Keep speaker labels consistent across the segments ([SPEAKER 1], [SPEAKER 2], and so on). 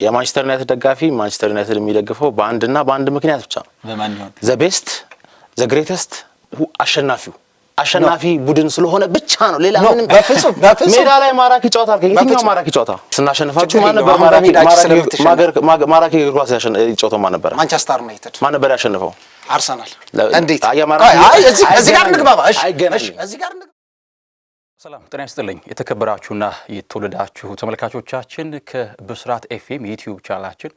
[SPEAKER 1] የማንቸስተር ዩናይትድ ደጋፊ ማንቸስተር ዩናይትድ የሚደግፈው በአንድ ምክንያት ብቻ ነው።
[SPEAKER 2] በማን ይሆን?
[SPEAKER 1] ዘ ቤስት ዘ ግሬተስት አሸናፊ ቡድን ስለሆነ ብቻ ነው። ሌላ ምንም
[SPEAKER 2] በፍጹም
[SPEAKER 1] ሜዳ ላይ ማራኪ ጨዋታ ከየትኛው ማራኪ ጨዋታ ስናሸንፋችሁ ማን ነበር ማራኪ እግር ኳስ ጨዋታው ማን ነበር?
[SPEAKER 2] ማንቸስተር ዩናይትድ።
[SPEAKER 1] ማን ነበር ያሸነፈው?
[SPEAKER 2] አርሰናል። እንዴት? እዚህ ጋር እንግባባ። እዚህ ጋር
[SPEAKER 3] ሰላም ጤና ይስጥልኝ። የተከበራችሁና የተወደዳችሁ ተመልካቾቻችን ከብስራት ኤፍኤም ዩቲዩብ ቻናላችን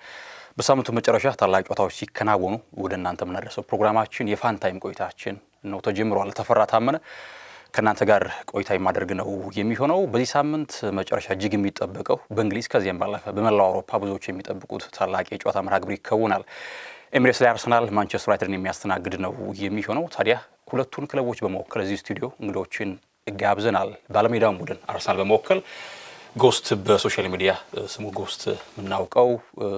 [SPEAKER 3] በሳምንቱ መጨረሻ ታላቅ ጨዋታዎች ሲከናወኑ ወደ እናንተ የምናደርሰው ፕሮግራማችን የፋን ታይም ቆይታችን ነው ተጀምሯል። ተፈራ ታመነ ከእናንተ ጋር ቆይታ የማደርግ ነው የሚሆነው። በዚህ ሳምንት መጨረሻ እጅግ የሚጠበቀው በእንግሊዝ ከዚያም ባለፈ በመላው አውሮፓ ብዙዎች የሚጠብቁት ታላቅ የጨዋታ መርሃ ግብር ይከውናል። ኤሚሬትስ ላይ አርሰናል ማንቸስተር ዩናይትድን የሚያስተናግድ ነው የሚሆነው። ታዲያ ሁለቱን ክለቦች በመወከል እዚህ ስቱዲዮ እንግዶችን ጋብዘናል። ባለሜዳውን ቡድን አርሰናል በመወከል ጎስት በሶሻል ሚዲያ ስሙ ጎስት የምናውቀው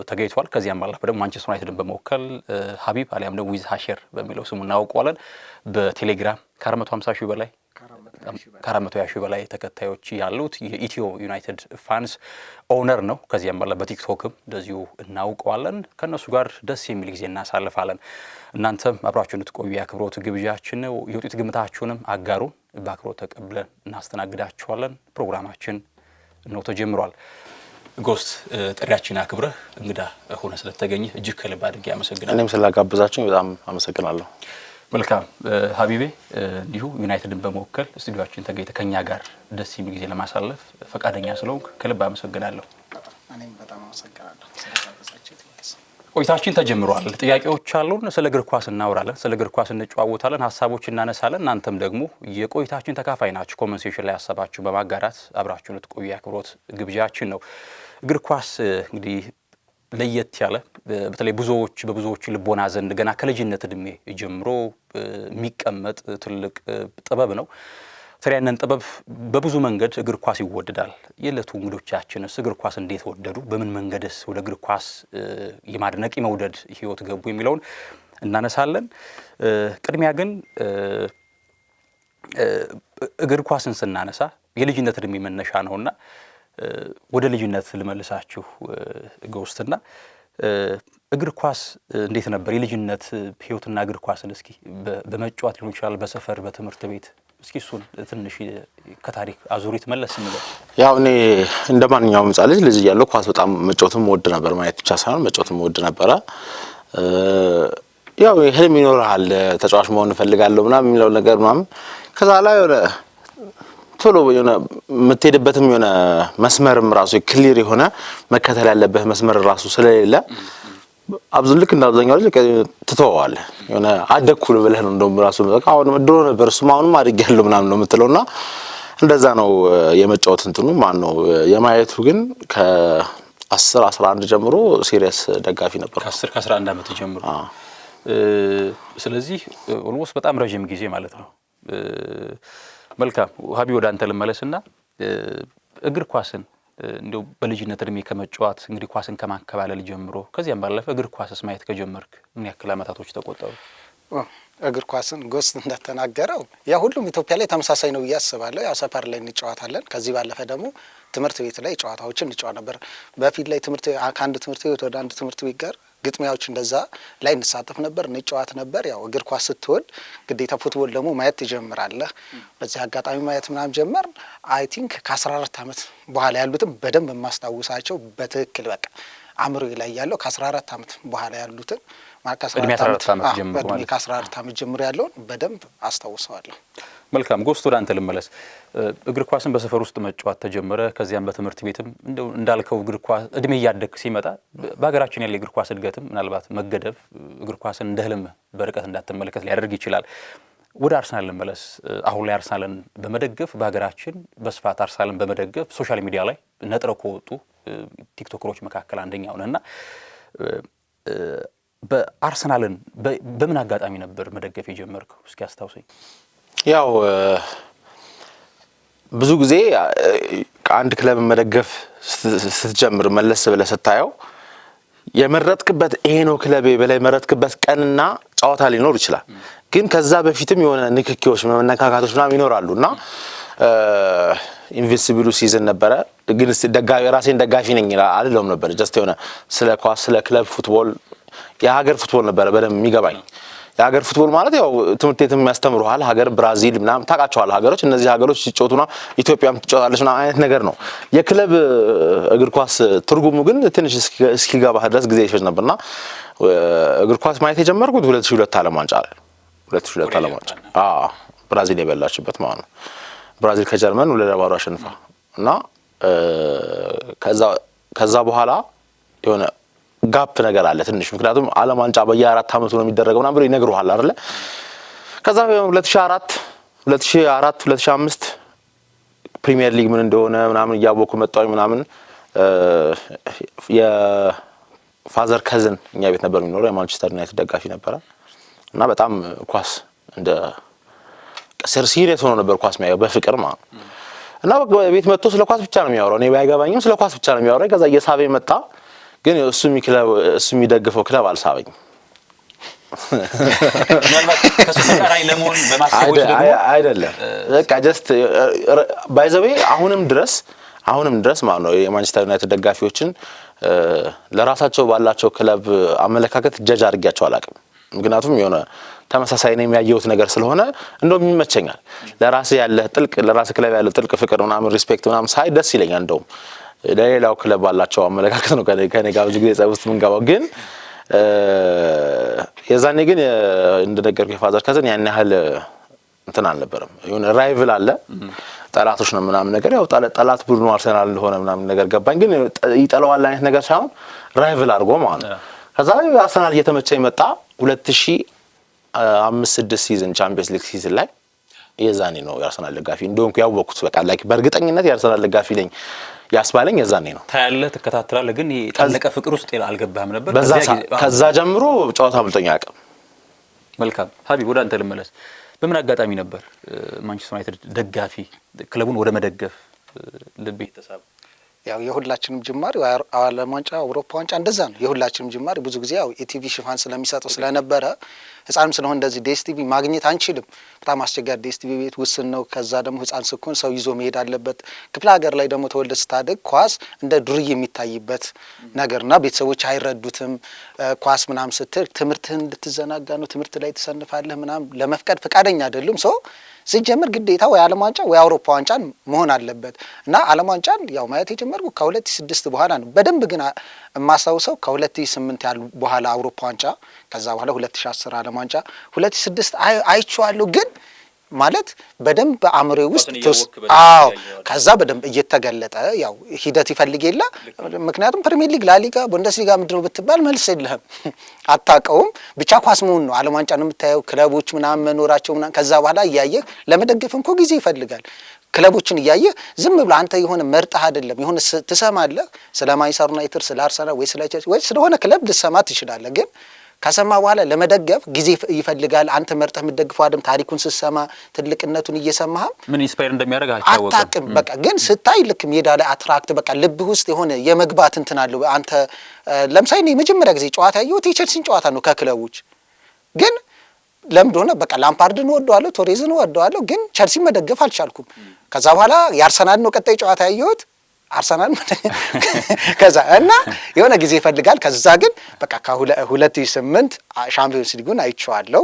[SPEAKER 3] ተገኝቷል። ከዚያም ባለፈ ደግሞ ማንቸስተር ዩናይትድን በመወከል ሀቢብ አሊያም ደግሞ ዊዝ ሃሸር በሚለው ስሙ እናውቀዋለን። በቴሌግራም ከ450 ሺህ በላይ ከ420 ሺህ በላይ ተከታዮች ያሉት የኢትዮ ዩናይትድ ፋንስ ኦነር ነው። ከዚያም ባለፈ በቲክቶክም እንደዚሁ እናውቀዋለን። ከነሱ ጋር ደስ የሚል ጊዜ እናሳልፋለን። እናንተም አብራችሁን እንድትቆዩ የአክብሮት ግብዣችን ነው። የውጤት ግምታችሁንም አጋሩን፣ በአክብሮት ተቀብለን እናስተናግዳችኋለን። ፕሮግራማችን ነው ተጀምሯል። ጎስት ጥሪያችን አክብረህ እንግዳ ሆነ ስለተገኘ እጅግ ከልብ አድርጌ አመሰግናለሁ።
[SPEAKER 1] እኔም ስላጋበዛችሁኝ በጣም አመሰግናለሁ።
[SPEAKER 3] መልካም ሀቢቤ፣ እንዲሁ ዩናይትድን በመወከል ስቱዲዮአችን ተገኝተህ ከኛ ጋር ደስ የሚል ጊዜ ለማሳለፍ ፈቃደኛ ስለሆንክ ከልብ አመሰግናለሁ።
[SPEAKER 2] እኔም በጣም አመሰግናለሁ።
[SPEAKER 3] ቆይታችን ተጀምሯል። ጥያቄዎች አሉን። ስለ እግር ኳስ እናወራለን፣ ስለ እግር ኳስ እንጨዋወታለን፣ ሀሳቦች እናነሳለን። እናንተም ደግሞ የቆይታችን ተካፋይ ናችሁ። ኮሜንት ሴክሽን ላይ ሀሳባችሁን በማጋራት አብራችሁን ልትቆዩ የአክብሮት ግብዣችን ነው። እግር ኳስ እንግዲህ ለየት ያለ በተለይ በብዙዎች ልቦና ዘንድ ገና ከልጅነት እድሜ ጀምሮ የሚቀመጥ ትልቅ ጥበብ ነው። ታዲያንን ጥበብ በብዙ መንገድ እግር ኳስ ይወደዳል። የዕለቱ እንግዶቻችንስ እግር ኳስ እንዴት ወደዱ? በምን መንገድስ ወደ እግር ኳስ የማድነቅ የመውደድ ህይወት ገቡ የሚለውን እናነሳለን። ቅድሚያ ግን እግር ኳስን ስናነሳ የልጅነት እድሜ መነሻ ነውና ወደ ልጅነት ልመልሳችሁ ጎስትና እግር ኳስ እንዴት ነበር የልጅነት ህይወትና እግር ኳስን እስኪ በመጫወት ሊሆን ይችላል፣ በሰፈር በትምህርት ቤት እስኪ እሱን ትንሽ ከታሪክ አዙሪት መለስ እንበል።
[SPEAKER 1] ያው እኔ እንደማንኛውም ህፃን ልጅ እያለሁ ኳስ በጣም መጫወትም ወድ ነበር፣ ማየት ብቻ ሳይሆን መጫወትም ወድ ነበረ። ያው ህልም ይኖርሃል፣ ተጫዋች መሆን እፈልጋለሁ ምናምን የሚለው ነገር ምናምን ከዛ ላይ ወደ ቶሎ የሆነ የምትሄድበትም የሆነ መስመርም ራሱ ክሊር የሆነ መከተል ያለበት መስመር ራሱ ስለሌለ ልክ እንዳብዛኛው ልጅ ትተዋዋለህ። የሆነ አደኩል ብለህ ነው እንደውም ራሱ አሁን ድሮ ነበር እሱም አሁንም አድጌያለሁ ምናምን ነው የምትለውና እንደዛ ነው የመጫወት እንትኑ ማን ነው የማየቱ ግን ከ10 11 ጀምሮ ሲሪየስ ደጋፊ ነበር።
[SPEAKER 3] ከ10 ከ11 ዓመት ጀምሮ ስለዚህ ኦልሞስት በጣም ረጅም ጊዜ ማለት ነው። መልካም ሀቢ፣ ወደ አንተ ልመለስና እግር ኳስን እንደው በልጅነት እድሜ ከመጫወት እንግዲህ ኳስን ከማከባለል ጀምሮ ከዚያም ባለፈ እግር ኳስስ ማየት ከጀመርክ ምን ያክል ዓመታቶች ተቆጠሩ?
[SPEAKER 2] እግር ኳስን ጎስት እንደተናገረው ያ ሁሉም ኢትዮጵያ ላይ ተመሳሳይ ነው ብዬ አስባለሁ። ያው ሰፈር ላይ እንጫወታለን። ከዚህ ባለፈ ደግሞ ትምህርት ቤት ላይ ጨዋታዎችን እንጫወት ነበር። በፊት ላይ ከአንድ ትምህርት ቤት ወደ አንድ ትምህርት ቤት ጋር ግጥሚያዎች እንደዛ ላይ እንሳተፍ ነበር፣ እንጫወት ነበር። ያው እግር ኳስ ስትወድ ግዴታ ፉትቦል ደግሞ ማየት ትጀምራለህ። በዚህ አጋጣሚ ማየት ምናምን ጀመር። አይ ቲንክ ከ14 ዓመት በኋላ ያሉትን በደንብ የማስታውሳቸው በትክክል በቃ አእምሮዬ ላይ ያለው ከ14 ዓመት በኋላ ያሉትን ከ14 ዓመት ጀምሮ ያለውን በደንብ አስታውሰዋለሁ።
[SPEAKER 3] መልካም ጎስት፣ ወደ አንተ ልመለስ። እግር ኳስን በሰፈር ውስጥ መጫወት ተጀመረ። ከዚያም በትምህርት ቤትም እንዳልከው እግር ኳስ እድሜ እያደግ ሲመጣ በሀገራችን ያለ እግር ኳስ እድገትም ምናልባት መገደብ እግር ኳስን እንደ ህልም በርቀት እንዳትመለከት ሊያደርግ ይችላል። ወደ አርሰናል ልመለስ። አሁን ላይ አርሰናልን በመደገፍ በሀገራችን በስፋት አርሰናልን በመደገፍ ሶሻል ሚዲያ ላይ ነጥረው ከወጡ ቲክቶከሮች መካከል አንደኛው ነውና በአርሰናልን በምን አጋጣሚ ነበር መደገፍ የጀመርከው? እስኪ አስታውሰኝ።
[SPEAKER 1] ያው ብዙ ጊዜ አንድ ክለብ መደገፍ ስትጀምር መለስ ብለህ ስታየው የመረጥክበት ይሄ ነው ክለቤ በላይ መረጥክበት ቀንና ጨዋታ ሊኖር ይችላል። ግን ከዛ በፊትም የሆነ ንክኪዎች መነካካቶች ምናምን ይኖራሉና ኢንቪንሲብሉ ሲዝን ነበረ። ግን ራሴን ደጋፊ ነኝ አልለውም ነበር። ጀስት የሆነ ስለ ኳስ ስለ ክለብ ፉትቦል የሀገር ፉትቦል ነበረ በደንብ የሚገባኝ። የሀገር ፉትቦል ማለት ያው ትምህርት ቤትም ያስተምሩሃል። ሀገር ብራዚል ምናምን ታውቃቸዋለህ ሀገሮች እነዚህ ሀገሮች ሲጫወቱና ኢትዮጵያም ትጫወታለች ምናምን አይነት ነገር ነው። የክለብ እግር ኳስ ትርጉሙ ግን ትንሽ እስኪገባህ ድረስ ጊዜ ይፈጅ ነበርና እግር ኳስ ማየት የጀመርኩት 2002 ዓለም ዋንጫ ላይ 2002 ዓለም ዋንጫ ብራዚል የበላችበት ማለት ነው። ብራዚል ከጀርመን 2-0 አሸንፋ እና ከዛ በኋላ የሆነ ጋፕ ነገር አለ ትንሽ። ምክንያቱም ዓለም ዋንጫ በየ4 አመቱ ነው የሚደረገው ምናምን ብለው ይነግሩሃል አይደለ? ከዛ 2004 2005 ፕሪሚየር ሊግ ምን እንደሆነ ምናምን እያወኩ መጣሁ ምናምን። የፋዘር ከዝን እኛ ቤት ነበር የሚኖረው የማንቸስተር ዩናይትድ ደጋፊ ነበረ እና በጣም ኳስ እንደ ሲሪየስ ሆኖ ነበር ኳስ የሚያየው በፍቅር ማለት ነው። እና ቤት መጥቶ ስለ ኳስ ብቻ ነው የሚያወራው። እኔ ባይገባኝም ስለ ኳስ ብቻ ነው የሚያወራው። ከዛ እየሳበኝ መጣ። ግን እሱ የሚደግፈው ክለብ አልሳበኝ።
[SPEAKER 3] ምናልባት ከሱ ተቃራኒ ለመሆን በማሰቦች ደግሞ
[SPEAKER 1] አይደለም በቃ ጀስት ባይ ዘ ዌይ አሁንም ድረስ ማለት ነው የማንቸስተር ዩናይትድ ደጋፊዎችን ለራሳቸው ባላቸው ክለብ አመለካከት ጀጅ አድርጌያቸው አላውቅም። ምክንያቱም የሆነ ተመሳሳይ ነው የሚያየውት ነገር ስለሆነ እንደውም ይመቸኛል። ለራስ ክለብ ያለ ጥልቅ ፍቅር ምናምን ሪስፔክት ምናምን ሳይ ደስ ይለኛል። እንደውም ለሌላው ክለብ ባላቸው አመለካከት ነው ከኔ ጋር ብዙ ጊዜ ጸብ ውስጥ የምንገባው። ግን የዛኔ ግን እንደነገርኩህ የፋዘር ከዘን ያን ያህል እንትን አልነበረም። የሆነ ራይቭል አለ ጠላቶች ነው ምናምን ነገር ያው ጠላት ቡድኑ አርሰናል እንደሆነ ምናምን ነገር ገባኝ። ግን ይጠላዋል አይነት ነገር ሳይሆን ራይቭል አድርጎ ማለት ነው። ከዛ አርሰናል እየተመቸኝ መጣ። 2005-6 ሲዝን ቻምፒየንስ ሊግ ሲዝን ላይ የዛኔ ነው የአርሰናል ደጋፊ እንደሆንኩ ያወቅኩት። በቃ ላይክ በእርግጠኝነት የአርሰናል ደጋፊ ነኝ ያስባለኝ የዛኔ ነው።
[SPEAKER 3] ታያለህ፣ ትከታተላለህ፣ ግን የጠለቀ ፍቅር ውስጥ አልገባህም ነበር።
[SPEAKER 1] ከዛ ጀምሮ ጨዋታ አምልጦኝ አያውቅም።
[SPEAKER 3] መልካም ሀቢብ፣ ወደ አንተ ልመለስ። በምን አጋጣሚ ነበር ማንቸስተር ዩናይትድ ደጋፊ ክለቡን ወደ መደገፍ ልብህ ተሳበ?
[SPEAKER 2] ያው የሁላችንም ጅማሬ ዓለም ዋንጫ አውሮፓ ዋንጫ እንደዛ ነው። የሁላችንም ጅማሬ ብዙ ጊዜ ያው የቲቪ ሽፋን ስለሚሰጠው ስለነበረ ህፃንም ስለሆነ እንደዚህ ዲኤስቲቪ ማግኘት አንችልም። በጣም አስቸጋሪ ዲኤስቲቪ ቤት ውስን ነው። ከዛ ደግሞ ህፃን ስኮን ሰው ይዞ መሄድ አለበት። ክፍለ ሀገር ላይ ደግሞ ተወልደ ስታደግ ኳስ እንደ ዱርዬ የሚታይበት ነገርና ቤተሰቦች አይረዱትም። ኳስ ምናምን ስትል ትምህርትህን እንድትዘናጋ ነው፣ ትምህርት ላይ ትሰንፋለህ ምናምን ለመፍቀድ ፈቃደኛ አይደሉም። ሰው ሲጀምር ግዴታ ወይ ዓለም ዋንጫ ወይ አውሮፓ ዋንጫን መሆን አለበት እና ዓለም ዋንጫን ያው ማየት የጀመርኩ ከ2006 በኋላ ነው። በደንብ ግን የማስታውሰው ከ2008 ያሉ በኋላ አውሮፓ ዋንጫ፣ ከዛ በኋላ 2010 ዓለም ዋንጫ 2006 አይቼዋለሁ። ግን ማለት በደንብ አእምሮዬ ውስጥ ከዛ በደንብ እየተገለጠ ያው ሂደት ይፈልግ የለ። ምክንያቱም ፕሪሚየር ሊግ፣ ላሊጋ፣ ቡንደስሊጋ ምንድነው ብትባል መልስ የለህም፣ አታውቀውም። ብቻ ኳስ መሆን ነው። ዓለም ዋንጫ ነው የምታየው፣ ክለቦች ምናምን መኖራቸው ምናምን። ከዛ በኋላ እያየህ ለመደገፍ እንኳ ጊዜ ይፈልጋል። ክለቦችን እያየህ ዝም ብለህ አንተ የሆነ መርጠህ አይደለም የሆነ ትሰማለህ። ስለ ማንቸስተር ዩናይትድ፣ ስለ አርሰናል ወይ ስለ ቸልሲ ወይ ስለሆነ ክለብ ልትሰማ ትችላለህ። ግን ከሰማ በኋላ ለመደገፍ ጊዜ ይፈልጋል። አንተ መርጠህ የምትደግፈው አይደለም። ታሪኩን ስትሰማ ትልቅነቱን እየሰማህ
[SPEAKER 3] ምን ኢንስፓየር እንደሚያደርግ
[SPEAKER 2] አታውቅም። በቃ ግን ስታይ ልክ ሜዳ ላይ አትራክት በቃ ልብህ ውስጥ የሆነ የመግባት እንትን አለው። አንተ ለምሳሌ እኔ የመጀመሪያ ጊዜ ጨዋታ ያየሁት የቸልሲን ጨዋታ ነው ከክለቦች። ግን ለምንድን ሆነ በቃ ላምፓርድን ወደዋለሁ፣ ቶሬዝን ወደዋለሁ፣ ግን ቸልሲን መደገፍ አልቻልኩም። ከዛ በኋላ የአርሰናል ነው ቀጣይ ጨዋታ ያየሁት አርሰናል ከዛ እና የሆነ ጊዜ ይፈልጋል። ከዛ ግን በቃ ከ2008 ሻምፒዮንስ ሊጉን አይቼዋለሁ።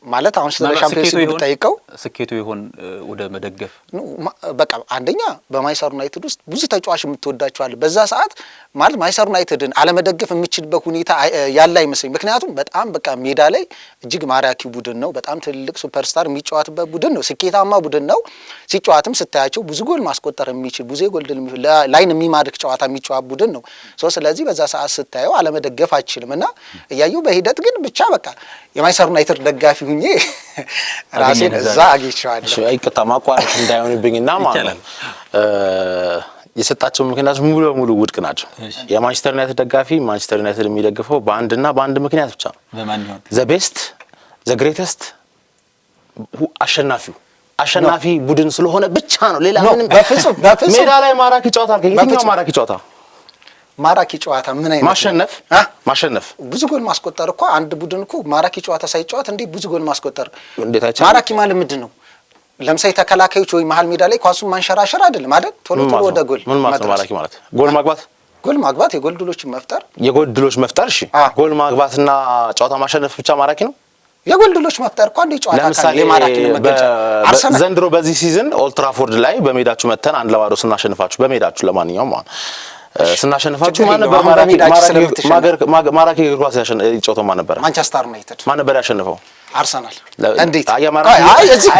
[SPEAKER 2] ማለት አሁን ስለ ሻምፒዮንስ ሊግ ጠይቀው
[SPEAKER 3] ስኬቱ ይሆን ወደ መደገፍ
[SPEAKER 2] በቃ አንደኛ በማንቸስተር ዩናይትድ ውስጥ ብዙ ተጫዋች የምትወዳቸው አለ። በዛ ሰዓት ማለት ማንቸስተር ዩናይትድን አለመደገፍ የምችልበት ሁኔታ ያለ አይመስለኝ። ምክንያቱም በጣም በቃ ሜዳ ላይ እጅግ ማራኪ ቡድን ነው። በጣም ትልቅ ሱፐርስታር የሚጫወትበት ቡድን ነው። ስኬታማ ቡድን ነው። ሲጫወትም ስታያቸው ብዙ ጎል ማስቆጠር የሚችል ብዙ ጎል ላይን የሚማርክ ጨዋታ የሚጫወት ቡድን ነው። ስለዚህ በዛ ሰዓት ስታየው አለመደገፍ አይችልም እና እያየሁ በሂደት ግን ብቻ በቃ የማንቸስተር ዩናይትድ ደጋፊ ሁኜ ራሴን እዛ አግኝቼዋለሁ።
[SPEAKER 1] አይቀጣ ማቋረጥ እንዳይሆንብኝና ማለት ነው የሰጣቸው ምክንያቶች ሙሉ በሙሉ ውድቅ ናቸው። የማንቸስተር ዩናይትድ ደጋፊ ማንቸስተር ዩናይትድ የሚደግፈው በአንድ ምክንያት ብቻ ነው።
[SPEAKER 3] በማን ይሆን?
[SPEAKER 1] ዘ ቤስት ዘ ግሬተስት አሸናፊ ቡድን ስለሆነ ብቻ ነው። ሌላ ምንም በፍጹም ሜዳ ላይ ማራኪ ጨዋታ ከየትኛው ማራኪ ጨዋታ ምን አይነት ማሸነፍ ብዙ ጎል ማስቆጠር እኮ አንድ ቡድን እኮ ማራኪ ጨዋታ ሳይጫወት እንዴ ብዙ ጎል ማስቆጠር እንዴት አይቻልም? ማራኪ ማለት ምንድን ነው?
[SPEAKER 2] ለምሳሌ ተከላካዮች ወይ መሀል ሜዳ ላይ ኳሱን ማንሸራሸር አይደለም አይደል? ቶሎ ወደ ጎል
[SPEAKER 1] ምን ማለት ነው ማራኪ ማለት? ጎል ማግባት
[SPEAKER 2] የጎል ድሎችን መፍጠር
[SPEAKER 1] እሺ ጎል ማግባትና ጨዋታ ማሸነፍ ብቻ ማራኪ ነው?
[SPEAKER 2] የጎል ድሎች መፍጠር እኮ አንዴ ጨዋታ ካለ የማራኪ ነው መገለጫ። አርሰናል
[SPEAKER 1] ዘንድሮ በዚህ ሲዝን ኦልድ ትራፎርድ ላይ በሜዳችሁ መተን 1-0 ስናሸንፋችሁ በሜዳችሁ ለማንኛውም ስናሸንፋችሁ ማን ነበር ማራኪ እግር ኳስ ይጫወተው? ማን ነበር?
[SPEAKER 2] ማንቸስተር ዩናይትድ።
[SPEAKER 1] ማን ነበር ያሸነፈው?
[SPEAKER 2] አርሰናል። እንዴት?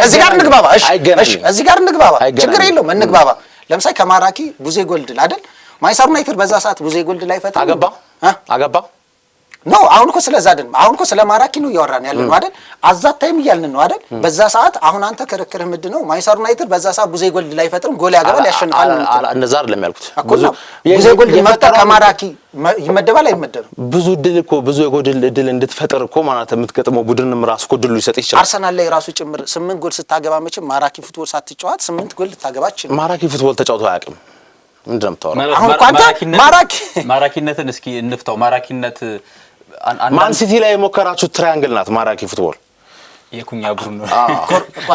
[SPEAKER 2] እዚህ ጋር እንግባባ። እሺ እዚህ ጋር እንግባባ፣ ችግር የለውም እንግባባ። ለምሳሌ ከማራኪ ቡዜ ጎል ድል አይደል? ማንቸስተር ዩናይትድ በዛ ሰዓት ቡዜ ጎል ድል አይፈታ አገባ ኖ አሁን እኮ ስለዛ አይደለም። አሁን እኮ ስለ ማራኪ ነው እያወራን ያለ ነው አይደል? አዛት ታይም እያልን ነው አይደል? በዛ ሰዓት አሁን አንተ ክርክርህ ምንድን ነው? ማንቸስተር ዩናይትድ በዛ ሰዓት ቡዜ ጎል ድል አይፈጥርም፣ ጎል ያገባል፣ ያሸንፋል።
[SPEAKER 1] እንደዛ አይደለም ያልኩት።
[SPEAKER 2] ቡዜ ጎል ይመጣ ከማራኪ ይመደባል አይመደብም?
[SPEAKER 1] ብዙ የጎል ድል እንድትፈጥር እኮ ማለት የምትገጥመው ቡድንም ራሱ እኮ ድሉ ሊሰጥ ይችላል።
[SPEAKER 2] አርሰናል ላይ ራሱ ጭምር 8 ጎል ስታገባ መቼም ማራኪ ፉትቦል ሳትጫወት 8 ጎል ልታገባ ይችላል።
[SPEAKER 1] ማራኪ ፉትቦል ተጫውቶ አያውቅም። ምንድን ነው የምታወራው?
[SPEAKER 2] አሁን እኮ አንተ
[SPEAKER 3] ማራኪነትን እስኪ እንፍታው። ማራኪነት
[SPEAKER 1] ማን ሲቲ ላይ የሞከራችሁት ትራያንግል ናት ማራኪ ፉትቦል።
[SPEAKER 3] የኩኛ ብሩኖ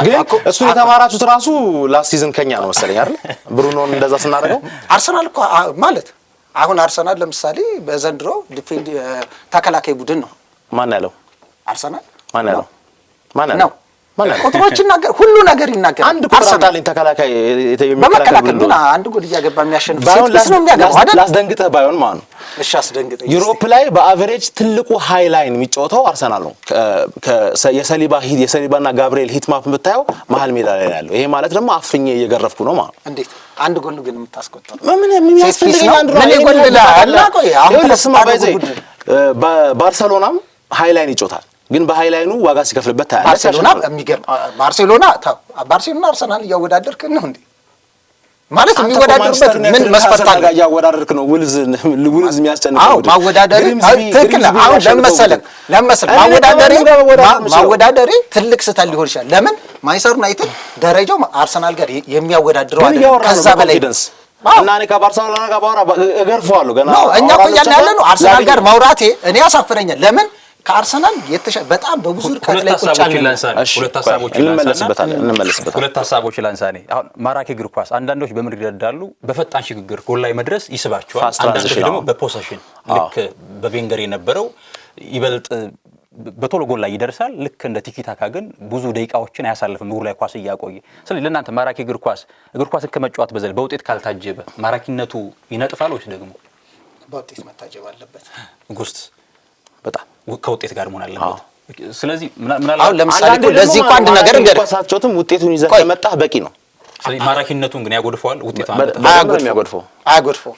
[SPEAKER 1] ግን እሱ የተማራችሁት ራሱ ላስት ሲዝን ከኛ ነው መሰለኝ አይደል? ብሩኖን እንደዛ ስናደርገው
[SPEAKER 2] አርሰናል እኮ ማለት አሁን አርሰናል ለምሳሌ በዘንድሮ ዲፌንድ ተከላካይ ቡድን ነው።
[SPEAKER 1] ማን ያለው?
[SPEAKER 2] አርሰናል
[SPEAKER 1] ማን ያለው? ማን ያለው?
[SPEAKER 2] ቁጥሮች ይናገር፣ ሁሉ ነገር ይናገር።
[SPEAKER 1] አንድ ቁጥራታለኝ ተከላካይ
[SPEAKER 2] በመከላከል ግን አንድ ጎል እያገባ የሚያሸንፍ ሴት ነው የሚያገባው አይደል?
[SPEAKER 1] ላስደንግጥህ ባይሆን ማለት ነው።
[SPEAKER 2] እሺ አስደንግጠኝ።
[SPEAKER 1] ዩሮፕ ላይ በአቨሬጅ ትልቁ ሃይ ላይን የሚጫወተው አርሰናል ነው። የሰሊባና ጋብሪኤል ሂትማፕ ብታየው መሀል ሜዳ ላይ ያለው። ይሄ ማለት ደግሞ አፍኜ እየገረፍኩ ነው ማለት ነው።
[SPEAKER 2] እንዴት አንድ ጎል ግን የምታስቆጥረው?
[SPEAKER 1] ምን የሚያስፈልገኝ አንድ ጎል አላ ቆይ አሁን ተስማ ባይዘይ ባርሰሎናም ሃይ ላይን ይጫወታል። ግን በሃይላይኑ ዋጋ ሲከፍልበት ታያለህ።
[SPEAKER 2] ባርሴሎና የሚገርም ባርሴሎና አርሰናል እያወዳደርክ ነው እንዴ? ማለት የሚወዳደርበት ምን መስፈርት አለ?
[SPEAKER 1] እያወዳደርክ ነው። ውልዝ የሚያስጨንቀው
[SPEAKER 2] አዎ፣ ማወዳደር ትክክል። አሁን ለምሳሌ ማወዳደሬ ትልቅ ስህተት ሊሆን ይችላል። ለምን ማንቸስተር ዩናይትድ ደረጃው አርሰናል ጋር የሚያወዳድረው አይደለም። ከዛ በላይ
[SPEAKER 1] እና እኔ ከባርሴሎና ጋር ባወራ እገርፈዋለሁ ገና።
[SPEAKER 2] እኛ እኮ ያለ ነው አርሰናል ጋር ማውራቴ እኔ ያሳፍረኛል። ለምን ከአርሰናል በጣም በብዙ ርቀት ላይ ቁጭ ያለ
[SPEAKER 3] ሁለት ሀሳቦች ላንሳኔ። አሁን ማራኪ እግር ኳስ አንዳንዶች በምን ይረዳሉ? በፈጣን ሽግግር ጎል ላይ መድረስ ይስባቸዋል። አንዳንዶች ደግሞ በፖሴሽን ልክ በቬንገር የነበረው ይበልጥ በቶሎ ጎል ላይ ይደርሳል። ልክ እንደ ቲኪታካ ግን ብዙ ደቂቃዎችን አያሳልፍም እግሩ ላይ ኳስ እያቆየ። ስለዚህ ለእናንተ ማራኪ እግር ኳስን ከመጫወት በዘል በውጤት ካልታጀበ ማራኪነቱ ይነጥፋል ወይስ ደግሞ
[SPEAKER 2] በውጤት መታጀብ አለበት?
[SPEAKER 3] ጉስት በጣም ከውጤት ጋር መሆን አለበት። ስለዚህ ምናልባት
[SPEAKER 2] አሁን ለምሳሌ ለዚህ እንኳን አንድ ነገር እንገር
[SPEAKER 1] ኳሳቸውም ውጤቱን ይዘህ ከመጣህ በቂ ነው።
[SPEAKER 3] ስለዚህ ማራኪነቱን ግን ያጎድፈዋል። ውጤቱ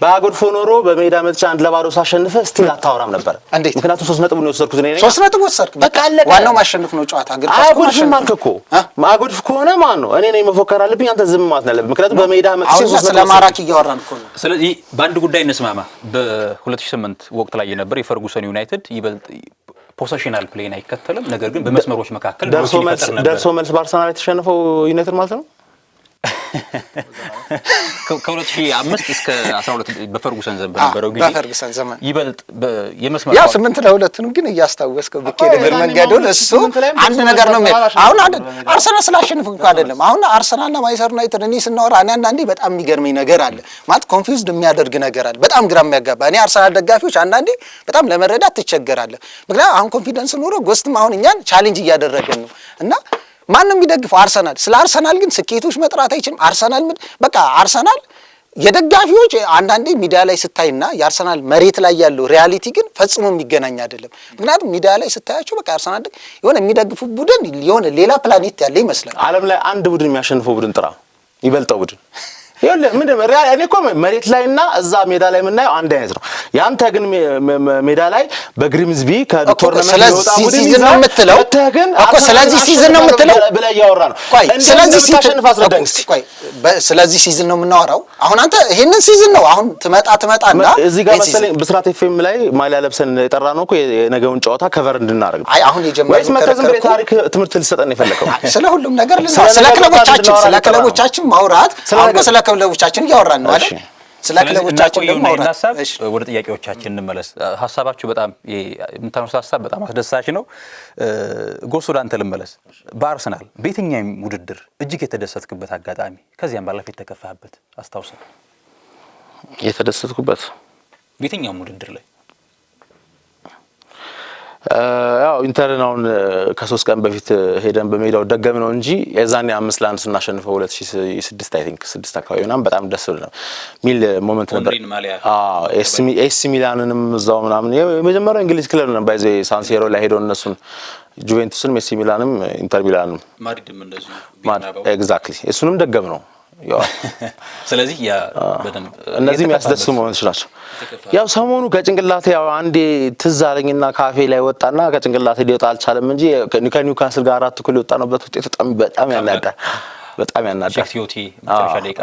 [SPEAKER 1] ባያጎድፈው ኖሮ በሜዳ መጥቻ 1-0 ሳሸንፈ ስቲል አታወራም ነበር። ምክንያቱም 3 ነጥብ ነው የወሰድኩት እኔ ነኝ።
[SPEAKER 2] 3 ነጥብ ወሰድክ፣ በቃ ዋናው ማሸነፍ ነው ጨዋታ። ግን
[SPEAKER 1] አያጎድፍም አልክ እኮ። ማያጎድፍ ከሆነ ማን ነው? እኔ ነኝ መፎከር አለብኝ፣ አንተ ዝም ማለት አለብህ። ምክንያቱም በሜዳ መጥቼ 3 ነጥብ
[SPEAKER 2] ስለ ማራኪ እያወራን እኮ ነው።
[SPEAKER 3] ስለዚህ በአንድ ጉዳይ እንስማማ። በ2008 ወቅት ላይ የነበር የፈርጉሰን ዩናይትድ ይበልጥ ፖሴሽናል ፕሌን አይከተልም። ነገር ግን በመስመሮች መካከል
[SPEAKER 1] ደርሶ መልስ በአርሰናል የተሸነፈው ዩናይትድ ማለት ነው።
[SPEAKER 3] ከ2005 እስከ 12 በፈርጉሰን ዘመን በነበረው ጊዜ
[SPEAKER 2] በፈርጉሰን ዘመን
[SPEAKER 3] ይበልጥ የመስመር
[SPEAKER 2] ያው 8-2 ነው። ግን እያስታወስከው ብትሄድ እግር መንገዱን እሱ አንድ ነገር ነው። አሁን አርሰናል ስላሸነፈ እንኳን አይደለም። አሁን አርሰናልና ማንቸስተር ዩናይትድ እኔ ስናወራ አንዳንዴ በጣም የሚገርመኝ ነገር አለ ማለት ኮንፊውዝድ የሚያደርግ ነገር አለ። በጣም ግራ የሚያጋባ እኔ አርሰናል ደጋፊዎች አንዳንዴ በጣም ለመረዳት ትቸገራለህ። ምክንያቱም አሁን ኮንፊደንስ ኖሮ ጎስትም አሁን እኛን ቻሌንጅ እያደረገን ነው እና ማንም የሚደግፈው አርሰናል ስለ አርሰናል ግን ስኬቶች መጥራት አይችልም። አርሰናል በቃ አርሰናል የደጋፊዎች አንዳንዴ ሚዲያ ላይ ስታይና የአርሰናል መሬት ላይ ያለው ሪያሊቲ ግን ፈጽሞ የሚገናኝ አይደለም። ምክንያቱም ሚዲያ ላይ ስታያቸው በቃ አርሰናል የሆነ የሚደግፉ ቡድን የሆነ ሌላ ፕላኔት ያለ ይመስላል።
[SPEAKER 1] ዓለም ላይ አንድ ቡድን የሚያሸንፈው ቡድን ጥራ፣ ይበልጠው ቡድን ይኸውልህ ምንድነው ሪያል እኔ እኮ መሬት ላይና እዛ ሜዳ ላይ የምናየው አንድ አይነት ነው። ያንተ ግን ሜዳ ላይ በግሪምዝቢ ከቶርናመንት የወጣ ቡድን
[SPEAKER 2] ሲዝን ነው የምትለው እኮ ስለዚህ ሲዝን ነው የምትለው
[SPEAKER 1] ብለህ እያወራ ነው።
[SPEAKER 2] ስለዚህ ሲታሸንፍ አስረዳኝ እስቲ። ቆይ ስለዚህ ሲዝን ነው የምናወራው። አሁን አንተ ይሄንን ሲዝን ነው አሁን ትመጣና
[SPEAKER 1] እዚህ ጋር መሰለኝ ብስራት ኤፍኤም ላይ ማሊያ ለብሰን የጠራ ነው እኮ የነገውን ጨዋታ ከቨር እንድናደርግ ነው።
[SPEAKER 2] አይ አሁን የጀመረው
[SPEAKER 1] መተዝም ታሪክ ትምህርት ልሰጠን የፈለከው
[SPEAKER 2] ስለ ሁሉም ነገር ስለ ክለቦቻችን ማውራት አሁን ስለ ክለቦቻችን እያወራን ነው አይደል? ስለ ክለቦቻችን ደግሞ
[SPEAKER 3] ወደ ጥያቄዎቻችን እንመለስ። ሀሳባችሁ በጣም የምታነሱት ሀሳብ በጣም አስደሳች ነው። ጎስ ወደ አንተ ልመለስ። በአርሰናል በየትኛውም ውድድር እጅግ የተደሰትክበት አጋጣሚ ከዚያም ባለፈ የተከፋህበት አስታውሰን።
[SPEAKER 1] የተደሰትኩበት
[SPEAKER 3] በየትኛውም ውድድር ላይ
[SPEAKER 1] ያው ኢንተርናውን ከ3 ቀን በፊት ሄደን በሜዳው ደገም ነው እንጂ የዛኔ 5-1 ስናሸንፈው 2006 አይ ቲንክ 6 አካባቢ ምናምን በጣም ደስ ብሎናል ሚል ሞመንት ነበር። ኤሲ ሚላንንም እዛው ምናምን የመጀመሪያው እንግሊዝ ክለብ ነው ባይዘ ሳንሲሮ ላይ ሄደው እነሱን ጁቬንቱስን ኤሲ ሚላንም ኢንተር ሚላንም
[SPEAKER 3] ማድሪድም እንደዚሁ
[SPEAKER 1] ኤግዛክትሊ እሱንም ደገም ነው።
[SPEAKER 3] ስለዚህ ያ በደንብ
[SPEAKER 1] እነዚህ የሚያስደስቱ ሞመንቶች ናቸው። ያው ሰሞኑ ከጭንቅላቴ ያው አንዴ ትዝ አለኝና ካፌ ላይ ወጣና ከጭንቅላቴ ሊወጣ አልቻለም እንጂ ከኒውካስል ጋር 4-0 የወጣነበት ውጤት በጣም ያናዳል። በጣም ያናዳል።
[SPEAKER 3] ሴክሲዮቲ መጨረሻ ደቂቃ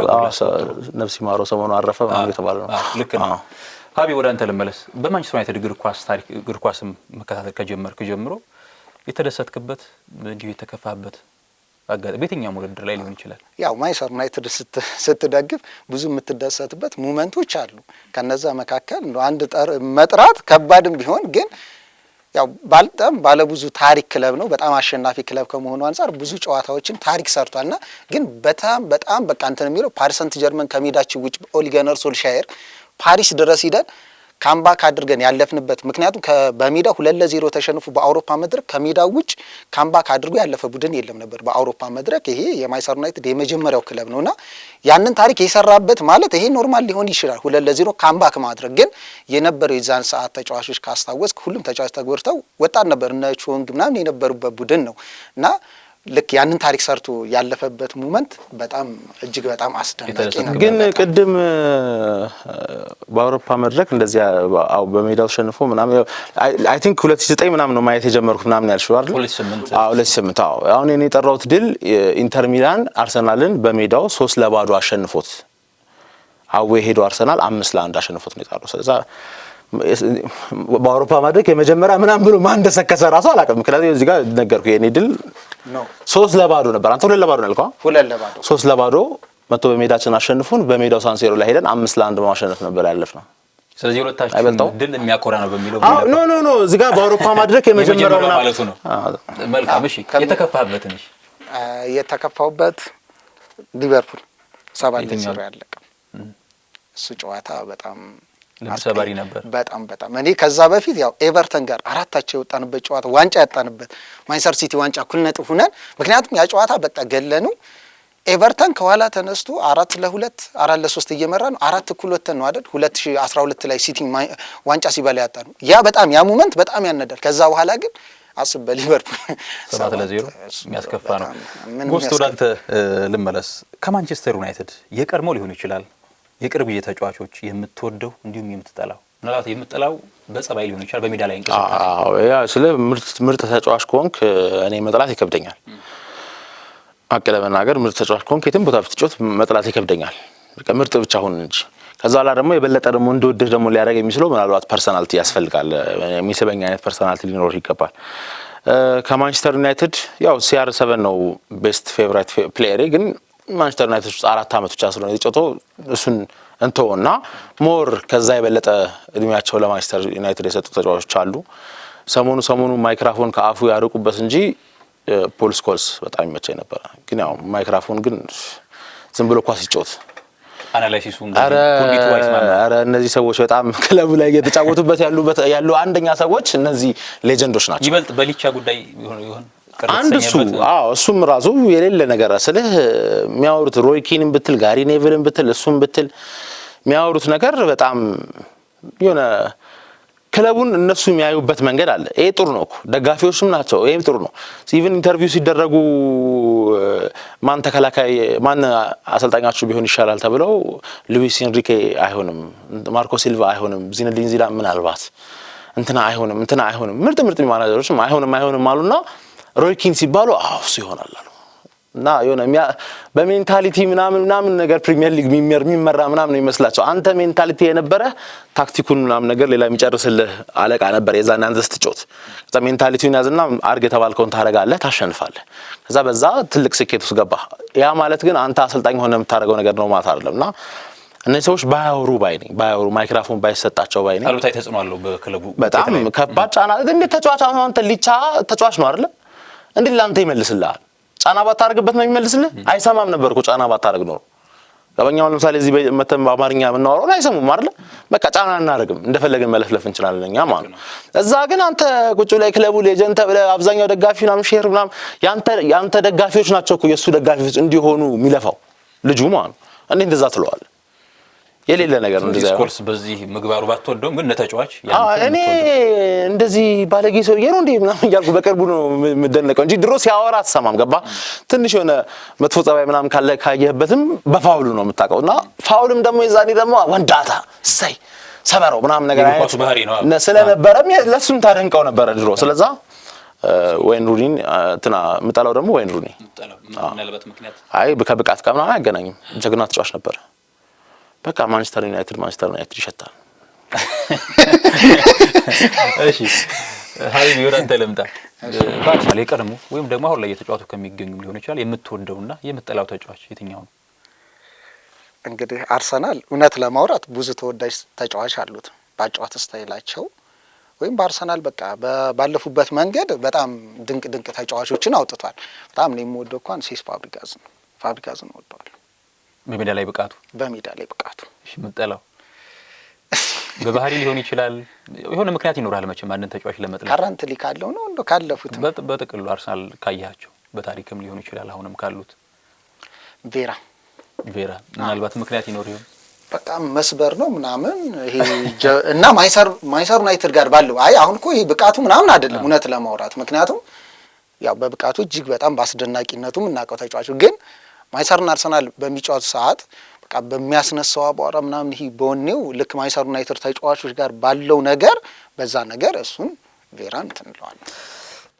[SPEAKER 1] ነፍሲ ማሮ ሰሞኑ አረፈ ምናምን የተባለ ነው።
[SPEAKER 3] ልክ ነው። ሀቢ ወደ አንተ ልመለስ። በማንቸስተር ዩናይትድ እግር ኳስ ታሪክ እግር ኳስም መከታተል ከጀመርክ ጀምሮ የተደሰትክበት እንዲሁ የተከፋበት አጋጣሚ በየትኛውም ውድድር ላይ ሊሆን ይችላል። ያው
[SPEAKER 2] ማንቸስተር ዩናይትድ ስትደግፍ ብዙ የምትደሰትበት ሞመንቶች አሉ። ከነዛ መካከል አንድ መጥራት ከባድም ቢሆን ግን ያው በጣም ባለብዙ ታሪክ ክለብ ነው። በጣም አሸናፊ ክለብ ከመሆኑ አንፃር ብዙ ጨዋታዎችን ታሪክ ሰርቷልና ግን በጣም በቃ እንትን የሚለው ፓሪስ ሰንት ጀርመን ከሜዳችን ውጭ ኦሊ ጉናር ሶልሻየር ፓሪስ ድረስ ሂደን ካምባክ አድርገን ያለፍንበት ምክንያቱም በሜዳ 2-0 ተሸንፎ በአውሮፓ መድረክ ከሜዳ ውጭ ካምባክ አድርጎ ያለፈ ቡድን የለም ነበር በአውሮፓ መድረክ። ይሄ የማንቸስተር ዩናይትድ የመጀመሪያው ክለብ ነውና ያንን ታሪክ የሰራበት ማለት ይሄ ኖርማል ሊሆን ይችላል 2-0 ካምባክ ማድረግ። ግን የነበረው የዛን ሰዓት ተጫዋቾች ካስታወስክ ሁሉም ተጫዋቾች ተጎድተው ወጣት ነበር እነ ቾንግ ምናምን የነበሩበት ቡድን ነውና ልክ ያንን ታሪክ ሰርቶ ያለፈበት ሞመንት በጣም እጅግ በጣም አስደናቂ ነው።
[SPEAKER 1] ግን ቅድም በአውሮፓ መድረክ እንደዚህ በሜዳው ተሸንፎ ምናምን አይ ቲንክ 2009 ምናምን ነው ማየት የጀመርኩት ምናምን ያልሽው አይደል? 2008 አሁን እኔ የጠራሁት ድል ኢንተር ሚላን አርሰናልን በሜዳው 3-0 አሸንፎት አዌ ሄዶ አርሰናል 5-1 አሸንፎት ነው የጣለው። ስለዚህ በአውሮፓ መድረክ የመጀመሪያ ምናምን ብሎ ማን እንደሰከሰ ራሱ አላውቅም። ምክንያቱም እዚህ ጋር ነገርኩ የኔ ድል 3-0 ነበር። አንተ 2-0 ነው ያልከው? 3-0 መጥቶ በሜዳችን አሸንፉን በሜዳው ሳንሲሮ ላይ ሄደን 5-1 በማሸነፍ ነበር ያለፍነው።
[SPEAKER 3] ስለዚህ ሁለታችን ድል የሚያኮራ ነው በሚለው
[SPEAKER 1] ኖ እዚህ ጋር በአውሮፓ መድረክ የመጀመሪያው
[SPEAKER 3] ማለት ነው። መልካም እሺ። የተከፋበት እንጂ
[SPEAKER 2] የተከፋውበት ሊቨርፑል 7-0 ያለቀ እሱ ጨዋታ በጣም
[SPEAKER 3] ለሰባሪ ነበር።
[SPEAKER 2] በጣም እኔ ከዛ በፊት ያው ኤቨርተን ጋር 4-0 የወጣንበት ጨዋታ ዋንጫ ያጣንበት ማንቸስተር ሲቲ ዋንጫ እኩል ነጥብ ሆነን ምክንያቱም ያ ጨዋታ በቃ ገለኑ። ኤቨርተን ከኋላ ተነስቶ 4-2 4-3 እየመራ ነው 4-1 ነው አይደል 2012 ላይ ሲቲ ዋንጫ ሲበላ ያጣነው ያ በጣም ያ ሞመንት በጣም ያነዳል። ከዛ በኋላ ግን አስብ በሊቨርፑል
[SPEAKER 3] 7-0 የሚያስከፋ ነው። ጎስት ወደ አንተ ልመለስ። ከማንቸስተር ዩናይትድ የቀድሞ ሊሆን ይችላል የቅርብ ጊዜ ተጫዋቾች የምትወደው እንዲሁም የምትጠላው ምናልባት የምትጠላው በጸባይ ሊሆን ይችላል በሜዳ ላይ እንቅስቃሴ
[SPEAKER 1] ያ ስለ ምርጥ ተጫዋች ከሆንክ እኔ መጥላት ይከብደኛል። አቀለ መናገር ምርጥ ተጫዋች ከሆንክ የትም ቦታ ብትጮት መጥላት ይከብደኛል። በቃ ምርጥ ብቻ ሁን እንጂ ከዛ በኋላ ደግሞ የበለጠ ደግሞ እንደወደህ ደግሞ ሊያደርግ የሚችለው ምናልባት ፐርሰናሊቲ ያስፈልጋል። የሚስበኝ አይነት ፐርሰናሊቲ ሊኖር ይገባል። ከማንቸስተር ዩናይትድ ያው CR7 ነው ቤስት ፌቨራይት ፕሌየር ግን ማንቸስተር ዩናይትድ 4 አመት ብቻ ስለሆነ የጨቶ እሱን እንተውና ሞር ከዛ የበለጠ እድሜያቸው ለማንቸስተር ዩናይትድ የሰጡ ተጫዋቾች አሉ። ሰሞኑ ማይክሮፎን ከአፉ ያርቁበት እንጂ ፖል ስኮልስ በጣም ይመቸኝ ነበር። ግን ያው ማይክሮፎን ግን ዝም ብሎ ኳስ ይጫወት
[SPEAKER 3] አናላይሲሱ እንግዲህ
[SPEAKER 1] ኧረ እነዚህ ሰዎች በጣም ክለቡ ላይ እየተጫወቱበት ያሉ አንደኛ ሰዎች እነዚህ ሌጀንዶች ናቸው።
[SPEAKER 3] ይበልጥ በሊቻ ጉዳይ ይሆን
[SPEAKER 1] አንድ እሱም ራሱ የሌለ ነገር ስለህ የሚያወሩት ሮይ ኪንን ብትል ጋሪ ኔቭልን ብትል እሱም ብትል የሚያወሩት ነገር በጣም የሆነ ክለቡን እነሱ የሚያዩበት መንገድ አለ። ይሄ ጥሩ ነው እኮ ደጋፊዎችም ናቸው። ይሄም ጥሩ ነው። ኢቭን ኢንተርቪው ሲደረጉ ማን ተከላካይ ማን አሰልጣኛችሁ ቢሆን ይሻላል ተብለው ሉዊስ ኤንሪኬ አይሆንም፣ ማርኮ ሲልቫ አይሆንም፣ ዚነዲን ዚዳን ምናልባት እንትና አይሆንም ምርጥ ማናጀሮችም አይሆንም አሉና ሮይ ኪን ሲባሉ እሱ ይሆናል አሉ እና የሆነ በሜንታሊቲ ምናምን ነገር ፕሪሚየር ሊግ የሚመራ ምናምን ይመስላቸው። አንተ ሜንታሊቲ የነበረ ታክቲኩን ምናምን ነገር ሌላ የሚጨርስልህ አለቃ ነበር የዛን አንተ ስትጮት። ከዛ ሜንታሊቲውን ያዝና አርግ የተባልከውን ታረጋለህ፣ ታሸንፋለህ። ከዛ በዛ ትልቅ ስኬት ውስጥ ገባ። ያ ማለት ግን አንተ አሰልጣኝ ሆነ የምታደርገው ነገር ነው ማለት አይደለምና እነዚህ ሰዎች ባያወሩ ባይ ነኝ። ባያወሩ ማይክሮፎን ባይሰጣቸው ባይ ነኝ።
[SPEAKER 3] አሉታዊ ተጽዕኖ አለው በክለቡ
[SPEAKER 1] በጣም ከባድ ጫና። እንዴት ተጫዋች አንተ ሊቻ ተጫዋች ነው አይደለ? እንዴት ላንተ ይመልስልሃል? ጫና ባታረግበት ነው የሚመልስልህ? አይሰማም ነበር እኮ ጫና ባታረግ ነው። ገበኛው ለምሳሌ እዚህ መተን በአማርኛ የምናወራው አይሰሙም አይደለ? በቃ ጫና እናደርግም እንደፈለግን መለፍለፍ እንችላለን እኛ ማለት ነው። እዛ ግን አንተ ቁጭ ላይ ክለቡ ሌጀንድ ተብለህ አብዛኛው ደጋፊ ምናምን ሼር ምናምን ያንተ ደጋፊዎች ናቸው እኮ የሱ ደጋፊዎች እንዲሆኑ የሚለፋው ልጁ ማለት ነው። እንዴ እንደዛ ትለዋለህ? የሌለ ነገር ነው እንደዛ።
[SPEAKER 3] ስኮልስ በዚህ ምግባሩ ባትወደውም ግን ለተጫዋች
[SPEAKER 1] እኔ እንደዚህ ባለጌ ሰውዬ ነው እንዴ ምናምን እያልኩ በቅርቡ ነው የምደነቀው እንጂ ድሮ ሲያወራ አትሰማም። ገባ ትንሽ የሆነ መጥፎ ጸባይ ምናምን ካለ ካየህበትም በፋውሉ ነው የምታውቀው። እና ፋውልም ደግሞ የዛኔ ደግሞ ወንዳታ ሳይ ሰበረው ምናምን ነገር አይነት ስለነበረም ለሱም ታደንቀው ነበረ ድሮ። ስለዛ ወይን ሩኒን ምጠላው ደግሞ ወይን ሩኒ አይ ከብቃት ጋር ምናምን አያገናኝም። ጀግና ተጫዋች ነበር። በቃ ማንቸስተር ዩናይትድ ይሸታል።
[SPEAKER 3] እሺ ሀይል ይወራን ተለምጣ ባቻለ የቀድሞ ወይም ደግሞ አሁን ላይ የተጫዋቱ ከሚገኙ ሊሆን ይችላል የምትወደውና የምትጠላው ተጫዋች የትኛው ነው?
[SPEAKER 2] እንግዲህ አርሰናል እውነት ለማውራት ብዙ ተወዳጅ ተጫዋች አሉት ባጫዋት ስታይላቸው ወይም በአርሰናል በቃ ባለፉበት መንገድ በጣም ድንቅ ተጫዋቾችን አውጥቷል። በጣም ነው የምወደው እንኳን ሴስ ፋብሪጋዝን ወደዋል።
[SPEAKER 3] በሜዳ ላይ ብቃቱ
[SPEAKER 2] እሺ
[SPEAKER 3] ምጠላው በባህሪ ሊሆን ይችላል። የሆነ ምክንያት ይኖራል መቼም አንድን ተጫዋች ለመጥላት
[SPEAKER 2] ካራንትሊ ካለው ነው እንዶ ካለፉት
[SPEAKER 3] በጥቅሉ አርሰናል ካያቸው በታሪክም ሊሆን ይችላል አሁንም ካሉት
[SPEAKER 2] ቬራ
[SPEAKER 3] ምናልባት ምክንያት ይኖር ይሆን?
[SPEAKER 2] በጣም መስበር ነው ምናምን ይሄ እና ማንቸስተር ዩናይትድ ጋር ባለው አሁን እኮ ይሄ ብቃቱ ምናምን አይደለም እውነት ለማውራት ምክንያቱም ያው በብቃቱ እጅግ በጣም በአስደናቂነቱ እናቀው ተጫዋቹ ግን ማንቸስተርና አርሰናል በሚጫወቱ ሰዓት በቃ በሚያስነሳው አቧራ ምናምን ይሄ በወኔው ልክ ማንቸስተር ዩናይትድ ተጫዋቾች ጋር ባለው ነገር በዛ ነገር እሱን ቬራን እንለዋለን።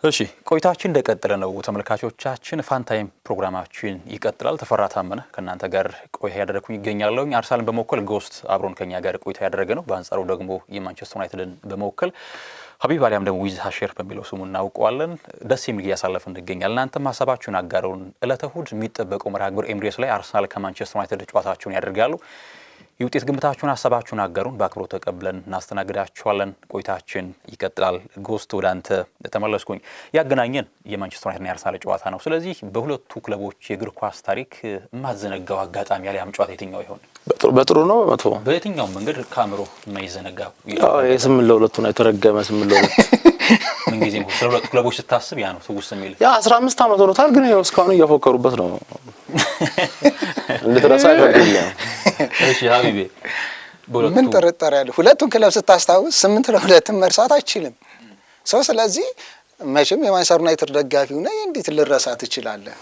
[SPEAKER 3] እሺ ቆይታችን እንደቀጠለ ነው ተመልካቾቻችን። ፋንታይም ፕሮግራማችን ይቀጥላል። ተፈራ ታመነ ከናንተ ጋር ቆይታ ያደረኩኝ ይገኛለሁ። አርሰናልን በመወከል ጎስት አብሮን ከኛ ጋር ቆይታ ያደረገ ነው። በአንጻሩ ደግሞ የማንቸስተር ዩናይትድን በመወከል ሀቢብ አሊያም ደግሞ ዊዝ ሀሸር በሚለው ስሙ እናውቀዋለን። ደስ የሚል እያሳለፍን እንገኛለን። እናንተም ሀሳባችሁን አጋሩን። ዕለተ እሁድ የሚጠበቀው መርሃ ግብር ኤምሬትስ ላይ አርሰናል ከማንቸስተር ዩናይትድ ጨዋታቸውን ያደርጋሉ። የውጤት ግምታችሁን ሀሳባችሁን አጋሩን። በአክብሮት ተቀብለን እናስተናግዳችኋለን። ቆይታችን ይቀጥላል። ጎስት ወደ አንተ ተመለስኩኝ። ያገናኘን የማንቸስተር ዩናይትድና የአርሰናል ጨዋታ ነው። ስለዚህ በሁለቱ ክለቦች የእግር ኳስ ታሪክ የማትዘነጋው አጋጣሚ ያለ ጨዋታ የትኛው ይሆን?
[SPEAKER 1] በጥሩ ነው በመጥፎ
[SPEAKER 3] በየትኛው መንገድ ካምሮ የማይዘነጋው?
[SPEAKER 1] የስምንት ለሁለቱ ነው የተረገመ 8-2
[SPEAKER 3] ምን ጊዜ ነው ስለሁለቱ ክለቦች ስታስብ ያ ነው ትውስ የሚል
[SPEAKER 1] 15 ዓመት ሆኖታል። ግን ይኸው እስካሁን እየፎከሩበት ነው እንድትረሳ አይፈልግም።
[SPEAKER 3] እሺ ሀቢቤ
[SPEAKER 2] ምን ጥርጥር ያለው ሁለቱን ክለብ ስታስታውስ 8-2 መርሳት አይችልም ሰው። ስለዚህ መቼም የማንቸስተር ዩናይትድ ደጋፊው ነኝ እንዴት ልረሳ ትችላለህ?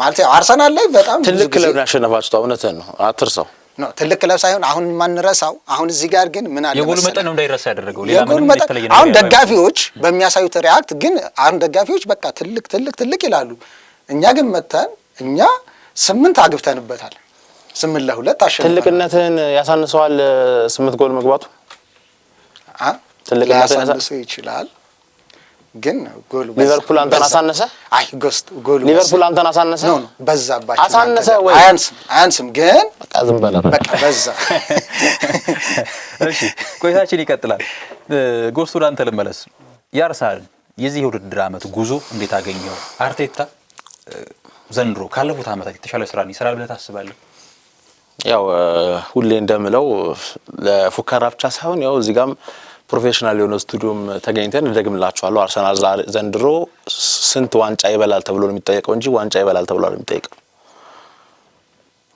[SPEAKER 2] ማለት አርሰናል ላይ በጣም
[SPEAKER 1] ትልቅ ክለብ ያሸነፋችሁት እውነትህን ነው አትርሳው ነው
[SPEAKER 2] ትልቅ ክለብ ሳይሆን አሁን ማንረሳው። አሁን እዚህ ጋር ግን ምን አለ
[SPEAKER 3] የጎል መጠን ነው እንዳይረሳ ያደረገው ሌላ ምንም የተለየ ነገር
[SPEAKER 2] አሁን ደጋፊዎች በሚያሳዩት ሪአክት ግን አሁን ደጋፊዎች በቃ ትልቅ ይላሉ። እኛ ግን መተን እኛ 8 አግብተንበታል 8-2 አሸንፈናል።
[SPEAKER 1] ትልቅነትን ያሳንሰዋል 8 ጎል መግባቱ ትልቅነትን
[SPEAKER 2] ያሳንሰው ይችላል። ግን ጎል
[SPEAKER 1] ሊቨርፑል አንተን አሳነሰ?
[SPEAKER 2] አይ ጎል
[SPEAKER 1] ሊቨርፑል አንተን አሳነሰ?
[SPEAKER 2] ነው በዛባችሁ
[SPEAKER 1] አሳነሰ ወይ?
[SPEAKER 2] አያንስም ግን
[SPEAKER 1] በቃ ዝም በላ
[SPEAKER 2] በቃ በዛ።
[SPEAKER 3] እሺ ቆይታችን ይቀጥላል። ጎስቱ ወደ አንተ ልመለስ። የአርሰናል የዚህ የውድድር ዓመት ጉዞ እንዴት አገኘው? አርቴታ ዘንድሮ ካለፉት ዓመታት የተሻለ ስራ ይሰራል ብለህ ታስባለህ?
[SPEAKER 1] ያው ሁሌ እንደምለው ለፉከራ ብቻ ሳይሆን ያው እዚህ ጋርም ፕሮፌሽናል የሆነ ስቱዲዮም ተገኝተን እንደግምላችኋለሁ። አርሰናል ዘንድሮ ስንት ዋንጫ ይበላል ተብሎ ነው የሚጠየቀው እንጂ ዋንጫ ይበላል ተብሎ ነው የሚጠየቀው።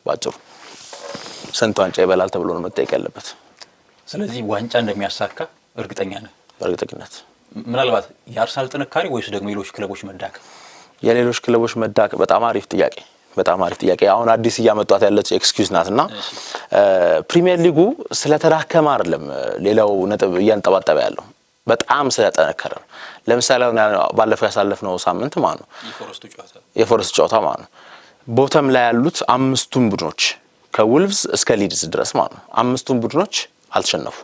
[SPEAKER 1] ባጭሩ ስንት ዋንጫ ይበላል ተብሎ ነው መጠየቅ ያለበት።
[SPEAKER 3] ስለዚህ ዋንጫ እንደሚያሳካ እርግጠኛ ነህ?
[SPEAKER 1] በእርግጠኝነት።
[SPEAKER 3] ምናልባት የአርሰናል ጥንካሬ ወይስ ደግሞ የሌሎች ክለቦች መዳከም?
[SPEAKER 1] የሌሎች ክለቦች መዳከም። በጣም አሪፍ ጥያቄ። አሁን አዲስ እያመጧት ያለች ኤክስኪውዝ ናትና ፕሪሚየር ሊጉ ስለተዳከመ አይደለም ሌላው ነጥብ እያንጠባጠበ ያለው በጣም ስለጠነከረ ነው። ለምሳሌ ባለፈው ያሳለፍነው ሳምንት ማለት ነው የፎረስት ጨዋታ ማለት ነው ቦተም ላይ ያሉት 5ቱም ቡድኖች ከውልቭስ እስከ ሊድስ ድረስ ማለት ነው 5ቱም ቡድኖች አልተሸነፉ።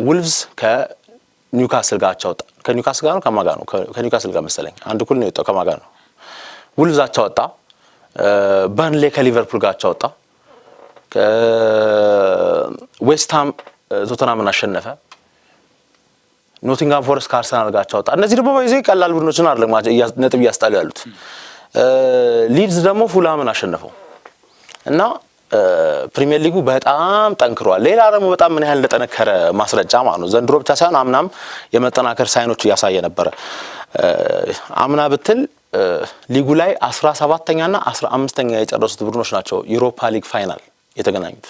[SPEAKER 1] ውልቭስ ከኒውካስል ጋር አቻወጣ። ከኒውካስል ጋር ነው ከማጋ ነው ከኒውካስል ጋር መሰለኝ አንድ እኩል ነው የወጣው ከማጋ ነው። ውልቭስ አቻወጣ። በርንሌ ከሊቨርፑል ጋር አቻወጣ። ዌስትሃም ቶተናምን አሸነፈ። ኖቲንጋም ፎረስት ከአርሰናል ጋር አቻወጣ። እነዚህ ደግሞ በዚህ ቀላል ቡድኖችን አይደለም ነጥብ እያስጣሉ ያሉት። ሊድስ ደግሞ ፉላምን አሸነፈው እና ፕሪሚየር ሊጉ በጣም ጠንክሯል። ሌላ ደግሞ በጣም ምን ያህል እንደጠነከረ ማስረጃ ማለት ነው። ዘንድሮ ብቻ ሳይሆን አምናም የመጠናከር ሳይኖች እያሳየ ነበረ። አምና ብትል ሊጉ ላይ 17ኛና 15ኛ የጨረሱት ቡድኖች ናቸው ዩሮፓ ሊግ ፋይናል የተገናኙት።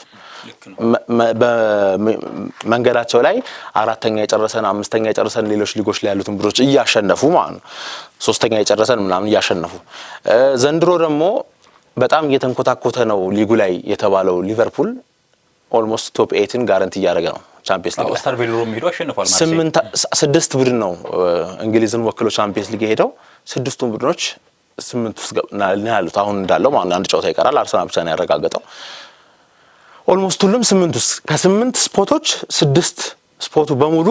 [SPEAKER 1] መንገዳቸው ላይ 4ኛ የጨረሰን 5ኛ የጨረሰን ሌሎች ሊጎች ላይ ያሉትን ቡድኖች እያሸነፉ ማለት ነው። 3ኛ የጨረሰን ምናምን እያሸነፉ ዘንድሮ ደግሞ በጣም እየተንኮታኮተ ነው ሊጉ ላይ የተባለው ሊቨርፑል ኦልሞስት ቶፕ 8ን ጋራንቲ እያደረገ ነው። ቻምፒየንስ ሊግ
[SPEAKER 3] ስታር ቬሎሮም ሄዶ አሸንፏል ማለት ነው።
[SPEAKER 1] 6 ቡድን ነው እንግሊዝን ወክሎ ቻምፒየንስ ሊግ ሄደው 6ቱም ቡድኖች 8 ውስጥ ያሉት አሁን እንዳለው ማለት አንድ ጨዋታ ይቀራል። አርሰናል ብቻ ነው ያረጋገጠው። ኦልሞስት ሁሉም 8 ውስጥ ከ8 ስፖቶች 6 ስፖቱ በሙሉ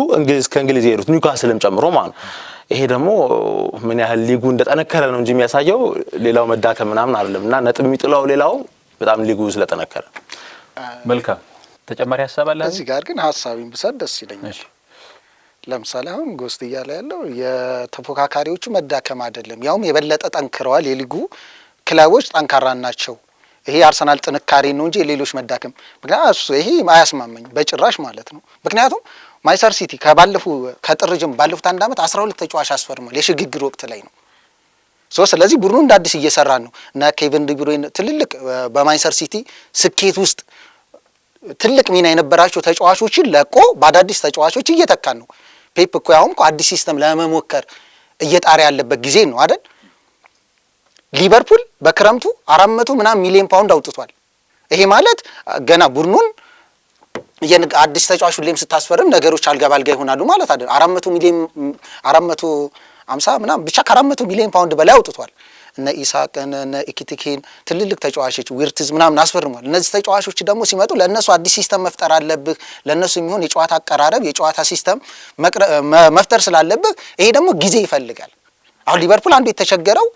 [SPEAKER 1] ከእንግሊዝ የሄዱት ኒውካስልም ጨምሮ ማለት ነው። ይሄ ደግሞ ምን ያህል ሊጉ እንደጠነከረ ነው እንጂ የሚያሳየው ሌላው መዳከም ምናምን አይደለም። እና ነጥብ የሚጥለው ሌላው በጣም ሊጉ ስለጠነከረ።
[SPEAKER 3] መልካም ተጨማሪ ሐሳብ አለ
[SPEAKER 2] እዚህ ጋር ግን ሐሳቤን ብሰጥ ደስ ይለኛል። ለምሳሌ አሁን ጎስት እያለ ያለው የተፎካካሪዎቹ መዳከም አይደለም፣ ያውም የበለጠ ጠንክረዋል። የሊጉ ክለቦች ጠንካራ ናቸው። ይሄ አርሰናል ጥንካሬ ነው እንጂ ሌሎች መዳከም ምክንያቱም ይሄ አያስማማኝ በጭራሽ ማለት ነው። ምክንያቱም ማንቸስተር ሲቲ ከጥር ጀምሮ ባለፉት 1 ዓመት 12 ተጫዋች አስፈርሟል። የሽግግር ወቅት ላይ ነው። ስለዚህ ቡድኑ እንደ አዲስ እየሰራ ነው እና ኬቪን ዲ ብሩይን ትልልቅ በማንቸስተር ሲቲ ስኬት ውስጥ ትልቅ ሚና የነበራቸው ተጫዋቾችን ለቆ በአዳዲስ ተጫዋቾች እየተካን ነው። ፔፕ እኮ ያውም አዲስ ሲስተም ለመሞከር እየጣረ ያለበት ጊዜ ነው አይደል? ሊቨርፑል በክረምቱ 400 ምናምን ሚሊዮን ፓውንድ አውጥቷል። ይሄ ማለት ገና ቡድኑን አዲስ ተጫዋች ሁሌም ስታስፈርም ነገሮች አልጋ ባልጋ ይሆናሉ ማለት አይደል። 400 ሚሊዮን 450 ምናምን ብቻ ከ400 ሚሊዮን ፓውንድ በላይ አውጥቷል። እነ ኢሳቅን እነ ኢኪቲኬን ትልልቅ ተጫዋቾች ዊርትዝ ምናምን አስፈርሟል። እነዚህ ተጫዋቾች ደግሞ ሲመጡ ለእነሱ አዲስ ሲስተም መፍጠር አለብህ። ለእነሱ የሚሆን የጨዋታ አቀራረብ የጨዋታ ሲስተም መፍጠር ስላለብህ ይሄ ደግሞ ጊዜ ይፈልጋል። አሁን ሊቨርፑል አንዱ የተቸገረው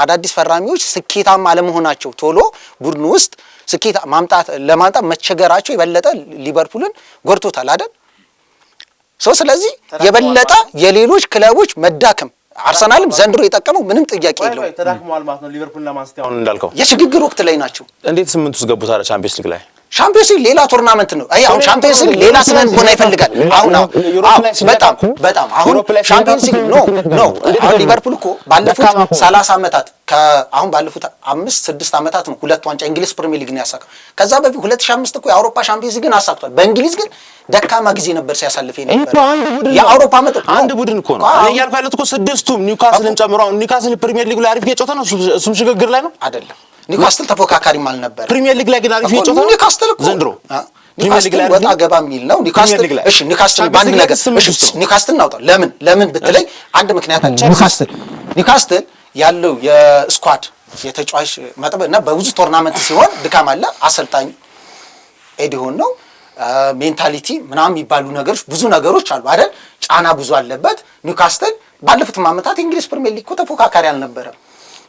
[SPEAKER 2] አዳዲስ ፈራሚዎች ስኬታማ አለመሆናቸው ቶሎ ቡድኑ ውስጥ ስኬት ለማምጣት መቸገራቸው የበለጠ ሊቨርፑልን ጎድቶታል አይደል? ስለዚህ የበለጠ የሌሎች ክለቦች መዳከም አርሰናልም ዘንድሮ የጠቀመው ምንም ጥያቄ የለውም።
[SPEAKER 1] ተዳክሟል ማለት ነው። ሊቨርፑል ለማንስቲ አሁን እንዳልከው
[SPEAKER 2] የሽግግር ወቅት ላይ ናቸው።
[SPEAKER 1] እንዴት 8 ውስጥ ገቡ ታዲያ ቻምፒየንስ ሊግ ላይ?
[SPEAKER 2] ሻምፒዮንስ ሊግ ሌላ ቶርናመንት ነው። አሁን ሻምፒዮንስ ሊግ ሌላ ስነን ሆነ ይፈልጋል። አሁን በጣም አሁን ሻምፒዮንስ ሊግ ኖ አሁን ሊቨርፑል እኮ ባለፉት 30 ዓመታት አሁን ባለፉት 5-6 ዓመታት ነው 2 ዋንጫ እንግሊዝ ፕሪሚየር ሊግ ነው ያሳካው። ከዛ በፊት 2005 እኮ የአውሮፓ ሻምፒዮንስ ሊግን አሳክቷል። በእንግሊዝ ግን ደካማ ጊዜ ነበር ሲያሳልፍ የነበረው። የአውሮፓ
[SPEAKER 1] አንድ ቡድን እኮ ነው። እኔ እያልኩ ያለሁት እኮ 6ቱም ኒውካስልን ጨምሮ አሁን ኒውካስል ፕሪሚየር ሊግ ላይ አሪፍ እየጮተ ነው። እሱም ሽግግር ላይ ነው አይደለም።
[SPEAKER 2] ኒውካስትል ተፎካካሪም አልነበረ።
[SPEAKER 1] ፕሪሚየር ሊግ ላይ ግን አሪፍ እየጮተ ነው ኒውካስትል እኮ ዘንድሮ
[SPEAKER 2] ፕሪሚየር ሊግ ላይ ወጣ ገባ የሚል ነው ኒውካስትል። እሺ ኒውካስትል ባንድ ነገር እሺ ኒውካስትል እናውጣው። ለምን ብትለይ አንድ ምክንያት አለ። ኒውካስትል ያለው የስኳድ የተጫዋች መጠን እና በብዙ ቶርናመንት ሲሆን ድካም አለ። አሰልጣኝ ኤዲሆን ነው ሜንታሊቲ ምናምን የሚባሉ ነገሮች ብዙ ነገሮች አሉ አይደል? ጫና ብዙ አለበት። ኒውካስትል ባለፉት ዓመታት እንግሊዝ ፕሪሚየር ሊግ እኮ ተፎካካሪ አልነበረም።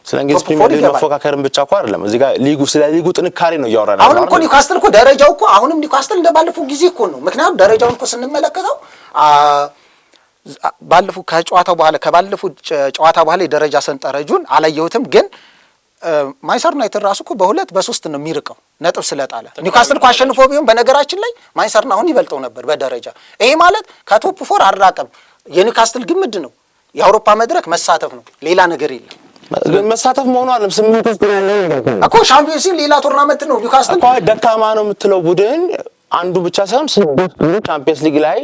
[SPEAKER 1] ስለ እንግሊዝ ፕሪሚየር ሊግ መፎካከርን ብቻ እኮ አይደለም እዚህ ጋር ስለ ሊጉ ጥንካሬ ነው እያወራን።
[SPEAKER 2] አሁንም እኮ ኒውካስትል እኮ ደረጃው እኮ አሁንም ኒውካስትል እንደባለፈው ጊዜ እኮ ነው። ምክንያቱም ደረጃውን እኮ ስንመለከተው ባለፈው ከባለፈው ጨዋታ በኋላ የደረጃ ሰንጠረጁን አላየሁትም፣ ግን ማንቸስተር ዩናይትድ ራሱ እኮ በ2 በ3 ነው የሚርቀው ነጥብ ስለጣለ። ኒውካስትል እኮ አሸንፎ ቢሆን በነገራችን ላይ ማንቸስተርን አሁን ይበልጠው ነበር በደረጃ። ይሄ ማለት ከቶፕ 4 አራቀም። የኒውካስትል ግምድ ነው የአውሮፓ መድረክ መሳተፍ ነው፣ ሌላ ነገር የለም።
[SPEAKER 1] መሳተፍ መሆኑ አይደለም 8 ውስጥ ያለው
[SPEAKER 2] እኮ ሻምፒዮንስ ሊግ ሌላ ቶርናመንት ነው። ኒውካስትል
[SPEAKER 1] እኮ ደካማ ነው የምትለው ቡድን አንዱ ብቻ ሳይሆን 6 ቻምፒየንስ ሊግ ላይ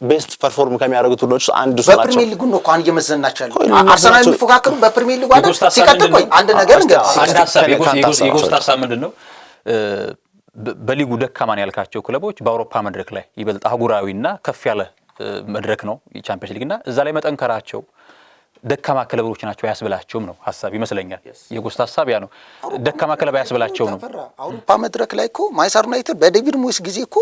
[SPEAKER 1] ቤስት ፐርፎርም ከሚያደርጉት ቡድኖች አንዱ ናቸው።
[SPEAKER 2] በፕሪሚየር ሊጉ ነው እኮ አንድ እየመዘናቸው ያለው አርሰናል የሚፎካከሩ በፕሪሚየር ሊጉ አይደል? ሲቀጥል ቆይ አንድ ነገር
[SPEAKER 3] የጎስት ሀሳብ ምንድን ነው? በሊጉ ደካማን ያልካቸው ክለቦች በአውሮፓ መድረክ ላይ ይበልጥ አህጉራዊና ከፍ ያለ መድረክ ነው የቻምፒየንስ ሊግና እዛ ላይ መጠንከራቸው ደካማ ክለቦች ናቸው ያስብላቸውም ነው ሀሳብ ይመስለኛል። የጎስት ሀሳብ ያ ነው። ደካማ ክለብ ያስብላቸው ነው።
[SPEAKER 2] አውሮፓ መድረክ ላይ እኮ ማንቸስተር ዩናይትድ በዴቪድ ሞይስ ጊዜ እኮ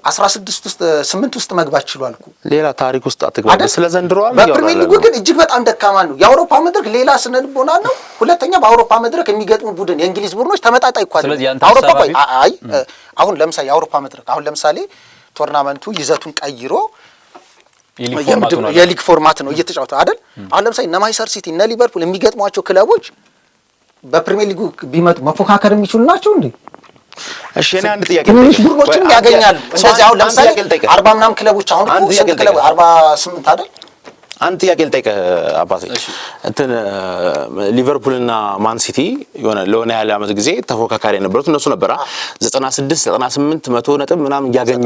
[SPEAKER 2] 16 ውስጥ 8 ውስጥ መግባት ችሏል እኮ።
[SPEAKER 1] ሌላ ታሪክ ውስጥ አትግባ። ስለ ዘንድሮ
[SPEAKER 2] በፕሪሚየር ሊጉ ግን እጅግ በጣም ደካማ ነው። የአውሮፓ መድረክ ሌላ ስነልቦና ነው። ሁለተኛ በአውሮፓ መድረክ የሚገጥሙ ቡድን የእንግሊዝ ቡድኖች ተመጣጣኝ እኮ አይደለም። አውሮፓ አይ አሁን ለምሳሌ የአውሮፓ መድረክ አሁን ለምሳሌ ቶርናመንቱ ይዘቱን ቀይሮ የሊግ ፎርማት ነው እየተጫወተ አይደል? አሁን ለምሳሌ እነ ማንቸስተር ሲቲ እነ ሊቨርፑል የሚገጥሟቸው ክለቦች በፕሪሚየር ሊጉ ቢመጡ መፎካከር የሚችሉ ናቸው እንዴ?
[SPEAKER 1] እሺ እኔ አንድ ጥያቄ
[SPEAKER 2] ትንሽ ቡድኖችን ያገኛሉ። እንደዚህ አሁን ለምሳሌ 40 ምናምን ክለቦች አሁን እኮ ስንት ክለብ 48 አይደል?
[SPEAKER 1] አንድ ጥያቄ ልጠይቅህ አባቴ። እንትን ሊቨርፑልና ማን ሲቲ ለሆነ ያህል ዓመት ጊዜ ተፎካካሪ የነበሩት እነሱ ነበራ 96 98 100 ነጥብ ምናምን እያገኙ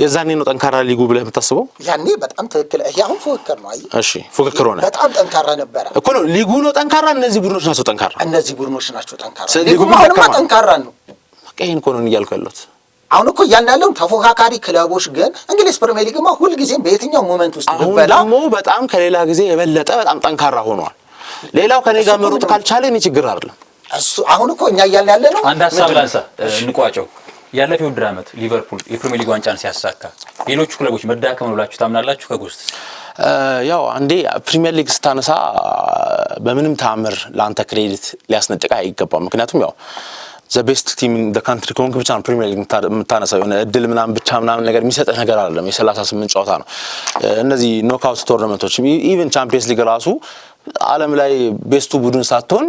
[SPEAKER 1] የዛኔ ነው ጠንካራ ሊጉ ብለህ የምታስበው?
[SPEAKER 2] ያኔ በጣም ትክክል። ይሄ አሁን ፉክክር ነው። አይ
[SPEAKER 1] እሺ ፉክክር ሆነ።
[SPEAKER 2] በጣም ጠንካራ ነበረ
[SPEAKER 1] እኮ ነው ሊጉ ነው ጠንካራ። እነዚህ ቡድኖች ናቸው ጠንካራ።
[SPEAKER 2] እነዚህ ቡድኖች ናቸው ጠንካራ። ሊጉ አሁንማ ጠንካራ ነው።
[SPEAKER 1] በቃ ይሄን እኮ ነው እያልኩ ያለሁት።
[SPEAKER 2] አሁን እኮ ያለው ተፎካካሪ ክለቦች ግን እንግሊዝ ፕሪሚየር ሊግማ ሁል ጊዜም በየትኛው ሞመንት ውስጥ
[SPEAKER 1] ቢበላ ደግሞ በጣም ከሌላ ጊዜ የበለጠ በጣም ጠንካራ ሆኗል። ሌላው ከኔ ጋር መሮጥ ካልቻለ እኔ ችግር አይደለም
[SPEAKER 2] እሱ። አሁን እኮ እኛ ያለ ነው።
[SPEAKER 3] አንድ ሀሳብ ላንሳ እንቋጨው። ያለፈው ውድድር ዓመት ሊቨርፑል የፕሪሚየር ሊግ ዋንጫን ሲያሳካ ሌሎቹ ክለቦች መዳከም ነው ብላችሁ ታምናላችሁ? ከጎስት
[SPEAKER 1] ያው አንዴ ፕሪሚየር ሊግ ስታነሳ በምንም ተአምር ለአንተ ክሬዲት ሊያስነጥቅ አይገባም። ምክንያቱም ያው ዘ ቤስት ቲም ኢን ዘ ካንትሪ ከሆንክ ብቻ ነው ፕሪሚየር ሊግ የምታነሳው። የሆነ እድል ምናምን ብቻ ምናምን ነገር የሚሰጥህ ነገር አይደለም። የ38 ጨዋታ ነው። እነዚህ ኖክአውት ቶርናመንቶች ኢቨን ቻምፒየንስ ሊግ ራሱ ዓለም ላይ ቤስቱ ቡድን ሳትሆን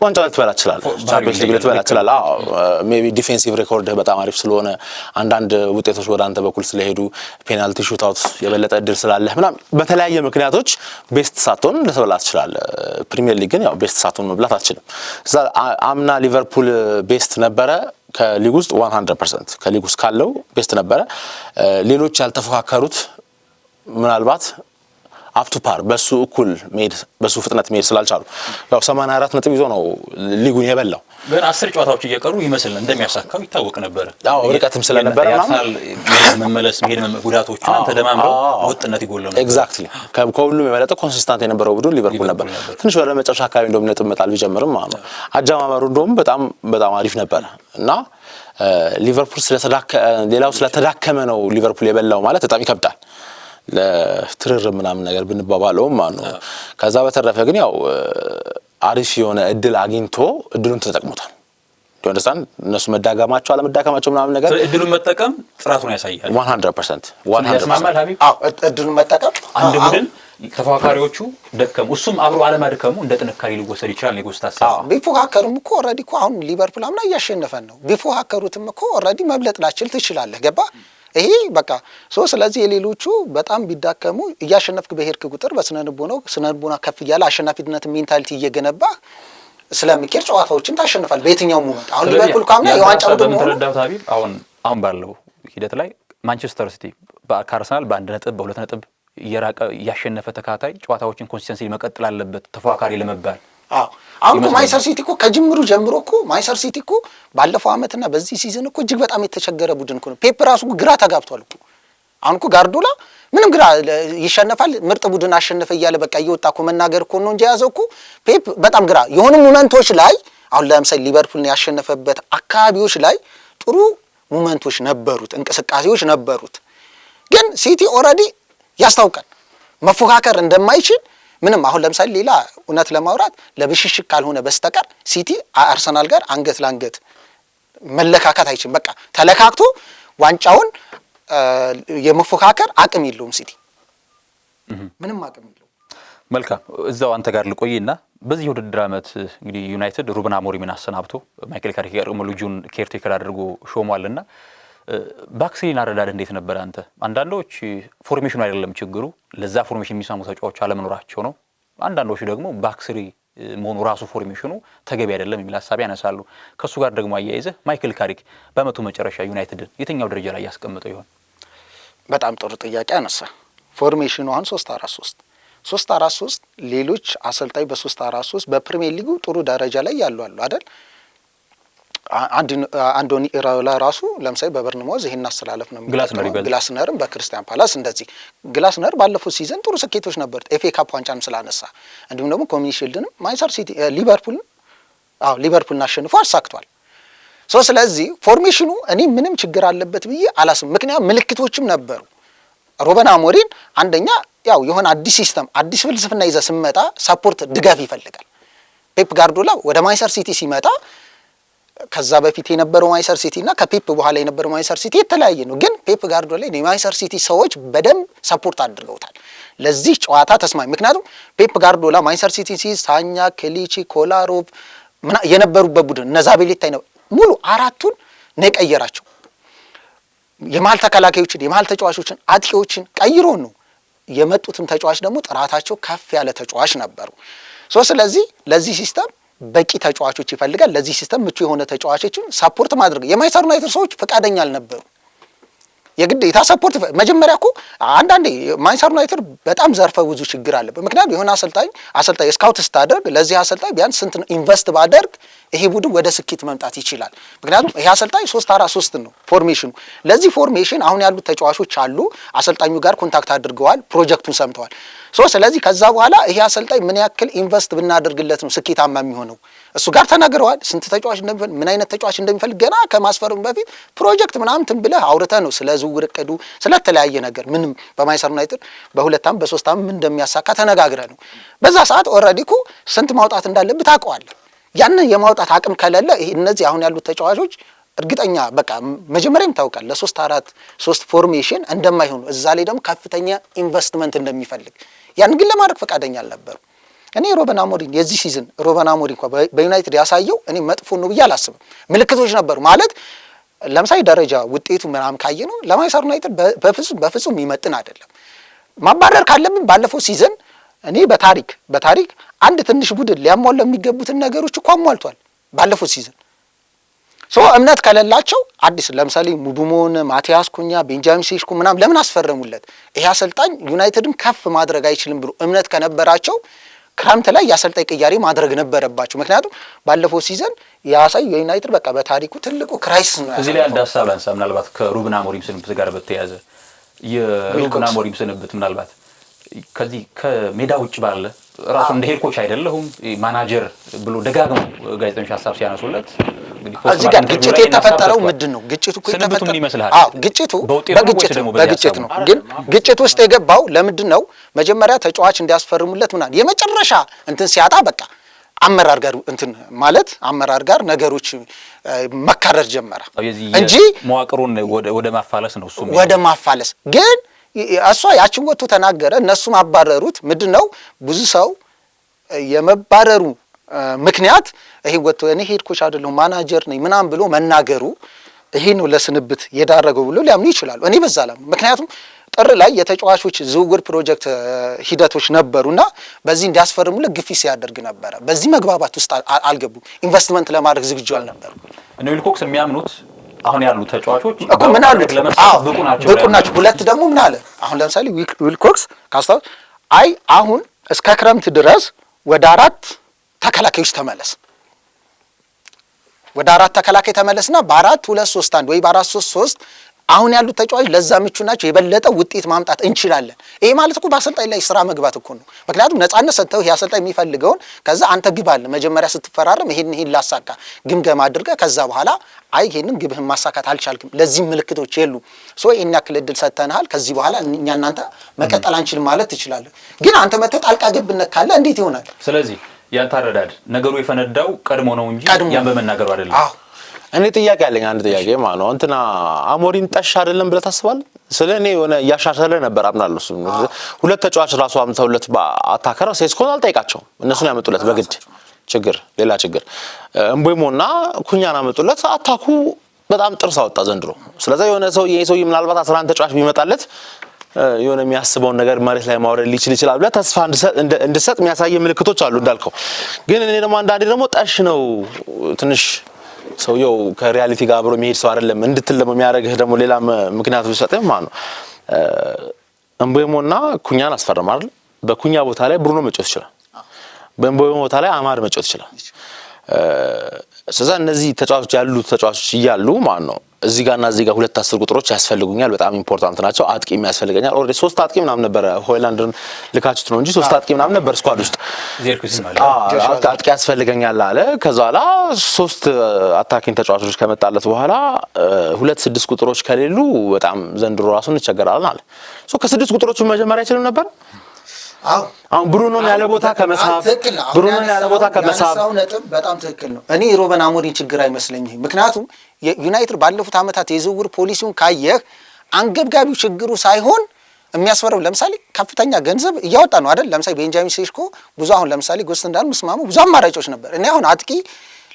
[SPEAKER 1] ዋንጫ ልትበላ ትችላለህ። ቻምፒየንስ ሊግ ልትበላ ትችላለህ። ሜቢ ዲፌንሲቭ ሬኮርድህ በጣም አሪፍ ስለሆነ አንዳንድ ውጤቶች ወደ አንተ በኩል ስለሄዱ ፔናልቲ ሹት አውት የበለጠ እድል ስላለህ ምናምን በተለያየ ምክንያቶች ቤስት ሳትሆን ልትበላ ትችላለህ። ፕሪሚየር ሊግ ግን ያው ቤስት ሳትሆን መብላት አትችልም። እዛ አምና ሊቨርፑል ቤስት ነበረ ከሊግ ውስጥ 100% ከሊግ ውስጥ ካለው ቤስት ነበረ። ሌሎች ያልተፎካከሩት ምናልባት አፕቱ ፓር በሱ እኩል መሄድ በሱ ፍጥነት መሄድ ስላልቻሉ ያው 84 ነጥብ ይዞ ነው ሊጉን የበላው።
[SPEAKER 3] ግን 10 ጨዋታዎች እየቀሩ ይመስል እንደሚያሳካው ይታወቅ ነበር።
[SPEAKER 1] ያው ርቀትም ስለነበረ
[SPEAKER 3] መመለስ መሄድ ጉዳቶችና ተደማምረው ወጥነት ይጎለው ነበር።
[SPEAKER 1] ኤግዛክትሊ ከሁሉም የበለጠ ኮንሲስታንት የነበረው ቡድን ሊቨርፑል ነበር። ትንሽ ወደ መጨረሻ አካባቢ እንደውም ነጥብ መጣል ቢጀምርም ማለት ነው አጀማመሩ እንደውም በጣም አሪፍ ነበር እና ሊቨርፑል ሌላው ስለተዳከመ ነው ሊቨርፑል የበላው ማለት በጣም ይከብዳል ለትርርብ ምናምን ነገር ብንባባለውም ማለት ነው። ከዛ በተረፈ ግን ያው አሪፍ የሆነ እድል አግኝቶ እድሉን ተጠቅሞታል። እንደሳን እነሱ መዳጋማቸው አለመዳጋማቸው ምናምን ነገር
[SPEAKER 3] እድሉን መጠቀም ጥራቱን ያሳያል።
[SPEAKER 1] 100%
[SPEAKER 2] እድሉን መጠቀም
[SPEAKER 3] አንድ ቡድን ተፎካካሪዎቹ ደከሙ እሱም አብሮ አለማድከሙ እንደ ጥንካሬ ሊወሰድ ይችላል። የጎስት ሀሳብ
[SPEAKER 2] ቢፎካከሩም እኮ ኦልሬዲ እኮ አሁን ሊቨርፑል አምና እያሸነፈን ነው። ቢፎካከሩትም እኮ ኦልሬዲ መብለጥ ላችል ትችላለህ። ገባ ይሄ በቃ ስለዚህ የሌሎቹ በጣም ቢዳከሙ እያሸነፍክ በሄድክ ቁጥር በስነልቦና ከፍ እያለ አሸናፊነት ሜንታሊቲ እየገነባ ስለሚኬድ ጨዋታዎችን ታሸንፋል በየትኛው ሞመንት። አሁን ሊቨርፑል ካምና የዋንጫ ቡድን ነው
[SPEAKER 3] ታቢብ አሁን ባለው ሂደት ላይ ማንቸስተር ሲቲ ከአርሰናል በ1 ነጥብ በ2 ነጥብ እየራቀ ያሸነፈ ተካታይ ጨዋታዎችን ኮንሲስተንሲ መቀጠል አለበት ተፎካካሪ ለመባል።
[SPEAKER 2] አሁን ማንቸስተር ሲቲ እኮ ከጅምሩ ጀምሮ እኮ ማንቸስተር ሲቲ እኮ ባለፈው አመትና በዚህ ሲዝን እኮ እጅግ በጣም የተቸገረ ቡድን እኮ ነው። ፔፕ ራሱ ግራ ተጋብቷል እኮ። አሁን እኮ ጋርዶላ ምንም ግራ ይሸነፋል ምርጥ ቡድን አሸነፈ እያለ በቃ እየወጣ እኮ መናገር እኮ ነው እንጂ ያዘው እኮ ፔፕ በጣም ግራ የሆኑ ሞመንቶች ላይ አሁን ለምሳሌ ሊቨርፑልን ያሸነፈበት አካባቢዎች ላይ ጥሩ ሞመንቶች ነበሩት፣ እንቅስቃሴዎች ነበሩት። ግን ሲቲ ኦልሬዲ ያስታውቃል መፎካከር እንደማይችል ምንም። አሁን ለምሳሌ ሌላ እውነት ለማውራት ለብሽሽቅ ካልሆነ በስተቀር ሲቲ አርሰናል ጋር አንገት ለአንገት መለካከት አይችልም። በቃ ተለካክቶ ዋንጫውን የመፎካከር አቅም የለውም ሲቲ ምንም አቅም የለውም።
[SPEAKER 3] መልካም እዛው አንተ ጋር ልቆይና በዚህ ውድድር ዓመት እንግዲህ ዩናይትድ ሩበን አሞሪምን አሰናብቶ ማይክል ካሪክ ጋር ልጁን ኬርቴከር አድርጎ ሾሟልና ባክስሪን አረዳድ እንዴት ነበር አንተ? አንዳንዶች ፎርሜሽኑ አይደለም ችግሩ ለዛ ፎርሜሽን የሚሰሙ ተጫዋቾች አለመኖራቸው ነው። አንዳንዶች ደግሞ ባክስሪ መሆኑ ራሱ ፎርሜሽኑ ተገቢ አይደለም የሚል ሐሳብ ያነሳሉ። ከሱ ጋር ደግሞ አያይዘህ ማይክል ካሪክ በአመቱ መጨረሻ ዩናይትድን የትኛው ደረጃ ላይ ያስቀምጠው ይሆን?
[SPEAKER 2] በጣም ጥሩ ጥያቄ አነሳ። ፎርሜሽኑ አሁን 3-4-3 ሌሎች አሰልጣኝ በ3-4-3 በፕሪሚየር ሊጉ ጥሩ ደረጃ ላይ ያሉ አሉ አይደል? አንዶኒ ኢራኦላ ራሱ ለምሳሌ በበርንማውዝ ይሄን አስተላለፍ ነው የሚገኘው። ግላስነርም በክሪስታል ፓላስ እንደዚህ ግላስነር ባለፈው ሲዝን ጥሩ ስኬቶች ነበሩት ኤፍኤ ካፕ ዋንጫም ስላነሳ እንዲሁም ደግሞ ኮሚኒቲ ሺልድንም ማንቸስተር ሲቲ ሊቨርፑልን አሸንፎ አሳክቷል። ስለዚህ ፎርሜሽኑ እኔ ምንም ችግር አለበት ብዬ አላስብም። ምክንያቱም ምልክቶችም ነበሩ። ሩበን አሞሪም አንደኛ ያው የሆነ አዲስ ሲስተም አዲስ ፍልስፍና ይዘ ስመጣ ሰፖርት ድጋፍ ይፈልጋል። ፔፕ ጋርዲዮላ ወደ ማንቸስተር ሲቲ ሲመጣ ከዛ በፊት የነበረው ማንቸስተር ሲቲ እና ከፔፕ በኋላ የነበረው ማንቸስተር ሲቲ የተለያየ ነው። ግን ፔፕ ጋርዲዮላ የማንቸስተር ሲቲ ሰዎች በደንብ ሰፖርት አድርገውታል ለዚህ ጨዋታ ተስማሚ። ምክንያቱም ፔፕ ጋርዲዮላ ማንቸስተር ሲቲ ሳኛ፣ ክሊቺ፣ ኮላሮቭ የነበሩበት ቡድን እነዛ ቤሌታ ሙሉ አራቱን ነው የቀየራቸው። የመሀል ተከላካዮችን፣ የመሀል ተጫዋቾችን፣ አጥቂዎችን ቀይሮ ነው የመጡትም ተጫዋች ደግሞ ጥራታቸው ከፍ ያለ ተጫዋች ነበሩ። ስለዚህ ለዚህ ሲስተም በቂ ተጫዋቾች ይፈልጋል። ለዚህ ሲስተም ምቹ የሆነ ተጫዋቾችን ሰፖርት ማድረግ የማንቸስተር ዩናይትድ ሰዎች ፈቃደኛ አልነበሩ። የግዴታ ሰፖርት መጀመሪያ እኮ አንዳንዴ ማንቸስተር ዩናይትድ በጣም ዘርፈ ብዙ ችግር አለበት። ምክንያቱም የሆነ አሰልጣኝ ስካውት ስታደርግ ለዚህ አሰልጣኝ ቢያንስ ስንት ኢንቨስት ባደርግ ይሄ ቡድን ወደ ስኬት መምጣት ይችላል። ምክንያቱም ይሄ አሰልጣኝ 3-4-3 ነው ፎርሜሽኑ። ለዚህ ፎርሜሽን አሁን ያሉት ተጫዋቾች አሉ፣ አሰልጣኙ ጋር ኮንታክት አድርገዋል፣ ፕሮጀክቱን ሰምተዋል። ስለዚህ ከዛ በኋላ ይሄ አሰልጣኝ ምን ያክል ኢንቨስት ብናደርግለት ነው ስኬታማ የሚሆነው እሱ ጋር ተናግረዋል። ስንት ተጫዋች እንደሚፈልግ ምን አይነት ተጫዋች እንደሚፈልግ ገና ከማስፈረሙ በፊት ፕሮጀክት ምናምን ብለህ አውርተህ ነው ስለ ዝውውር እቅዱ ስለተለያየ ነገር ምንም በማንቸስተር ዩናይትድ በ2 ዓመት በ3 ዓመት ምን እንደሚያሳካ ተነጋግረህ ነው። በዛ ሰዓት ኦልሬዲ እኮ ስንት ማውጣት እንዳለብህ ታውቀዋለህ። ያንን የማውጣት አቅም ከሌለ እነዚህ አሁን ያሉት ተጫዋቾች እርግጠኛ በቃ መጀመሪያም ታውቃል ለ3-4-3 ፎርሜሽን እንደማይሆኑ እዛ ላይ ደግሞ ከፍተኛ ኢንቨስትመንት እንደሚፈልግ ያን ግን ለማድረግ ፈቃደኛ አልነበሩ። እኔ ሩበን አሞሪም የዚህ ሲዝን ሩበን አሞሪም እንኳን በዩናይትድ ያሳየው እኔ መጥፎ ነው ብዬ አላስብም። ምልክቶች ነበሩ ማለት ለምሳሌ ደረጃ ውጤቱ ምናምን ካየ ነው ለማንቸስተር ዩናይትድ በፍጹም ይመጥን አይደለም። ማባረር ካለብን ባለፈው ሲዝን እኔ በታሪክ አንድ ትንሽ ቡድን ሊያሟላ የሚገቡትን ነገሮች እኮ አሟልቷል ባለፈው ሲዝን። እምነት ከሌላቸው አዲስ ለምሳሌ ሙቡሞን፣ ማቲያስ ኩኛ፣ ቤንጃሚን ሴስኮ ምናምን ለምን አስፈረሙለት? ይሄ አሰልጣኝ ዩናይትድን ከፍ ማድረግ አይችልም ብሎ እምነት ከነበራቸው ክረምት ላይ የአሰልጣኝ ቅያሬ ማድረግ ነበረባቸው። ምክንያቱም ባለፈው ሲዝን ያሳዩ የዩናይትድ በቃ በታሪኩ ትልቁ ክራይሲስ ነው።
[SPEAKER 3] እዚህ ላይ አንድ ሀሳብ ላንሳ። ምናልባት ከሩበን አሞሪም ስንብት ጋር በተያያዘ የሩበን አሞሪም ስንብት ምናልባት ከዚህ ከሜዳ ውጭ ባለ ራሱ እንደ ሄድ ኮች አይደለሁም ማናጀር ብሎ ደጋግመው ጋዜጠኞች ሀሳብ ሲያነሱለት
[SPEAKER 2] እዚህ ጋር ግጭት የተፈጠረው ምንድን ነው? ግጭቱ እኮ
[SPEAKER 3] የተፈጠረው ምን ይመስላል?
[SPEAKER 2] ግጭቱ በግጭት ነው። ግን ግጭት ውስጥ የገባው ለምንድን ነው? መጀመሪያ ተጫዋች እንዲያስፈርሙለት ምናምን የመጨረሻ እንትን ሲያጣ በቃ አመራር ጋር ነገሮች መካረር ጀመረ እንጂ
[SPEAKER 3] መዋቅሩን ወደ ማፋለስ ነው። እሱ
[SPEAKER 2] ወደ ማፋለስ ግን እሷ ያችን ወጥቶ ተናገረ፣ እነሱም አባረሩት። ምንድነው ብዙ ሰው የመባረሩ ምክንያት ይሄ ወጥቶ እኔ ሄድ ኮች አይደለሁም ማናጀር ነኝ ምናምን ብሎ መናገሩ ይሄ ነው ለስንብት የዳረገው ብሎ ሊያምኑ ይችላሉ። እኔ በዛ ላይ ምክንያቱም ጥር ላይ የተጫዋቾች ዝውውር ፕሮጀክት ሂደቶች ነበሩና በዚህ እንዲያስፈርሙለት ግፊት ሲያደርግ ነበረ። በዚህ መግባባት ውስጥ አልገቡም። ኢንቨስትመንት ለማድረግ ዝግጁ አልነበሩ።
[SPEAKER 3] እነ ዊልኮክስ የሚያምኑት አሁን ያሉ ተጫዋቾች
[SPEAKER 2] እኮ ምን አሉት? ብቁ ናቸው። ሁለት ደግሞ ምን አለ? አሁን ለምሳሌ ዊልኮክስ ካስታውስ አሁን እስከ ክረምት ድረስ ወደ 4 ተከላካዮች ተመለስ፣ ወደ 4 ተከላካይ ተመለስና በ4-2-3-1 ወይ በ4-3-3 አሁን ያሉት ተጫዋቾች ለዛ ምቹ ናቸው፣ የበለጠ ውጤት ማምጣት እንችላለን። ይሄ ማለት እኮ በአሰልጣኝ ላይ ስራ መግባት እኮ ነው። ምክንያቱም ነፃነት ሰጥተው ይሄ አሰልጣኝ የሚፈልገውን ከዛ አንተ ግብ አለ መጀመሪያ ስትፈራረም ይሄን ላሳካ ግምገማ አድርገህ ከዛ በኋላ ይሄንን ግብህን ማሳካት አልቻልክም፣ ለዚህ ምልክቶች የሉ ይሄን ያክል እድል ሰጥተናል፣ ከዚህ በኋላ እኛ እናንተ መቀጠል አንችልም ማለት ትችላለህ። ግን አንተ መተህ ጣልቃ ገብነት ካለ እንዴት ይሆናል?
[SPEAKER 3] ስለዚህ ያንተ አረዳድ ነገሩ የፈነዳው ቀድሞ ነው እንጂ ያን በመናገሩ አይደለም።
[SPEAKER 1] እኔ ጥያቄ አለኝ። አንድ ጥያቄ ማለት ነው እንትና አሞሪም ጠሽ አይደለም ብለህ ታስባለህ? ስለኔ የሆነ እያሻሻለ ነበር አምናለሁ። እሱ ሁለት ተጫዋች ራሱ አምጥተውለት አታከራው ሴስኮን አልጠይቃቸውም። እነሱን ያመጡለት በግድ ሌላ ችግር እምቦይሞና ኩኛን አመጡለት። አታኩ በጣም ጥርስ አወጣ ዘንድሮ። ስለዚህ የሆነ ሰው ምናልባት 11 ተጫዋች ቢመጣለት የሆነ የሚያስበውን ነገር መሬት ላይ ማውረድ ሊችል ይችላል ብለህ ተስፋ እንድሰጥ የሚያሳየ ምልክቶች አሉ እንዳልከው። ግን እኔ ደግሞ አንዳንዴ ደግሞ ጠሽ ነው ትንሽ ሰውየው ከሪያሊቲ ጋር አብሮ የሚሄድ ሰው አይደለም እንድትል ደግሞ የሚያደርግህ ደግሞ ሌላ ምክንያት ቢሰጥህ ማለት ነው። እምቦይሞና ኩኛን አስፈረም አይደል? በኩኛ ቦታ ላይ ብሩኖ መጫወት ይችላል። በእምቦይሞ ቦታ ላይ አማድ መጫወት ይችላል። ስለዚህ እነዚህ ተጫዋቾች ያሉት ተጫዋቾች እያሉ ማለት ነው እዚህ ጋርና እዚህ ጋር 2 10 ቁጥሮች ያስፈልጉኛል፣ በጣም ኢምፖርታንት ናቸው። አጥቂም ያስፈልገኛል። ኦልሬዲ 3 አጥቂ ምናምን ነበረ ሆይላንድን ልካችሁት ነው እንጂ 3 አጥቂ ምናምን ነበር ስኳድ ውስጥ አጥቂ ያስፈልገኛል አለ። ከዛ በኋላ 3 አታኪንግ ተጫዋቾች ከመጣለት በኋላ 2 6 ቁጥሮች ከሌሉ በጣም ዘንድሮ ራሱ እንቸገራለን አለ። ከ6 ቁጥሮቹ መጀመሪያ አይችልም ነበር። አሁን ብሩኖን ያለ ቦታ ከመሳብ ብሩኖን ያለ ቦታ ከመሳብ
[SPEAKER 2] ነጥብ በጣም ትክክል ነው። እኔ ሮበን አሞሪም ችግር አይመስለኝም። ምክንያቱም የዩናይትድ ባለፉት ዓመታት የዝውውር ፖሊሲውን ካየህ አንገብጋቢው ችግሩ ሳይሆን የሚያስፈረው ለምሳሌ ከፍተኛ ገንዘብ እያወጣ ነው አይደል? ለምሳሌ ቤንጃሚን ሴስኮ ብዙ አሁን ለምሳሌ ጎስት እንዳል መስማሙ ብዙ አማራጮች ነበር። እኔ አሁን አጥቂ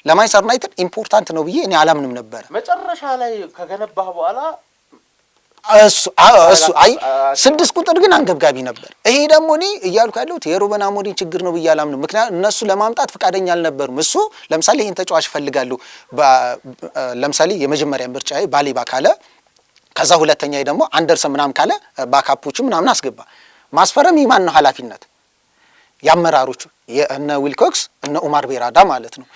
[SPEAKER 2] ለማንቸስተር ዩናይትድ ኢምፖርታንት ነው ብዬ እኔ አላምንም ነበር።
[SPEAKER 1] መጨረሻ ላይ ከገነባህ በኋላ
[SPEAKER 2] እሱ አይ 6 ቁጥር ግን አንገብጋቢ ነበር። ይሄ ደግሞ እኔ እያልኩ ያለሁት የሩበን አሞሪም ችግር ነው ብዬ አላምንም። ምክንያቱም እነሱ ለማምጣት ፈቃደኛ አልነበሩም። እሱ ለምሳሌ ይሄን ተጫዋች ፈልጋለሁ ለምሳሌ የመጀመሪያ ምርጫዬ ባሌባ ካለ ከዛ ሁለተኛ ደግሞ አንደርሰን ምናምን ካለ ባካፖቹ ምናምን አስገባ። ማስፈረም የማን ነው ኃላፊነት? ያመራሮቹ የእነ ዊልኮክስ እነ ኡማር ቤራዳ ማለት ነው።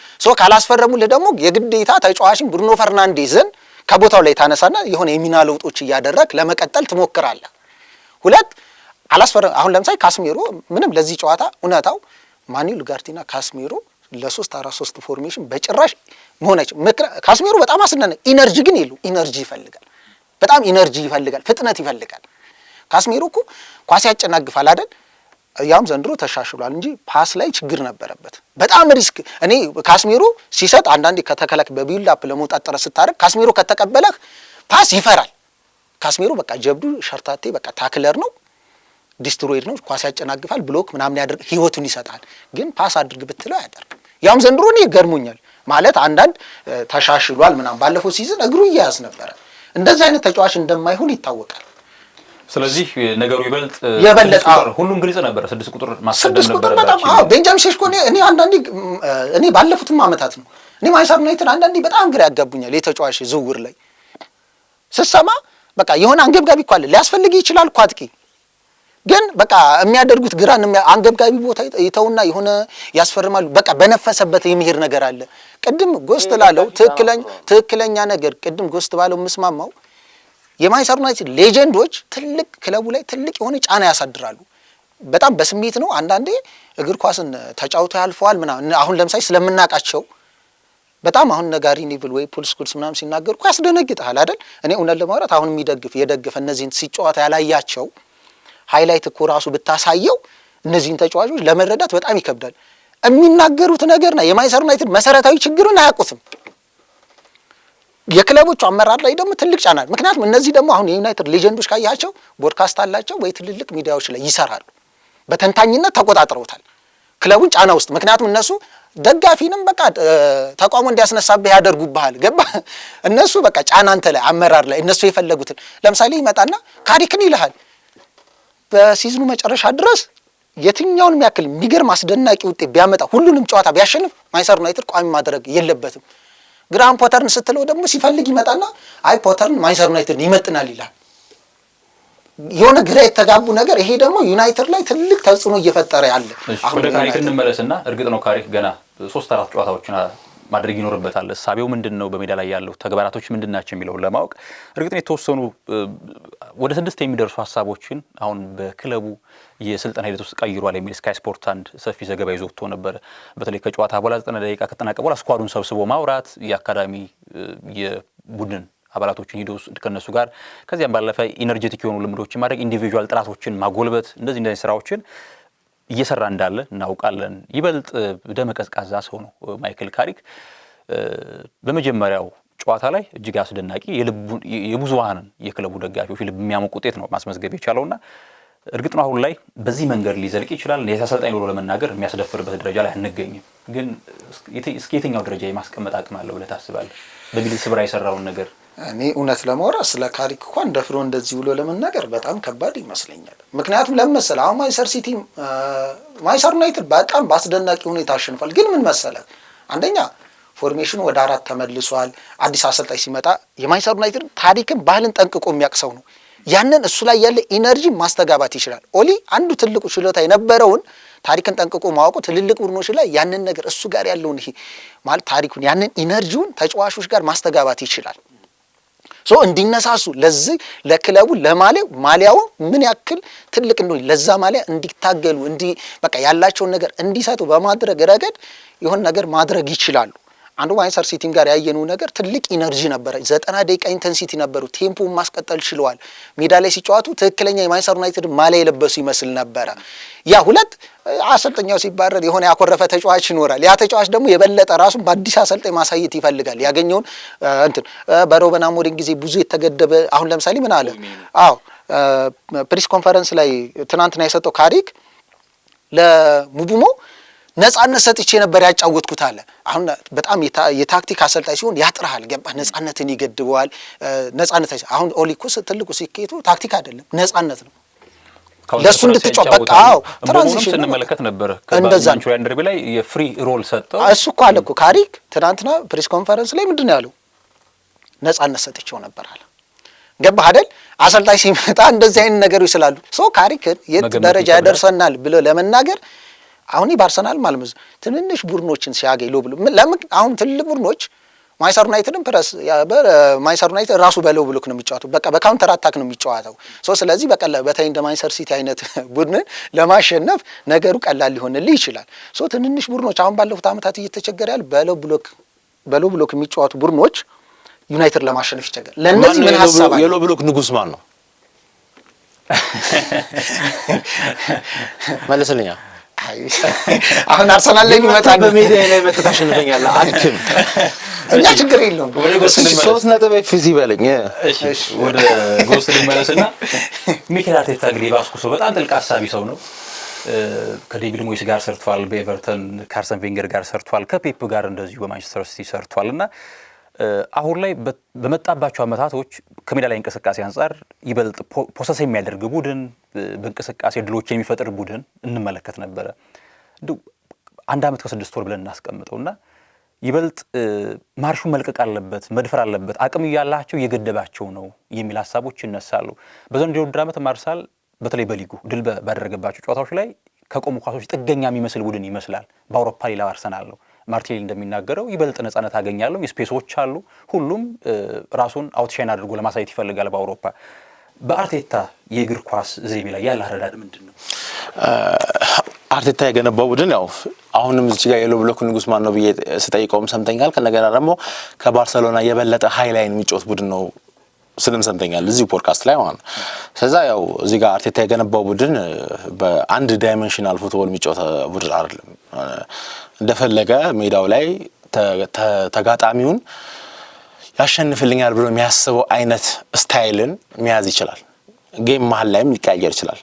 [SPEAKER 2] ካላስፈረሙልህ ደግሞ የግዴታ ተጫዋችን ብሩኖ ፈርናንዴዝን ከቦታው ላይ ታነሳና የሆነ የሚና ለውጦች እያደረግ ለመቀጠል ትሞክራለህ። 2 አላስፈረም አሁን ለምሳሌ ካስሜሮ ምንም ለዚህ ጨዋታ እውነታው ማኑኤል ኡጋርቴና ካስሜሮ ለ3-4-3 ፎርሜሽን በጭራሽ መሆነች። ካስሜሮ በጣም አስነነ ኢነርጂ ግን የለው። ኢነርጂ ይፈልጋል፣ በጣም ኢነርጂ ይፈልጋል፣ ፍጥነት ይፈልጋል። ካስሜሮ እኮ ኳስ ያጨናግፋል አይደል? ያም ዘንድሮ ተሻሽሏል እንጂ ፓስ ላይ ችግር ነበረበት። በጣም ሪስክ እኔ ካስሜሮ ሲሰጥ አንዳንዴ ከተከለክ በቢልድ አፕ ለመውጣት ጥረት ስታደርግ ካስሜሮ ከተቀበለህ ፓስ ይፈራል። ካስሜሮ በቃ ጀብዱ ሸርታቴ በቃ ታክለር ነው፣ ዲስትሮይድ ነው፣ ኳስ ያጨናግፋል፣ ብሎክ ምናምን ያደርግ ህይወቱን ይሰጣል። ግን ፓስ አድርግ ብትለው አያደርግም። ያም ዘንድሮ እኔ ገርሞኛል ማለት አንዳንድ ተሻሽሏል ምናምን። ባለፈው ሲዝን እግሩ እያያዝ ነበረ። እንደዚህ አይነት ተጫዋች እንደማይሆን ይታወቃል።
[SPEAKER 3] ስለዚህ ነገሩ ይበልጥ ሁሉም ግልጽ ነበር። 6 ቁጥር ማስቀደም ነበር።
[SPEAKER 2] በጣም ቤንጃሚን ሴስኮ እኔ አንዳንዴ እኔ ባለፉትም ዓመታት ነው እኔ ማንቸስተር ዩናይትድ አንዳንዴ በጣም ግራ ያጋቡኛል። የተጫዋች ዝውውር ላይ ስሰማ በቃ የሆነ አንገብጋቢ እኮ አለ ሊያስፈልግ ይችላል እኮ አጥቂ ግን በቃ የሚያደርጉት ግራን አንገብጋቢ ቦታ ይተውና የሆነ ያስፈርማሉ። በቃ በነፈሰበት የሚሄድ ነገር አለ። ቅድም ጎስት ላለው ትክክለኛ ነገር ቅድም ጎስት ባለው መስማማው የማንቸስተር ዩናይትድ ሌጀንዶች ትልቅ ክለቡ ላይ ትልቅ የሆነ ጫና ያሳድራሉ። በጣም በስሜት ነው አንዳንዴ እግር ኳስን ተጫውተው ያልፈዋል ምናምን። አሁን ለምሳሌ ስለምናቃቸው በጣም አሁን ነጋሪ ኒቭል ወይ ፑል ስኩልስ ምናምን ሲናገር እኮ ያስደነግጣል አይደል? እኔ እውነት ለማውራት አሁን የደገፈ እነዚህን ሲጫወታ ያላያቸው ሃይላይት እኮ ራሱ ብታሳየው እነዚህን ተጫዋቾች ለመረዳት በጣም ይከብዳል። የሚናገሩት ነገርና የማንቸስተር ዩናይትድ መሰረታዊ ችግሩን አያውቁትም። የክለቦቹ አመራር ላይ ደግሞ ትልቅ ጫና። ምክንያቱም እነዚህ ደግሞ አሁን የዩናይትድ ሌጀንዶች ካያቸው ቦድካስት አላቸው ወይ ትልልቅ ሚዲያዎች ላይ ይሰራሉ። በተንታኝነት ተቆጣጥረውታል ክለቡን ጫና ውስጥ። ምክንያቱም እነሱ ደጋፊንም በቃ ተቋሙ እንዲያስነሳብህ ያደርጉብሃል። ገባ? እነሱ በቃ ጫና አንተ ላይ አመራር ላይ እነሱ የፈለጉትን ለምሳሌ ይመጣና ካሪክን ይልሃል በሲዝኑ መጨረሻ ድረስ የትኛውንም ያክል የሚገርም አስደናቂ ውጤት ቢያመጣ ሁሉንም ጨዋታ ቢያሸንፍ ማንቸስተር ዩናይትድ ቋሚ ማድረግ የለበትም። ግራም ፖተርን ስትለው ደግሞ ሲፈልግ ይመጣና አይ ፖተርን ማንቸስተር ዩናይትድ ይመጥናል ይላል። የሆነ ግራ የተጋቡ ነገር። ይሄ ደግሞ ዩናይትድ ላይ ትልቅ ተጽዕኖ እየፈጠረ ያለ።
[SPEAKER 3] ወደ ካሪክ እንመለስና እርግጥ ነው ካሪክ ገና 3-4 ጨዋታዎችን ማድረግ ይኖርበታል። እሳቤው ምንድነው በሜዳ ላይ ያለው ተግባራቶች ምንድናቸው የሚለውን ለማወቅ እርግጥ ነው የተወሰኑ ወደ 6 የሚደርሱ ሀሳቦችን አሁን በክለቡ የስልጠና ሂደት ውስጥ ቀይሯል የሚል ስካይ ስፖርት አንድ ሰፊ ዘገባ ይዞ ወጥቶ ነበር። በተለይ ከጨዋታ በኋላ 90 ደቂቃ ከተጠናቀቀ በኋላ ስኳዱን ሰብስቦ ማውራት፣ የአካዳሚ የቡድን አባላቶችን ሂዶ ከነሱ ጋር ከዚያም ባለፈ ኢነርጄቲክ የሆኑ ልምዶችን ማድረግ፣ ኢንዲቪጁዋል ጥራቶችን ማጎልበት፣ እንደዚህ ስራዎችን እየሰራ እንዳለ እናውቃለን። ይበልጥ ደመ ቀዝቃዛ ሰው ነው ማይክል ካሪክ። በመጀመሪያው ጨዋታ ላይ እጅግ አስደናቂ የብዙሃንን የክለቡ ደጋፊዎች ልብ የሚያሞቅ ውጤት ነው ማስመዝገብ የቻለውና እርግጥ ነው አሁን ላይ በዚህ መንገድ ሊዘልቅ ይችላል። የአሰልጣኝ ብሎ ለመናገር የሚያስደፍርበት ደረጃ ላይ አንገኝም። ግን እስከ የትኛው ደረጃ የማስቀመጥ አቅም አለው ብለህ ታስባለህ? በሚል ስብራ የሰራውን ነገር
[SPEAKER 2] እኔ እውነት ለማውራት ስለ ካሪክ እንኳን ደፍሮ እንደዚህ ብሎ ለመናገር በጣም ከባድ ይመስለኛል። ምክንያቱም ለምን መሰለህ አሁን ማንቸስተር ዩናይትድ በጣም በአስደናቂ ሁኔታ አሸንፏል። ግን ምን መሰለህ አንደኛ ፎርሜሽኑ ወደ 4 ተመልሷል። አዲስ አሰልጣኝ ሲመጣ የማንቸስተር ዩናይትድ ታሪክን ባህልን ጠንቅቆ የሚያቅሰው ነው። ያንን እሱ ላይ ያለ ኢነርጂ ማስተጋባት ይችላል። ኦሊ አንዱ ትልቁ ችሎታ የነበረውን ታሪክን ጠንቅቆ ማወቁ ትልልቅ ቡድኖች ላይ ያንን ነገር እሱ ጋር ያለውን ይሄ ማለት ታሪኩን ያንን ኢነርጂውን ተጫዋቾች ጋር ማስተጋባት ይችላል። ሶ እንዲነሳሱ ለዚህ ለክለቡ ማሊያው ምን ያክል ትልቅ እንደሆነ ለዛ ማሊያ እንዲታገሉ በቃ ያላቸውን ነገር እንዲሰጡ በማድረግ ረገድ የሆነ ነገር ማድረግ ይችላሉ። አንዱ ማንቸስተር ሲቲም ጋር ያየነው ነገር ትልቅ ኢነርጂ ነበር። 90 ደቂቃ ኢንተንሲቲ ነበሩ። ቴምፖውን ማስቀጠል ችለዋል። ሜዳ ላይ ሲጫወቱ ትክክለኛ የማንቸስተር ዩናይትድ ማሊያ የለበሱ ይመስል ነበረ። ያ ሁለት አሰልጣኛው ሲባረር የሆነ ያኮረፈ ተጫዋች ይኖራል። ያ ተጫዋች ደግሞ የበለጠ ራሱን በአዲስ አሰልጣኝ ማሳየት ይፈልጋል። ያገኘውን በሮበን አሞሪም ጊዜ ብዙ የተገደበ አሁን ለምሳሌ ምን አለ? ፕሬስ ኮንፈረንስ ላይ ትናንትና የሰጠው ካሪክ ለሙቡሞ ነጻነት ሰጥቼ ነበር ያጫወትኩት አለ። አሁን በጣም የታክቲክ አሰልጣኝ ሲሆን ያጥራል፣ ገባህ? ነጻነትን ይገድበዋል። ነጻነት አሁን ኦሊኩስ ትልቁ ሲኬቱ ታክቲክ አይደለም ነጻነት ነው። ለሱ እንድትጫወት በቃ ትራንዚሽን
[SPEAKER 3] ስንመለከት ነበር። ከማንቹሪያ አንደርቢ ላይ የፍሪ ሮል ሰጠው።
[SPEAKER 2] እሱ እኮ አለ እኮ ካሪክ ትናንትና ፕሬስ ኮንፈረንስ ላይ ምንድን ነው ያለው? ነጻነት ሰጥቼው ነበር አለ። ገባህ አይደል? አሰልጣኝ ሲመጣ እንደዚህ አይነት ነገሮች ስላሉ ካሪክን የት ደረጃ ያደርሰናል ብሎ ለመናገር አሁን በአርሰናል ማለት ትንንሽ ቡድኖችን ሲያገኝ ብሎ ለምን አሁን ትልቅ ቡድኖች ማንቸስተር ዩናይትድን ማንቸስተር ዩናይትድ ራሱ በለው ብሎክ ነው የሚጫወተው። በቃ በካውንተር አታክ ነው የሚጫወተው። ስለዚህ በተለይ እንደ ማንቸስተር ሲቲ አይነት ቡድንን ለማሸነፍ ነገሩ ቀላል ሊሆንልህ ይችላል። ትንንሽ ቡድኖች አሁን ባለፉት ዓመታት እየተቸገረ ያለ በለው ብሎክ የሚጫወቱ ቡድኖች ዩናይትድ ለማሸነፍ ይቸገራል። ለነዚህ ምን ሐሳብ
[SPEAKER 1] የሎ ብሎክ ንጉስ ማን ነው? መልስልኛ።
[SPEAKER 2] አሁን አርሰናል ላይ የሚመጣ
[SPEAKER 1] በሜዳ ላይ መተታሽንፈኛል አልክም።
[SPEAKER 2] እኛ ችግር የለውም።
[SPEAKER 3] ወደ ጎል ስንመለስ
[SPEAKER 1] 3 ነጥብ ፊዚ በለኝ።
[SPEAKER 3] እሺ ወደ ጎል ስንመለስና ሚኬል አርቴታ እንግዲህ ባስኩሶ በጣም ጥልቅ ሐሳቢ ሰው ነው። ከዴቪድ ሞይስ ጋር ሰርቷል፣ በኤቨርተን ከአርሰን ቬንገር ጋር ሰርቷል፣ ከፔፕ ጋር እንደዚሁ በማንቸስተር ሲቲ ሰርቷልና አሁን ላይ በመጣባቸው አመታቶች ከሜዳ ላይ እንቅስቃሴ አንጻር ይበልጥ ፖሰስ የሚያደርግ ቡድን በእንቅስቃሴ ድሎች የሚፈጥር ቡድን እንመለከት ነበረ። እንደው 1 ዓመት ከ6 ወር ብለን እናስቀምጠውና ይበልጥ ማርሹን መልቀቅ አለበት፣ መድፈር አለበት፣ አቅም እያላቸው እየገደባቸው ነው የሚል ሀሳቦች ይነሳሉ። በዘንድሮው ውድድር ዓመት ማርሳል በተለይ በሊጉ ድል ባደረገባቸው ጨዋታዎች ላይ ከቆሙ ኳሶች ጥገኛ የሚመስል ቡድን ይመስላል። በአውሮፓ ሌላው አርሰናል ነው። ማርቲኔሊ እንደሚናገረው ይበልጥ ነጻነት አገኛለሁ፣ ስፔሶች አሉ፣ ሁሉም ራሱን አውትሻይን አድርጎ ለማሳየት ይፈልጋል። በአውሮፓ በአርቴታ የእግር ኳስ ዘይቤ ላይ ያለ አረዳድ ምንድን ነው?
[SPEAKER 1] አርቴታ የገነባው ቡድን ያው አሁንም እዚህ ጋር የሎ ብሎክ ንጉስ ማን ነው ብዬ ስጠይቀውም ሰምተኛል። ከነገና ደግሞ ከባርሰሎና የበለጠ ሃይላይን የሚጫወት ቡድን ነው ስልም ሰምተኛል እዚህ ፖድካስት ላይ ማለት ነው። ስለዛ ያው እዚህ ጋር አርቴታ የገነባው ቡድን በአንድ ዳይሜንሽናል ፉትቦል የሚጫወት ቡድን አይደለም። እንደፈለገ ሜዳው ላይ ተጋጣሚውን ያሸንፍልኛል ብሎ የሚያስበው አይነት ስታይልን መያዝ ይችላል። ጌም መሀል ላይም ሊቀያየር ይችላል።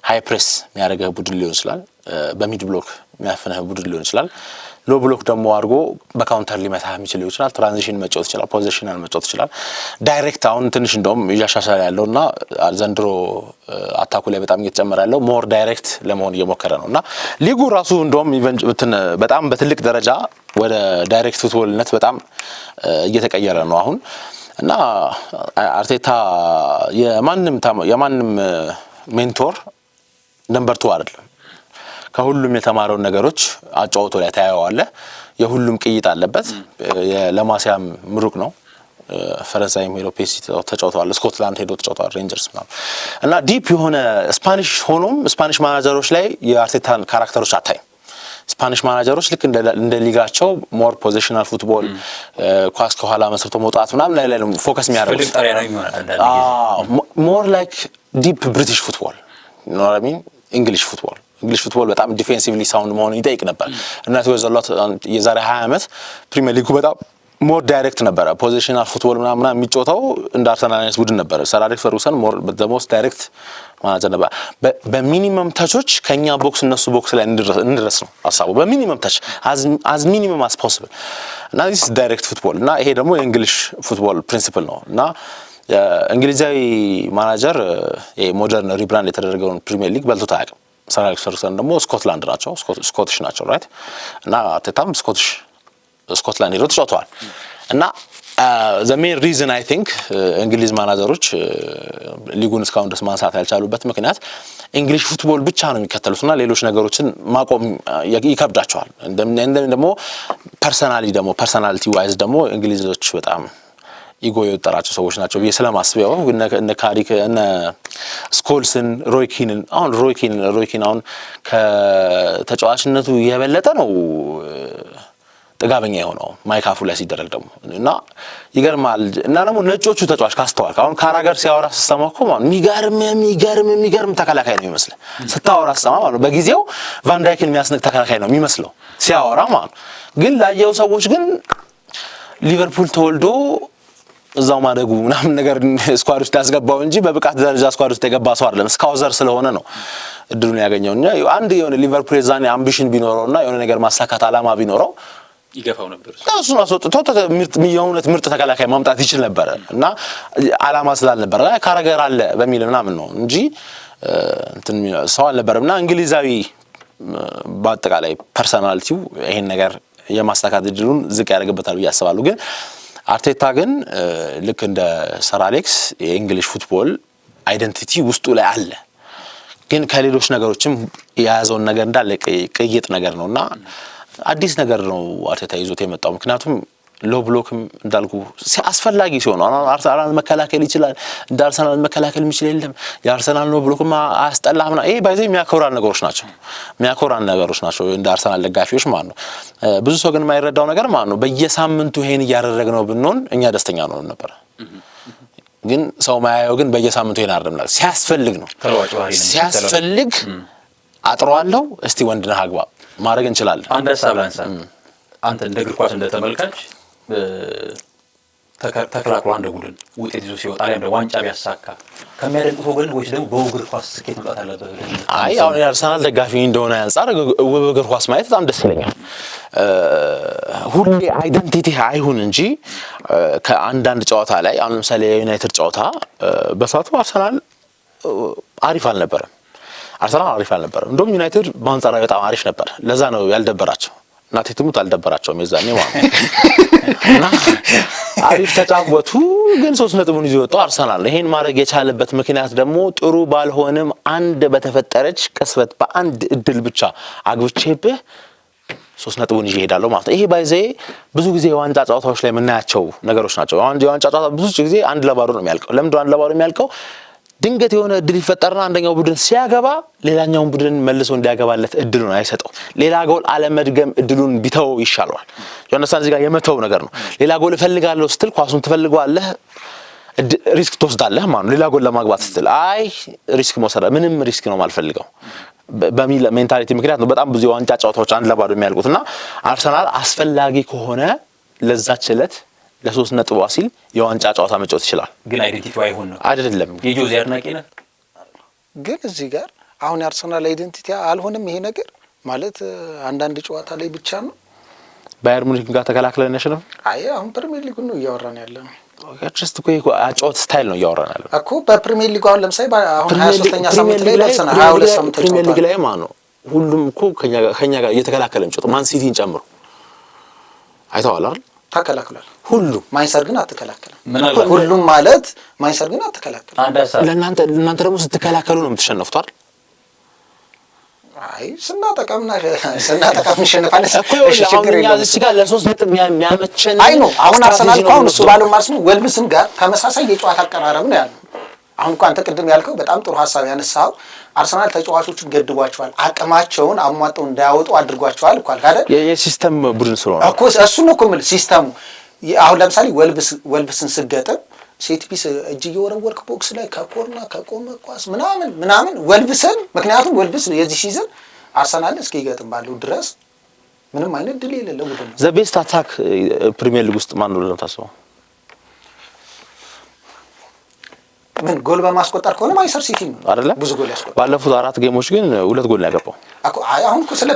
[SPEAKER 1] ሃይ ፕሬስ የሚያደርገህ ቡድን ሊሆን ይችላል። በሚድ ብሎክ የሚያፍነህ ቡድን ሊሆን ይችላል። ሎ ብሎክ ደግሞ አድርጎ በካውንተር ሊመታ የሚችል ይችላል። ትራንዚሽን መጫወት ይችላል። ፖዚሽናል መጫወት ይችላል። ዳይሬክት አሁን ትንሽ እንደውም እያሻሻለ ያለውና ዘንድሮ አታኩ ላይ በጣም እየተጨመረ ያለው ሞር ዳይሬክት ለመሆን እየሞከረ ነውና ሊጉ ራሱ እንደውም በጣም በትልቅ ደረጃ ወደ ዳይሬክት ፉትቦልነት በጣም እየተቀየረ ነው አሁን እና አርቴታ የማንም ሜንቶር ነምበር 2 አይደለም። ከሁሉም የተማረውን ነገሮች አጫውቶ ላይ ታያዋለህ። የሁሉም ቅይጥ አለበት። ለማሲያም ምሩቅ ነው። ፈረንሳይም ሄዶ ፔሲ ተጫውተዋል፣ ስኮትላንድ ሄዶ ተጫውተዋል፣ ሬንጀርስ ምናምን እና ዲፕ የሆነ ስፓኒሽ ሆኖም ስፓኒሽ ማናጀሮች ላይ የአርቴታን ካራክተሮች አታይም። ስፓኒሽ ማናጀሮች ልክ እንደ ሊጋቸው ሞር ፖዚሽናል ፉትቦል ኳስ ከኋላ መስርቶ መውጣት ምናምን ላይ ፎከስ የሚያደርጉት ሞር ላይክ ዲፕ ብሪቲሽ ፉትቦል ኖራሚን እንግሊሽ ፉትቦል በጣም ዲፌንሲቭሊ ሳውንድ መሆኑን ይጠይቅ ነበር እና ተወዘሏት የዛሬ 20 ዓመት ፕሪሚየር ሊጉ በጣም ሞር ዳይሬክት ነበረ። ፖዚሽናል ፉትቦል ምናምን የሚጫወተው እንደ አርሰናል አይነት ቡድን ነበር። ሰር አሌክስ ፈርጉሰን ሞር ዘ ሞስት ዳይሬክት ማናጀር ነበር። በሚኒመም ታቾች ከኛ ቦክስ እነሱ ቦክስ ላይ እንድረስ ነው ሐሳቡ። በሚኒመም ታች አዝ ሚኒመም አስ ፖሲብል እና ዲስ ዳይሬክት ፉትቦል እና ይሄ ደግሞ የእንግሊሽ ፉትቦል ፕሪንሲፕል ነው እና እንግሊዛዊ ማናጀር የሞደርን ሪብራንድ የተደረገውን ፕሪሚየር ሊግ በልቶት አያውቅም። ሰር አሌክስ ፈርጉሰን ደግሞ ስኮትላንድ ናቸው፣ ስኮቲሽ ናቸው ራይት እና አርቴታም ስኮትላንድ ሄዶ ተጫውተዋል እና the main reason I think እንግሊዝ ማናጀሮች ሊጉን እስካሁን ድረስ ማንሳት ያልቻሉበት ምክንያት እንግሊሽ ፉትቦል ብቻ ነው የሚከተሉትና ሌሎች ነገሮችን ማቆም ይከብዳቸዋል። ደግሞ ፐርሰናሊቲ ዋይዝ ደግሞ እንግሊዞች በጣም ኢጎ የወጠራቸው ሰዎች ናቸው ብዬ ስለማስብ ያው እነ ካሪክ እነ ስኮልስን ሮይኪንን አሁን ከተጫዋችነቱ የበለጠ ነው ጥጋበኛ የሆነው ማይካፉ ላይ ሲደረግ ደግሞ እና ይገርማል። እና ደግሞ ነጮቹ ተጫዋች ካስተዋልክ አሁን ካራገር ሲያወራ ሲሰማ እኮ ማለት የሚገርም ተከላካይ ነው የሚመስለው ስታወራ ሲሰማ ማለት ነው። በጊዜው ቫንዳይክን የሚያስነቅ ተከላካይ ነው የሚመስለው ሲያወራ ማለት ግን ላየው ሰዎች ግን ሊቨርፑል ተወልዶ እዛው ማደጉ ምናምን ነገር ስኳድ ውስጥ ያስገባው እንጂ በብቃት ደረጃ ስኳድ ውስጥ የገባ ሰው አይደለም። ስካውዘር ስለሆነ ነው እድሉን ያገኘውና አንድ የሆነ ሊቨርፑል የዛኔ አምቢሽን ቢኖረውና የሆነ ነገር ማሳካት አላማ ቢኖረው
[SPEAKER 3] ይገፋው ነበር።
[SPEAKER 1] እሱን አስወጥቶ ምርጥ ተከላካይ ማምጣት ይችል ነበር እና አላማ ስላልነበረ ካራገር አለ በሚል ምናምን ነው እንጂ እንትን ሰው አልነበረምና እንግሊዛዊ በአጠቃላይ ፐርሰናሊቲው ይሄን ነገር የማሳካት እድሉን ዝቅ ያደርግበታል ብዬ አስባለሁ። ግን አርቴታ ግን ልክ እንደ ሰር አሌክስ የእንግሊሽ ፉትቦል አይደንቲቲ ውስጡ ላይ አለ። ግን ከሌሎች ነገሮችም የያዘውን ነገር እንዳለ ቅይጥ ነገር ነውና አዲስ ነገር ነው አርቴታ ይዞት የመጣው። ምክንያቱም ሎ ብሎክም እንዳልኩ አስፈላጊ ሲሆን አርሰናል መከላከል ይችላል እንደ አርሰናል መከላከል የሚችል የለም የአርሰናል ሎ ብሎክም አያስጠላህም ይሄ ባይዘው የሚያኮራን ነገሮች ናቸው እንደ አርሰናል ደጋፊዎች ማለት ነው። ብዙ ሰው ግን የማይረዳው ነገር ማለት ነው በየሳምንቱ ይሄን እያደረግነው ብንሆን እኛ ደስተኛ ነው ነበር። ግን ሰው ማያየው ግን በየሳምንቱ ይሄን አይደለም ሲያስፈልግ ነው ሲያስፈልግ አጥሯለሁ እስቲ ወንድነህ አግባ ማድረግ እንችላለን።
[SPEAKER 3] አንድ ሀሳብ ላንሳ። አንተ እንደ እግር ኳስ እንደተመልካች ተከላክሎ አንድ ቡድን ውጤት ይዞ ሲወጣ ላይ እንደ ዋንጫ ቢያሳካ ከሚያደንቁት ወገን ወይስ ደግሞ በእግር ኳስ ስኬት መጣት አለበት?
[SPEAKER 1] አይ አሁን የአርሰናል ደጋፊ እንደሆነ አንፃር እግር ኳስ ማየት በጣም ደስ ይለኛል። ሁሌ አይደንቲቲ አይሁን እንጂ ከአንዳንድ ጨዋታ ላይ አሁን ለምሳሌ የዩናይትድ ጨዋታ በሰዓቱ አርሰናል አሪፍ አልነበረም። እንደውም ዩናይትድ በአንጻራዊ በጣም አሪፍ ነበር። ለዛ ነው ያልደበራቸው እና ቴትሙት አልደበራቸውም የዛኔ ማለት እና አሪፍ ተጫወቱ። ግን 3 ነጥቡን ይዞ ወጣው አርሰናል ነው። ይሄን ማድረግ የቻለበት ምክንያት ደግሞ ጥሩ ባልሆነም አንድ በተፈጠረች ቅስበት በአንድ እድል ብቻ አግብቼብህ 3 ነጥቡን ይዤ እሄዳለሁ ማለት ነው። ይሄ ባይዘ ብዙ ጊዜ የዋንጫ ጨዋታዎች ላይ የምናያቸው ነገሮች ናቸው። የዋንጫ ጨዋታ ብዙ ጊዜ 1-0 ነው የሚያልቀው። ለምንድነው 1-0 የሚያልቀው? ድንገት የሆነ እድል ይፈጠርና አንደኛው ቡድን ሲያገባ ሌላኛውን ቡድን መልሶ እንዲያገባለት እድሉን አይሰጠው። ሌላ ጎል አለመድገም እድሉን ቢተው ይሻለዋል። ዮናስ እዚህ ጋር የመተው ነገር ነው። ሌላ ጎል እፈልጋለሁ ስትል ኳሱን ትፈልገዋለህ ሪስክ ትወስዳለህ ማለት ነው። ሌላ ጎል ለማግባት ስትል አይ ሪስክ መውሰድ ምንም ሪስክ ነው ማልፈልገው በሚል ሜንታሊቲ ምክንያት ነው በጣም ብዙ የዋንጫ ጨዋታዎች 1-0 የሚያልቁትና አርሰናል አስፈላጊ ከሆነ ለዛች ዕለት ለ3 ነጥብ ሲል የዋንጫ ጨዋታ መጫወት ይችላል።
[SPEAKER 3] ግን አይደንቲቲ አይሆን ነው
[SPEAKER 1] አይደለም።
[SPEAKER 3] የጆዜ አድናቂ ነህ
[SPEAKER 2] ግን እዚህ ጋር አሁን የአርሰናል አይደንቲቲ አልሆነም። ይሄ ነገር ማለት አንዳንድ ጨዋታ ላይ ብቻ ነው።
[SPEAKER 1] ባየር ሙኒክ ጋር ተከላክለን ያሸነፈ
[SPEAKER 2] አይ አሁን ፕሪሚየር ሊግ ነው እያወራን ያለነው።
[SPEAKER 1] ጀስት እኮ አጫወት ስታይል ነው እያወራን ያለነው
[SPEAKER 2] እኮ በፕሪሚየር ሊግ አሁን ለምሳሌ አሁን 23ኛ ሳምንት ላይ ደርሰናል። 22 ሳምንት
[SPEAKER 1] ፕሪሚየር ሊግ ላይ ማለት ነው ሁሉም እኮ ከኛ ጋር እየተከላከለ ነው። ማን ሲቲን ጨምሮ አይተዋል አይደል?
[SPEAKER 2] ተከላክሏል
[SPEAKER 1] ሁሉም።
[SPEAKER 2] ማይንሰር ግን አትከላከለም። ሁሉም ማለት ማይንሰር ግን አትከላከለም።
[SPEAKER 1] ለእናንተ ደግሞ ስትከላከሉ ነው የምትሸነፉት አይደል?
[SPEAKER 2] አይ ስናጠቃም እንሸነፋለን
[SPEAKER 1] እሺ ችግር የለም። እዚህ ጋር ለ3 ነጥብ የሚያመቸን
[SPEAKER 2] አይ ነው። አሁን አርሰናል አሁን እሱ ባለው ማለት ነው ወልብስም ጋር ተመሳሳይ የጨዋታ አቀራረብ ነው ያለው። አሁን እንኳን አንተ ቅድም ያልከው በጣም ጥሩ ሐሳብ ያነሳው አርሰናል ተጫዋቾቹን ገድቧቸዋል፣ አቅማቸውን አሟጠው እንዳያወጡ አድርጓቸዋል እኮ አይደል?
[SPEAKER 1] የሲስተም ቡድን ስለሆነ
[SPEAKER 2] እኮ እሱ ነው እኮ የምልህ ሲስተሙ። አሁን ለምሳሌ ወልብስን ስገጥም ሴት ፒስ እጅ እየወረወርክ ቦክስ ላይ ከኮርና ከቆመ ኳስ ምናምን ወልብስን ምክንያቱም ወልብስ የዚህ ሲዝን አርሰናል እስኪገጥም ባለው ድረስ ምንም አይነት ድል የሌለው ቡድን ነው።
[SPEAKER 1] ዘ ቤስት አታክ ፕሪሚየር ሊግ ውስጥ ማን ነው ብለህ ታስበው?
[SPEAKER 2] ምን ጎል በማስቆጠር ከሆነ ማንቸስተር ሲቲ ነው
[SPEAKER 1] አይደለ?
[SPEAKER 2] ብዙ ጎል ያስቆጠረ።
[SPEAKER 1] ባለፉት 4 ጌሞች ግን 2 ጎል ነው ያገባው።
[SPEAKER 2] አሁን እኮ ስለ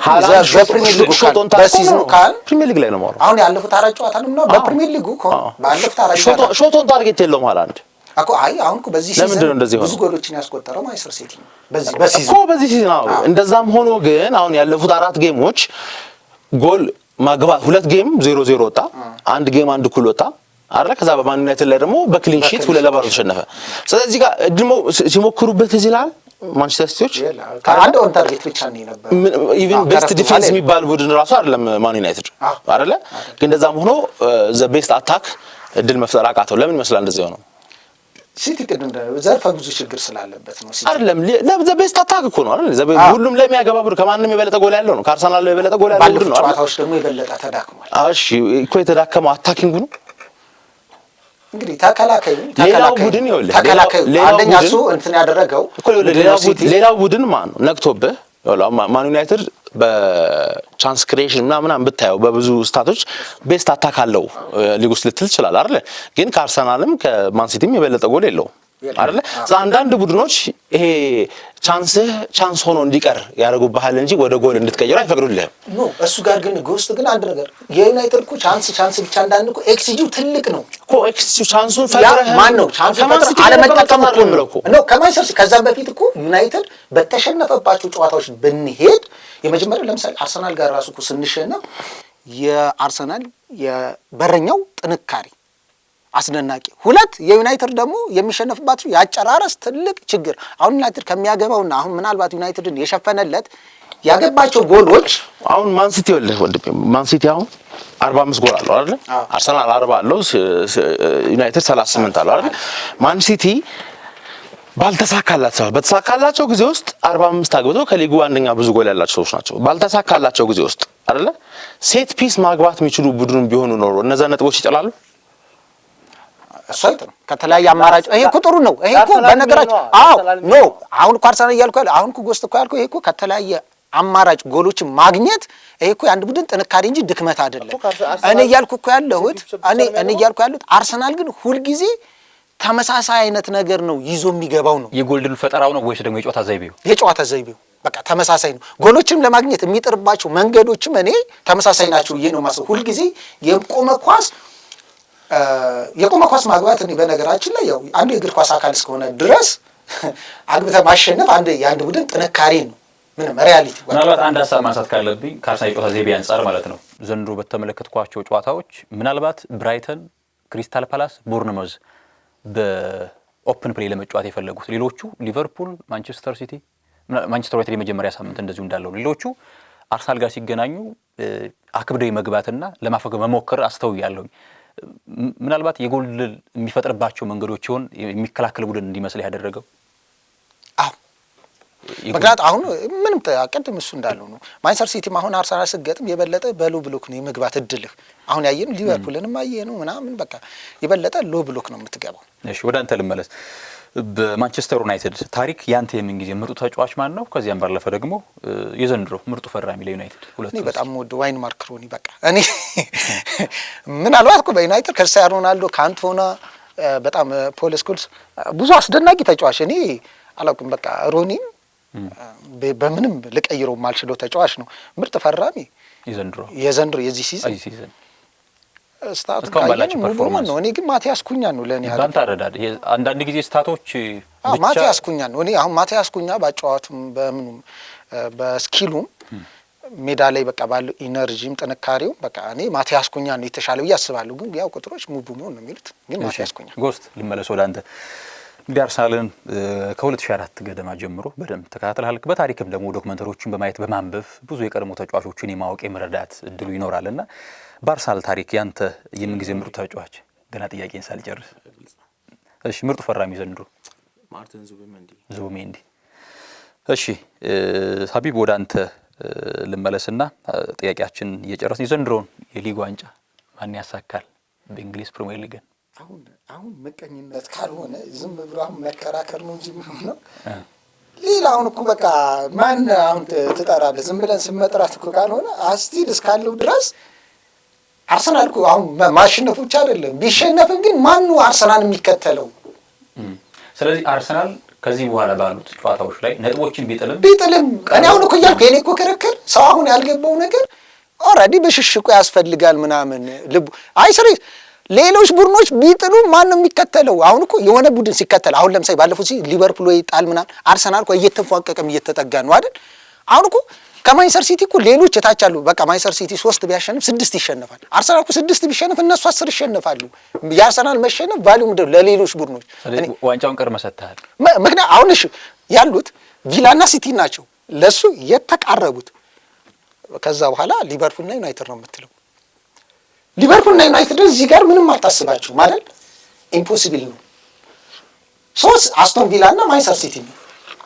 [SPEAKER 2] ፕሪሚየር ሊግ በሲዝኑ ካል
[SPEAKER 1] ፕሪሚየር ሊግ ላይ ነው ማለት
[SPEAKER 2] አሁን ያለፉት 4 ጨዋታ ነው በፕሪሚየር ሊጉ ባለፉት 4 ጨዋታ
[SPEAKER 1] ሾቶን ታርጌት የለውም ሃላንድ
[SPEAKER 2] አሁን እኮ በዚህ ሲዝን ብዙ ጎሎችን ያስቆጠረው ማንቸስተር ሲቲ ነው
[SPEAKER 1] በዚህ ሲዝን እንደዛም ሆኖ ግን አሁን ያለፉት 4 ጌሞች ጎል ማግባት 2 ጌም 0-0 ወጣ፣ 1 ጌም 1 እኩል ወጣ አረ ከዛ በማን ዩናይትድ ላይ ደግሞ በክሊን ሺት 2-0 ተሸነፈ። ስለዚህ ጋር እድሞ ሲሞክሩበት ይላል ማንቸስተር ሲቲዎች
[SPEAKER 2] አንድ ኦን ታርጌት ብቻ ነው ነበር።
[SPEAKER 1] ኢቭን ቤስት ዲፌንስ የሚባል ቡድን ራሱ አይደለም ማን ዩናይትድ አይደለ? ግን እንደዛም ሆኖ ዘ ቤስት አታክ እድል መፍጠር አቃተው። ለምን ይመስላል እንደዚህ ሆነው?
[SPEAKER 2] ሲቲ ቅድም ዘርፈ ብዙ ችግር ስላለበት ነው። ሲቲ
[SPEAKER 1] አይደለም ለቤስት አታክ እኮ ነው አይደል? ሁሉም ላይ የሚያገባ ቡድን ከማንም የበለጠ ጎል ያለው ነው። ከአርሰናል ላይ የበለጠ ጎል ያለው ቡድን ነው አይደል?
[SPEAKER 2] ጨዋታዎች ደግሞ የበለጠ ተዳክሟል።
[SPEAKER 1] እሺ እኮ የተዳከመው አታኪንግ ነው።
[SPEAKER 2] እንግዲህ ተከላካዩ አንደኛ እሱ እንትን ያደረገው
[SPEAKER 1] እኮ ሌላው ቡድን ማን ነው ነክቶብህ? ማን ዩናይትድ በቻንስ ክሬሽን ምናምን ብታየው በብዙ ስታቶች ቤስት አታክ አለው ሊግ ውስጥ ልትል ትችላለህ አይደል? ግን ከአርሰናልም ከማን ሲቲም የበለጠ ጎል የለውም አይደል? አንዳንድ ቡድኖች ይሄ ቻንስ ሆኖ እንዲቀር ያደርጉብሃል እንጂ ወደ ጎል እንድትቀይሩ አይፈቅዱልህም።
[SPEAKER 2] ኖ እሱ ጋር ግን ጎስት ግን አንድ ነገር የዩናይትድ እኮ ቻንስ ብቻ እንዳንድ እኮ ኤክስጂው ትልቅ ነው እኮ
[SPEAKER 1] ኤክስጂው ቻንሱን ፈጥረህ
[SPEAKER 2] ማን ነው ቻንሱን ፈጥረህ አለመጠቀም እኮ ነው ከማንቸስተር ከዛ በፊት እኮ ዩናይትድ በተሸነፈባቸው ጨዋታዎች ብንሄድ የመጀመሪያው ለምሳሌ አርሰናል ጋር ራሱ እኮ ስንሸነፍ የአርሰናል የበረኛው ጥንካሬ አስደናቂ ሁለት የዩናይትድ ደግሞ የሚሸነፍባቸው ያጨራረስ ትልቅ ችግር አሁን ዩናይትድ ከሚያገባውና አሁን ምናልባት ዩናይትድን የሸፈነለት ያገባቸው ጎሎች
[SPEAKER 1] አሁን ማን ሲቲ ወንድሜ ማን ሲቲ አሁን 45 ጎል አለው አይደል? አርሰናል 40 አለው፣ ዩናይትድ 38 አለው አይደል? ማን ሲቲ በተሳካላቸው ጊዜ ውስጥ 45 አግብተው ከሊጉ አንደኛ ብዙ ጎል ያላቸው ሰዎች ናቸው። ባልተሳካላቸው ጊዜ ውስጥ አይደለ ሴት ፒስ ማግባት የሚችሉ ቡድን ቢሆኑ ኖሮ እነዛ ነጥቦች ይጥላሉ።
[SPEAKER 2] እሱ አይተም ከተለያየ አማራጭ ይሄ እኮ ጥሩ ነው። ይሄ እኮ በነገራችን ኖ አሁን እኮ አርሰናል እያልኩ ያለው አሁን እኮ ጎስት እኮ ያልኩ ይሄ እኮ ከተለያየ አማራጭ ጎሎችን ማግኘት ይሄ እኮ የአንድ ቡድን ጥንካሬ እንጂ ድክመት አይደለም። እኔ እያልኩ ያለሁት አርሰናል ግን ሁልጊዜ ተመሳሳይ አይነት ነገር ነው ይዞ የሚገባው ነው።
[SPEAKER 3] የጎልድን ፈጠራው ነው ወይስ ደግሞ
[SPEAKER 2] የጨዋታ ዘይቤው በቃ ተመሳሳይ ነው። ጎሎችንም ለማግኘት የሚጥርባቸው መንገዶችም እኔ ተመሳሳይ ናቸው ብዬ ነው የማስበው። ሁልጊዜ የቆመ ኳስ ማግባት እኔ በነገራችን ላይ ያው አንዱ የእግር ኳስ አካል እስከሆነ ድረስ አግብተህ ማሸነፍ የአንድ ቡድን ጥንካሬ ነው። ምንም ሪያሊቲ
[SPEAKER 3] ምናልባት አንድ ሀሳብ ማንሳት ካለብኝ ከአርሰናል የጨዋታ ዘይቤ አንጻር ማለት ነው ዘንድሮ በተመለከትኳቸው ጨዋታዎች ምናልባት ብራይተን፣ ክሪስታል ፓላስ፣ ቦርንመዝ በኦፕን ፕሌይ ለመጫወት የፈለጉት ሌሎቹ ሊቨርፑል፣ ማንቸስተር ዩናይትድ የመጀመሪያ ሳምንት እንደዚሁ እንዳለው ሌሎቹ አርሰናል ጋር ሲገናኙ አክብደው መግባትና ለማፈግፈግ መሞከር አስተውያለሁኝ። ምናልባት የጎል የሚፈጥርባቸው መንገዶች ሲሆን የሚከላከል ቡድን እንዲመስል ያደረገው
[SPEAKER 2] ምክንያት አሁን ምንም ተቀድም እሱ እንዳለው ነው። ማንቸስተር ሲቲም አሁን አርሰናል ስገጥም የበለጠ በሎ ብሎክ ነው የመግባት እድልህ። አሁን ያየነው ሊቨርፑልንም አየነው ምናምን በቃ የበለጠ ሎ ብሎክ ነው የምትገባው።
[SPEAKER 3] እሺ ወደ አንተ ልመለስ። በማንቸስተር ዩናይትድ ታሪክ ያንተ የምን ጊዜ ምርጡ ተጫዋች ማን ነው? ከዚያም ባለፈ ደግሞ የዘንድሮ ምርጡ ፈራሚ ለዩናይትድ ሁለት
[SPEAKER 2] እኔ በጣም ወደ ዋይን ማርክ ሮኒ በቃ እኔ ምናልባት እኮ በዩናይትድ ክርስቲያኖ ሮናልዶ ካንቶና በጣም ፖል ስኮልስ ብዙ አስደናቂ ተጫዋች እኔ አላውቅም። በቃ ሮኒ በምንም ልቀይረው ማልችለው ተጫዋች ነው። ምርጥ ፈራሚ የዘንድሮ የዚህ ሲዝን ስታቱ ካየን ፐርፎርማንስ ነው። እኔ ግን ማቲያስ ኩኛ ነው ለኔ ያለው
[SPEAKER 3] ባንታ አረዳድ አንዳንድ ጊዜ ስታቶች
[SPEAKER 2] ብቻ ማቲያስ ኩኛ ነው። እኔ አሁን ማቲያስ ኩኛ ባጫዋቱም በምኑም በስኪሉም ሜዳ ላይ በቃ ባለው ኢነርጂም ጥንካሬው በቃ እኔ ማቲያስ ኩኛ ነው የተሻለ ብዬ አስባለሁ። ግን ያው ቁጥሮች ሙሉ ነው የሚሉት ግን ማቲያስ ኩኛ
[SPEAKER 3] ጎስት ልመለስ ወደ አንተ። እንግዲህ አርሰናልን ከ2004 ገደማ ጀምሮ በደንብ ተከታተልሃል። በታሪክም ደግሞ ዶክመንተሪዎችን በማየት በማንበብ ብዙ የቀድሞ ተጫዋቾችን የማወቅ የመረዳት እድሉ ይኖራልና በአርሰናል ታሪክ ያንተ የምን ጊዜ ምርጡ ተጫዋች? ገና ጥያቄን ሳልጨርስ እሺ፣ ምርጡ ፈራሚ ዘንድሮ
[SPEAKER 1] ማርቲን
[SPEAKER 3] ዙቢሜንዲ። እሺ ሀቢብ ወደ አንተ ልመለስና ጥያቄያችን እየጨረስን የዘንድሮውን የሊግ ዋንጫ ማን ያሳካል በእንግሊዝ ፕሪሚየር ሊግ?
[SPEAKER 2] አሁን ምቀኝነት ካልሆነ ዝም ብሎ አሁን መከራከር ነው እንጂ የሚሆነው ሌላ አሁን እኮ በቃ ማን አሁን ትጠራለህ? ዝም ብለን ስመጥራት እኮ ካልሆነ አስቲል እስካለው ድረስ አርሰናል እኮ አሁን ማሸነፉ ብቻ አይደለም ቢሸነፍም ግን ማኑ አርሰናል የሚከተለው።
[SPEAKER 3] ስለዚህ አርሰናል ከዚህ በኋላ ባሉት ጨዋታዎች ላይ ነጥቦችን ቢጥልም
[SPEAKER 2] እኔ አሁን እኮ እያልኩ የኔ እኮ ክርክር ሰው አሁን ያልገባው ነገር ኦልሬዲ በሽሽቁ ያስፈልጋል ምናምን ልቡ አይስሪ ሌሎች ቡድኖች ቢጥሉ ማን ነው የሚከተለው? አሁን እኮ የሆነ ቡድን ሲከተል አሁን ለምሳሌ ባለፉት ሊቨርፑል ወይ ጣል ምናምን አርሰናል እኮ እየተፏቀቀም እየተጠጋ ነው አይደል? አሁን እኮ ከማንቸስተር ሲቲ እኮ ሌሎች የታቻሉ በቃ ማንቸስተር ሲቲ 3 ቢያሸንፍ 6 ይሸነፋል። አርሰናል እኮ 6 ቢሸነፍ እነሱ 10 ይሸነፋሉ። የአርሰናል መሸነፍ ቫልዩ ምንድነው ለሌሎች ቡድኖች?
[SPEAKER 3] ዋንጫውን ቀድመህ ሰጥተሃል።
[SPEAKER 2] ምክንያት አሁን እሺ ያሉት ቪላና ሲቲ ናቸው ለሱ የተቃረቡት። ከዛ በኋላ ሊቨርፑልና ዩናይትድ ነው የምትለው። ሊቨርፑልና ዩናይትድ እዚህ ጋር ምንም አታስባችሁ ማለት ኢምፖሲብል ነው። ሶስት አስቶን ቪላ እና ማንቸስተር ሲቲ ነው።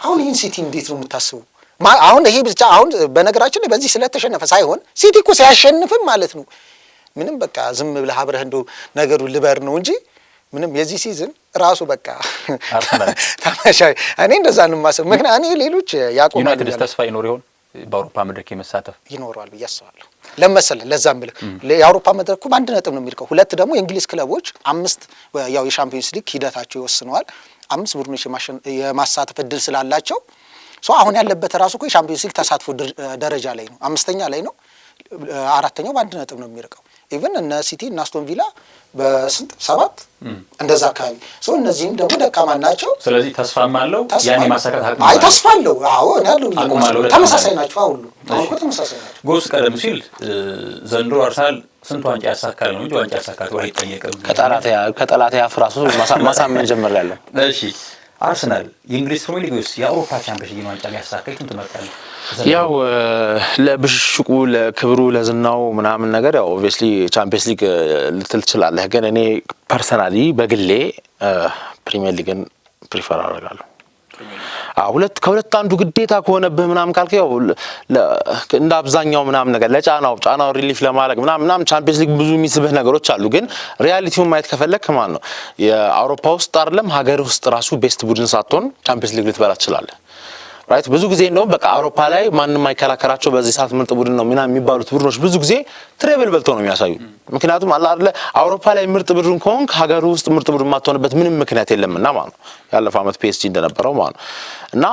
[SPEAKER 2] አሁን ይህን ሲቲ እንዴት ነው የምታስቡ? አሁን ይሄ ብቻ አሁን በነገራችን ላይ በዚህ ስለተሸነፈ ሳይሆን ሲቲ እኮ ሲያሸንፍም ማለት ነው ምንም በቃ ዝም ብለህ አብረህ እንደው ነገሩ ልበር ነው እንጂ ምንም የዚህ ሲዝን ራሱ በቃ ተመሻይ እኔ እንደዛ ነው የማስበው። ምክንያቱም እኔ ሌሎች ያቆማሉ
[SPEAKER 3] ዩናይትድ ተስፋ ይኖር ይሆን በአውሮፓ መድረክ የመሳተፍ
[SPEAKER 2] ይኖረዋል ብዬ አስባለሁ። ለመሰለህ ለዛም ብለህ የአውሮፓ መድረኩ በአንድ ነጥብ ነው የሚልከው። ሁለት ደግሞ የእንግሊዝ ክለቦች 5 ያው የሻምፒዮንስ ሊግ ሂደታቸው ይወስነዋል 5 ቡድኖች የማሳተፍ እድል ስላላቸው አሁን ያለበት ራሱ እኮ የሻምፒዮንስ ሊግ ተሳትፎ ደረጃ ላይ ነው፣ 5ኛ ላይ ነው። 4ኛው በአንድ ነጥብ ነው የሚርቀው። ኢቭን እነ ሲቲ እና አስቶን ቪላ በስንት 7 እንደዛ አካባቢ እነዚህም ደግሞ ደካማ ናቸው።
[SPEAKER 3] ስለዚህ ተስፋም አለው ያኔ ማሳካት አቅም
[SPEAKER 2] አይ ተስፋ አለው። አዎ ያለው ተመሳሳይ ናቸው። ሁሉ አሁን እኮ ተመሳሳይ ናቸው።
[SPEAKER 3] ጎስ ቀደም ሲል ዘንድሮ አርሰናል ስንት ዋንጫ ያሳካል ነው እንጂ ዋንጫ ያሳካል ወይ አይጠየቅም።
[SPEAKER 1] ከጠላት ያፍ ራሱ ማሳመን ጀምሬያለሁ።
[SPEAKER 3] እሺ አርሰናል የእንግሊዝ ፕሪሚየር ሊግ ውስጥ የአውሮፓ ቻምፒየንስ ሊግ ዋንጫ ሊያሳካይ እንትን ትመርጣለህ?
[SPEAKER 1] ያው ለብሽሽቁ ለክብሩ ለዝናው ምናምን ነገር ያው ኦብቪየስሊ ቻምፒየንስ ሊግ ልትል ትችላለህ። ግን እኔ ፐርሰናሊ በግሌ ፕሪሚየር ሊግን ፕሪፈር አደርጋለሁ። ከሁለት አንዱ ግዴታ ከሆነብህ ምናምን ካልከ ያው እንደ አብዛኛው ምናምን ነገር ጫናው ሪሊፍ ለማድረግ ምናምን ቻምፒየንስ ሊግ ብዙ የሚስብህ ነገሮች አሉ። ግን ሪያሊቲውን ማየት ከፈለክ ማለት ነው የአውሮፓ ውስጥ አይደለም ሀገር ውስጥ ራሱ ቤስት ቡድን ሳትሆን ቻምፒየንስ ሊግ ልትበላ ትችላለህ። ራይት ብዙ ጊዜ እንደውም በቃ አውሮፓ ላይ ማንንም አይከራከራቸው በዚህ ሰዓት ምርጥ ቡድን ነው ምናምን የሚባሉት ቡድኖች ብዙ ጊዜ ትሬብል በልተው ነው የሚያሳዩ። ምክንያቱም አለ አይደለ አውሮፓ ላይ ምርጥ ቡድን ከሆንክ ሀገር ውስጥ ምርጥ ቡድን ማትሆንበት ምንም ምክንያት የለምና ማለት ነው። ያለፈው ዓመት ፒኤስጂ እንደነበረው ማለት ነው። እና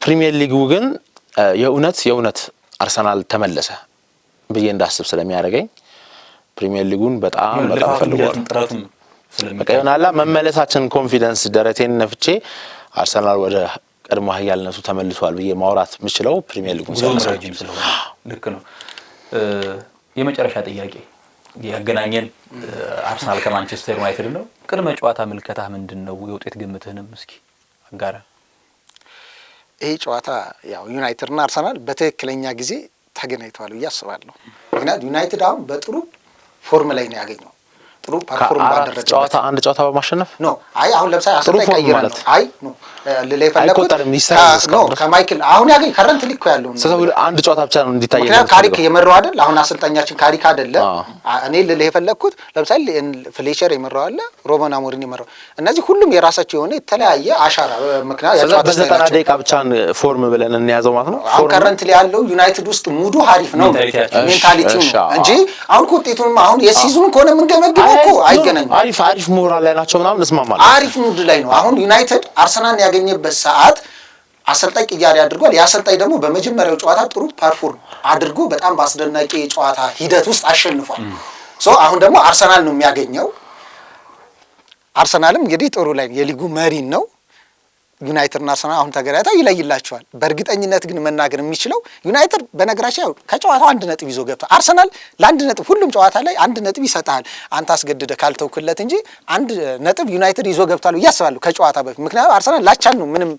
[SPEAKER 1] ፕሪሚየር ሊጉ ግን የእውነት አርሰናል ተመለሰ ብዬ እንዳስብ ስለሚያደርገኝ ፕሪሚየር ሊጉን በጣም ፈልጓለሁ። በቃ ይሆናላ መመለሳችን ኮንፊደንስ ደረቴን ነፍቼ አርሰናል ወደ ቀድሞ ኃያልነቱ ተመልሷል ብዬ ማውራት የምችለው ፕሪሚየር ሊጉን
[SPEAKER 3] ስለሆነ ልክ ነው። የመጨረሻ ጥያቄ ያገናኘን አርሰናል ከማንቸስተር ዩናይትድ ነው። ቅድመ ጨዋታ ምልከታ ምንድነው? የውጤት ግምትህንም እስኪ አጋራ።
[SPEAKER 2] ይሄ ጨዋታ ያው ዩናይትድና አርሰናል በትክክለኛ ጊዜ ተገናኝተዋል ብዬ አስባለሁ። ምክንያቱም ዩናይትድ አሁን በጥሩ ፎርም ላይ ነው ያገኘው። ጥሩ ፐርፎርም ባደረገ
[SPEAKER 1] አንድ ጨዋታ በማሸነፍ
[SPEAKER 2] ነው። አይ አሁን ለምሳሌ አሰልጣኝ ቀይራል። አይ ነው ለይፈለኩት ነው ከማይክል አሁን ያገኝ ከረንት ሊኮ ያለው
[SPEAKER 1] ነው። አንድ ጨዋታ ብቻ ነው እንዲታይ
[SPEAKER 2] ነው። ካሪክ የመራው አይደል? አሁን አሰልጣኛችን ካሪክ አይደለ? እኔ ለይፈለኩት ለምሳሌ ፍሌቸር የመራው አለ፣ ሮበን አሞሪም የመራው እነዚህ ሁሉም የራሳቸው የሆነ የተለያየ አሻራ ምክንያት ያጫወታ
[SPEAKER 1] በ90 ደቂቃ ብቻ ፎርም ብለን እንያዘው ማለት ነው።
[SPEAKER 2] አሁን ከረንት ላይ ያለው ዩናይትድ ውስጥ ሙዱ ሀሪፍ ነው፣ ሜንታሊቲው ነው እንጂ አሁን ውጤቱን አሁን የሲዝኑን ከሆነ ምን ገመግመው እኮ አይገናኝም።
[SPEAKER 1] አሪፍ ሞራል ላይ ናቸው ምናምን እስማማለሁ።
[SPEAKER 2] አሪፍ ሙድ ላይ ነው። አሁን ዩናይትድ አርሰናልን ያገኘበት ሰዓት አሰልጣኝ ቅያሬ አድርጓል። የአሰልጣኝ ደግሞ በመጀመሪያው ጨዋታ ጥሩ ፐርፎርም አድርጎ በጣም በአስደናቂ የጨዋታ ሂደት ውስጥ አሸንፏል። አሁን ደግሞ አርሰናል ነው የሚያገኘው። አርሰናልም እንግዲህ ጥሩ ላይ የሊጉ መሪ ነው። ዩናይትድና አርሰናል አሁን ተገናኝተው ይለይላቸዋል። በእርግጠኝነት ግን መናገር የሚችለው ዩናይትድ በነገራችን ያው ከጨዋታው 1 ነጥብ ይዞ ገብቷል። አርሰናል ለ1 ነጥብ ሁሉም ጨዋታ ላይ 1 ነጥብ ይሰጣል አንተ አስገድደ ካልተውክለት እንጂ 1 ነጥብ ዩናይትድ ይዞ ገብቷል ብዬ አስባለሁ ከጨዋታ በፊት። ምክንያቱም አርሰናል ላቻን ነው ምንም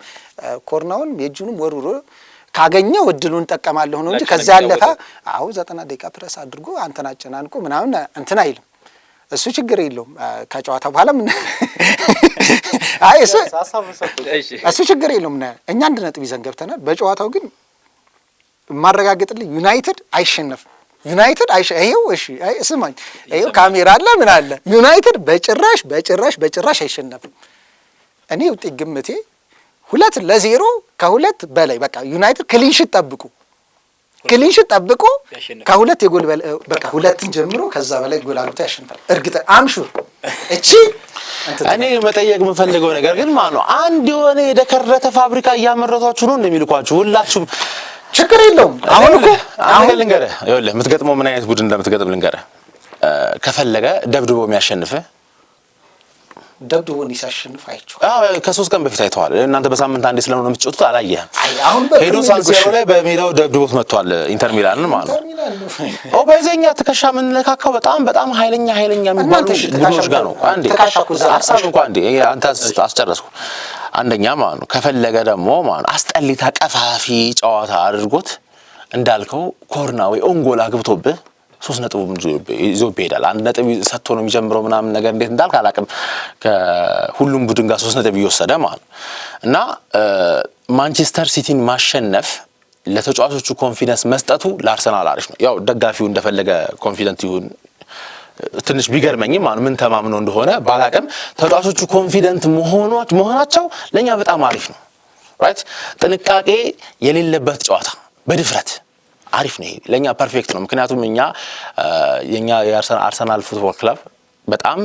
[SPEAKER 2] ኮርናውን የእጁንም ወሩሮ ካገኘው እድሉን ጠቀማለሁ ነው እንጂ ከዛ ያለፈ 90 ደቂቃ ፕረስ አድርጎ አንተን አጨናንቆ ምናምን እንትን አይልም። እሱ ችግር የለውም። ከጨዋታ በኋላ ምን አይ እሱ ችግር የለውም። እኛ 1 ነጥብ ይዘን ገብተናል። በጨዋታው ግን ማረጋገጥልኝ ዩናይትድ አይሸነፍም። ዩናይትድ ይሄው እሺ፣ አይ ስማኝ፣ ይሄው ካሜራ አለ ምን አለ። ዩናይትድ በጭራሽ አይሸነፍም። እኔ ውጤት ግምቴ 2-0 ከ2 በላይ በቃ ዩናይትድ ክሊንሺት ጠብቁ ከ2 የጎል በቃ 2ን ጀምሮ ከዛ በላይ ጎል አግብቶ ያሸንፋል። እርግጠኛ አምሹር እቺ
[SPEAKER 1] እኔ መጠየቅ የምፈልገው ነገር ግን ማለት ነው አንድ የሆነ የደከረተ ፋብሪካ እያመረቷችሁ ነው እንደሚልኳችሁ ሁላችሁም
[SPEAKER 2] ችግር የለውም። አሁን እኮ
[SPEAKER 1] አሁን ልንገርህ ይኸውልህ የምትገጥመው ምን አይነት ቡድን እንደምትገጥም ልንገርህ። ከፈለገ ደብድቦ የሚያሸንፍ
[SPEAKER 2] ደብድቦን ሲያሸንፍ አይቼው
[SPEAKER 1] ከ3 ቀን በፊት አይተዋል። እናንተ በሳምንት አንዴ ስለሆነ የምትጫወቱት አላየህም። ሄዶ ሳንሲሮ ላይ በሜዳው ደብድቦት መጥቷል ኢንተር ሚላን ማለት ነው። በዚህኛ ትከሻ የምንለካካው በጣም ኃይለኛ የሚባሉ ቡድኖች ጋር ነው። አንዴ አርሰናል እንኳን አንዴ አንተ አስጨረስኩ አንደኛ ማለት ነው። ከፈለገ ደግሞ ማለት ነው አስጠሊታ ቀፋፊ ጨዋታ አድርጎት እንዳልከው ኮርና ወይ ኦንጎል አግብቶብህ 3 ነጥብ ይዞ ይሄዳል። 1 ነጥብ ሰጥቶ ነው የሚጀምረው ምናምን ነገር እንዴት እንዳልክ አላውቅም። ከሁሉም ቡድን ጋር 3 ነጥብ እየወሰደ ማለት እና ማንቸስተር ሲቲን ማሸነፍ ለተጫዋቾቹ ኮንፊደንስ መስጠቱ ለአርሰናል አሪፍ ነው። ያው ደጋፊው እንደፈለገ ኮንፊደንት ይሁን ትንሽ ቢገርመኝም ምን ተማምነው እንደሆነ ባላውቅም ተጫዋቾቹ ኮንፊደንት መሆናቸው ለኛ በጣም አሪፍ ነው። ራይት ጥንቃቄ የሌለበት ጨዋታ በድፍረት አሪፍ ነው። ለኛ ፐርፌክት ነው። ምክንያቱም የኛ የአርሰናል ፉትቦል ክለብ በጣም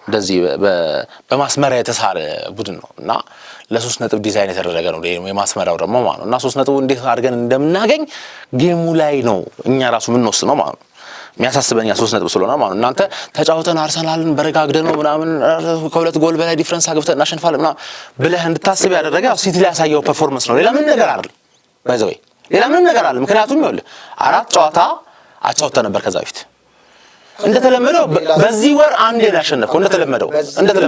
[SPEAKER 1] እንደዚህ በማስመሪያ የተሳለ ቡድን ነው እና ለ3 ነጥብ ዲዛይን የተደረገ ነው የማስመሪያው ደግሞ ማለት ነው እና 3 ነጥብ እንዴት አድርገን እንደምናገኝ ጌሙ ላይ ነው እኛ ራሱ የምንወስነው ማለት ነው። የሚያሳስበኛ 3 ነጥብ ስለሆነ ማለት ነው። እናንተ ተጫውተን አርሰናልን በረጋግደን ነው ምናምን ከ2 ጎል በላይ ዲፈረንስ አግብተን እናሸንፋለን ምናምን ብለህ እንድታስብ ያደረገ ሲቲ ላይ ያሳየው ፐርፎርማንስ ነው። ሌላ ምን ነገር አይደለም። ባይዘው ሌላ ምን ነገር አይደለም። ምክንያቱም ይኸውልህ 4 ጨዋታ አጫውተን ነበር ከዛ በፊት እንደተለመደው በዚህ ወር አንዴ ነው ያሸነፈው። እንደተለመደው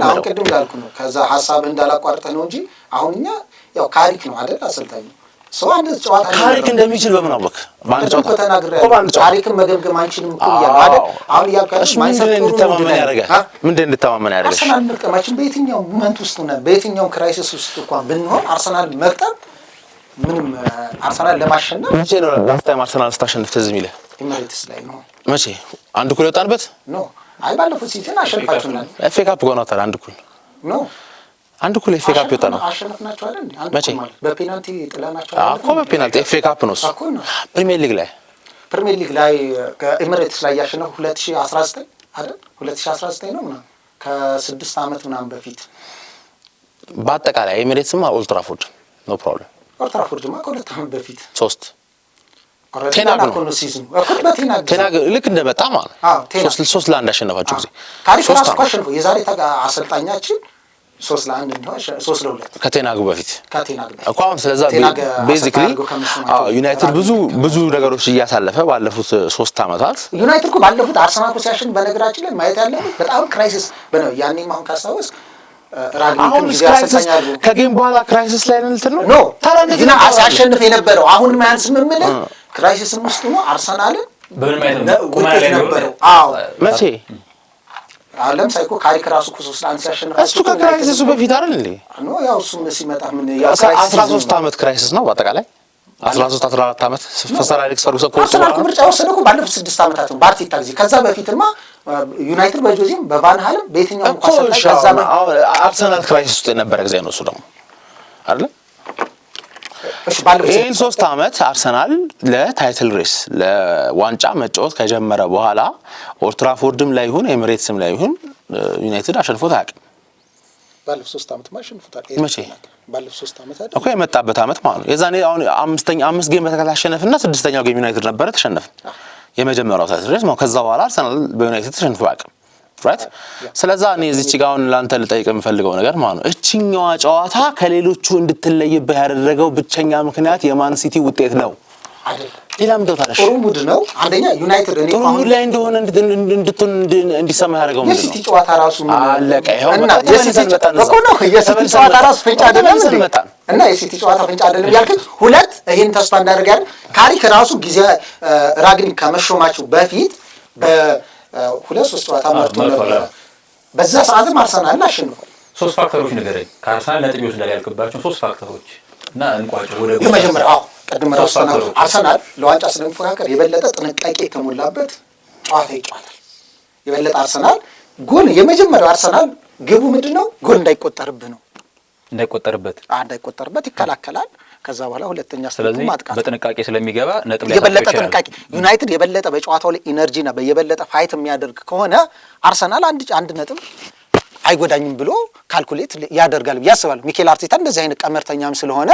[SPEAKER 2] አሁን ቅድም እንዳልኩ ነው። ከዛ ሐሳብ እንዳላቋርጠ ነው እንጂ አሁን እኛ ያው ካሪክ ነው አይደል አሰልጣኙ ሰው አንድ ጨዋታ
[SPEAKER 1] ካሪክ እንደሚችል በምን አወቅ? በአንድ ጨዋታ
[SPEAKER 2] ካሪክን መገምገም አንችልም እኮ ያለው አይደል? አሁን ያልካሽ
[SPEAKER 1] ማንሰር እንድተማመን ያደርጋል። ምንድን እንድተማመን ያደርጋል?
[SPEAKER 2] አርሰናል መቅጠማችን በየትኛው ሞመንት ውስጥ ነው በየትኛው ክራይሲስ ውስጥ እንኳን ብንሆን አርሰናል መቅጠም ምንም አርሰናል ለማሸነፍ
[SPEAKER 1] መቼ ነው ላስት ታይም አርሰናል ስታሸንፍ ትዝ የሚልህ?
[SPEAKER 2] ኤምሬትስ ላይ ነው።
[SPEAKER 1] መቼ? 1-1 የወጣንበት
[SPEAKER 2] ኖ አይ ባለፈው ሲዝን አሸንፋችሁናል።
[SPEAKER 1] ኤፍ ኤ ካፕ ጎናታ 1-1
[SPEAKER 2] ኖ
[SPEAKER 1] 1-1 ኤፍ ኤ ካፕ ይወጣ ነው።
[SPEAKER 2] አሸንፍናችሁ አይደል?
[SPEAKER 1] መቼ?
[SPEAKER 2] በፔናልቲ ጥላናችሁ አይደል?
[SPEAKER 1] እኮ በፔናልቲ ኤፍ ኤ ካፕ ነው እሱ። ፕሪሚየር ሊግ ላይ ከኤምሬትስ ላይ ያሸነፉ 2019 አይደል? 2019 ነው ምናምን ከ6 ዓመት ምናምን በፊት በአጠቃላይ ኤምሬትስማ ኦልድ ትራፎርድ ኖ ፕሮብለም።
[SPEAKER 2] ኦልድ ትራፎርድማ ከ2 ዓመት በፊት
[SPEAKER 1] 3 ቴናግ ነው ሲዝኑ ቴናግ ልክ እንደመጣ ማለት ነው 3-1 አሸነፋችሁ ጊዜ
[SPEAKER 2] ታሪክ ራሱ አሸንፎ የዛሬ አሰልጣኛችን 3-1 እንደሆነ 3-2
[SPEAKER 1] ከቴናግ በፊት
[SPEAKER 2] እኮ
[SPEAKER 1] አሁን ስለዛ ቤዚክሊ ዩናይትድ ብዙ ነገሮች እያሳለፈ ባለፉት 3 ዓመታት
[SPEAKER 2] ዩናይትድ እኮ ባለፉት አርሰናል እኮ ሲያሸንፍ በነገራችን ላይ ማየት ያለበት በጣም ክራይሲስ በነው ያኔም አሁን ካስታወስ
[SPEAKER 1] አሁን ከጌም በኋላ ክራይሲስ ላይ ነው እንትን ነው
[SPEAKER 2] ኖ ታላንትና ሲያሸንፍ የነበረው አሁን ማያንስ ምምለ ክራይሲስ ውስጥ ነው አርሰናል
[SPEAKER 3] በምን
[SPEAKER 2] ነበረው። አዎ
[SPEAKER 1] መቼ
[SPEAKER 2] ለምሳሌ እኮ ካሪክ ራሱ እኮ 3-1 ሲያሸንፍ
[SPEAKER 1] እሱ ከክራይሲሱ በፊት አይደል እንዴ?
[SPEAKER 2] ኖ ያው እሱም ሲመጣ ምን
[SPEAKER 1] ያው 13 ዓመት ክራይሲስ ነው በአጠቃላይ 13-14 ዓመት ፈሰራ አሌክስ ፈርጉሰን ኮርስ
[SPEAKER 2] አርሰናል እኮ ምርጫ ወሰደ እኮ ባለፉት 6 ዓመታት ነው በአርቴታ ጊዜ። ከዛ በፊትማ ዩናይትድ በጆዜም በቫን ሃልም በየትኛው እንኳን ከዛ
[SPEAKER 1] አርሰናል ክራይሲስ ውስጥ የነበረ ጊዜ ነው እሱ ደግሞ አይደል? ይህን 3 ዓመት አርሰናል ለታይትል ሬስ ለዋንጫ መጫወት ከጀመረ በኋላ ኦልድ ትራፎርድም ላይ ይሁን ኤምሬትስም ላይ ይሁን ዩናይትድ አሸንፎት አያውቅም።
[SPEAKER 2] ባለፉት 3 ዓመት ማሸንፉታል።
[SPEAKER 1] መቼ?
[SPEAKER 2] ባለፉት 3 ዓመት አይደል
[SPEAKER 1] እኮ የመጣበት ዓመት ማለት ነው። የዛኔ አሁን 5 ጌም በተከታታይ አሸነፍና 6ኛው ጌም ዩናይትድ ነበረ ተሸነፍን። የመጀመሪያው ታይትል ሬስ ከዛ በኋላ አርሰናል በዩናይትድ ተሸንፎ አያውቅም። ራይት ስለዛ እኔ እዚች ጋር አሁን ላንተ ልጠይቅ የምፈልገው ነገር ማለት ነው እቺኛዋ ጨዋታ ከሌሎቹ እንድትለይብህ ያደረገው ብቸኛ ምክንያት የማን ሲቲ ውጤት ነው
[SPEAKER 2] አይደል?
[SPEAKER 1] ሌላ ምንድነው ታዲያ?
[SPEAKER 2] ጥሩ ሙድ ነው አንደኛ ዩናይትድ እኔ
[SPEAKER 1] ጥሩ ሙድ ላይ እንደሆነ እንዲሰማ ያደረገው ምንድነው?
[SPEAKER 2] የሲቲ ጨዋታ ራሱ
[SPEAKER 1] አለቀ። ይሄው
[SPEAKER 2] እና የሲቲ ጨዋታ ራሱ ፍንጭ አይደለም እና የሲቲ ጨዋታ ፍንጭ አይደለም ያልኩት ሁለት ይሄን ተስፋ እንዳደርግ ያለ ካሪክ ራሱ ጊዜ ራግኒክ ከመሾማቸው በፊት በ2-3 ጨዋታ መርቶ ነበር። በዛ ሰዓትም አርሰናል አሸንፏል።
[SPEAKER 3] 3 ፋክተሮች ንገረኝ ከአርሰናል ነጥብ ይወስዳል ያልክባቸው 3 ፋክተሮች እና እንቋጭ ወደ
[SPEAKER 2] የመጀመሪያው ቀድም አርሰናል ለዋንጫ ስለሚፎካከር የበለጠ ጥንቃቄ የተሞላበት ጨዋታ ይጫወታል። የበለጠ አርሰናል ጎል የመጀመሪያው አርሰናል ግቡ ምንድነው? ጎል እንዳይቆጠርብህ ነው። እንዳይቆጠርበት ይከላከላል። ከዛ በኋላ ሁለተኛ
[SPEAKER 3] ስለዚህ ማጥቃት በጥንቃቄ ስለሚገባ ነጥብ ላይ
[SPEAKER 2] የበለጠ ጥንቃቄ ዩናይትድ የበለጠ በጨዋታው ላይ ኢነርጂና በየበለጠ ፋይት የሚያደርግ ከሆነ አርሰናል አንድ ነጥብ አይጎዳኝም ብሎ ካልኩሌት ያደርጋል ብዬ አስባለሁ። ሚኬል አርቴታ እንደዚህ አይነት ቀመርተኛም ስለሆነ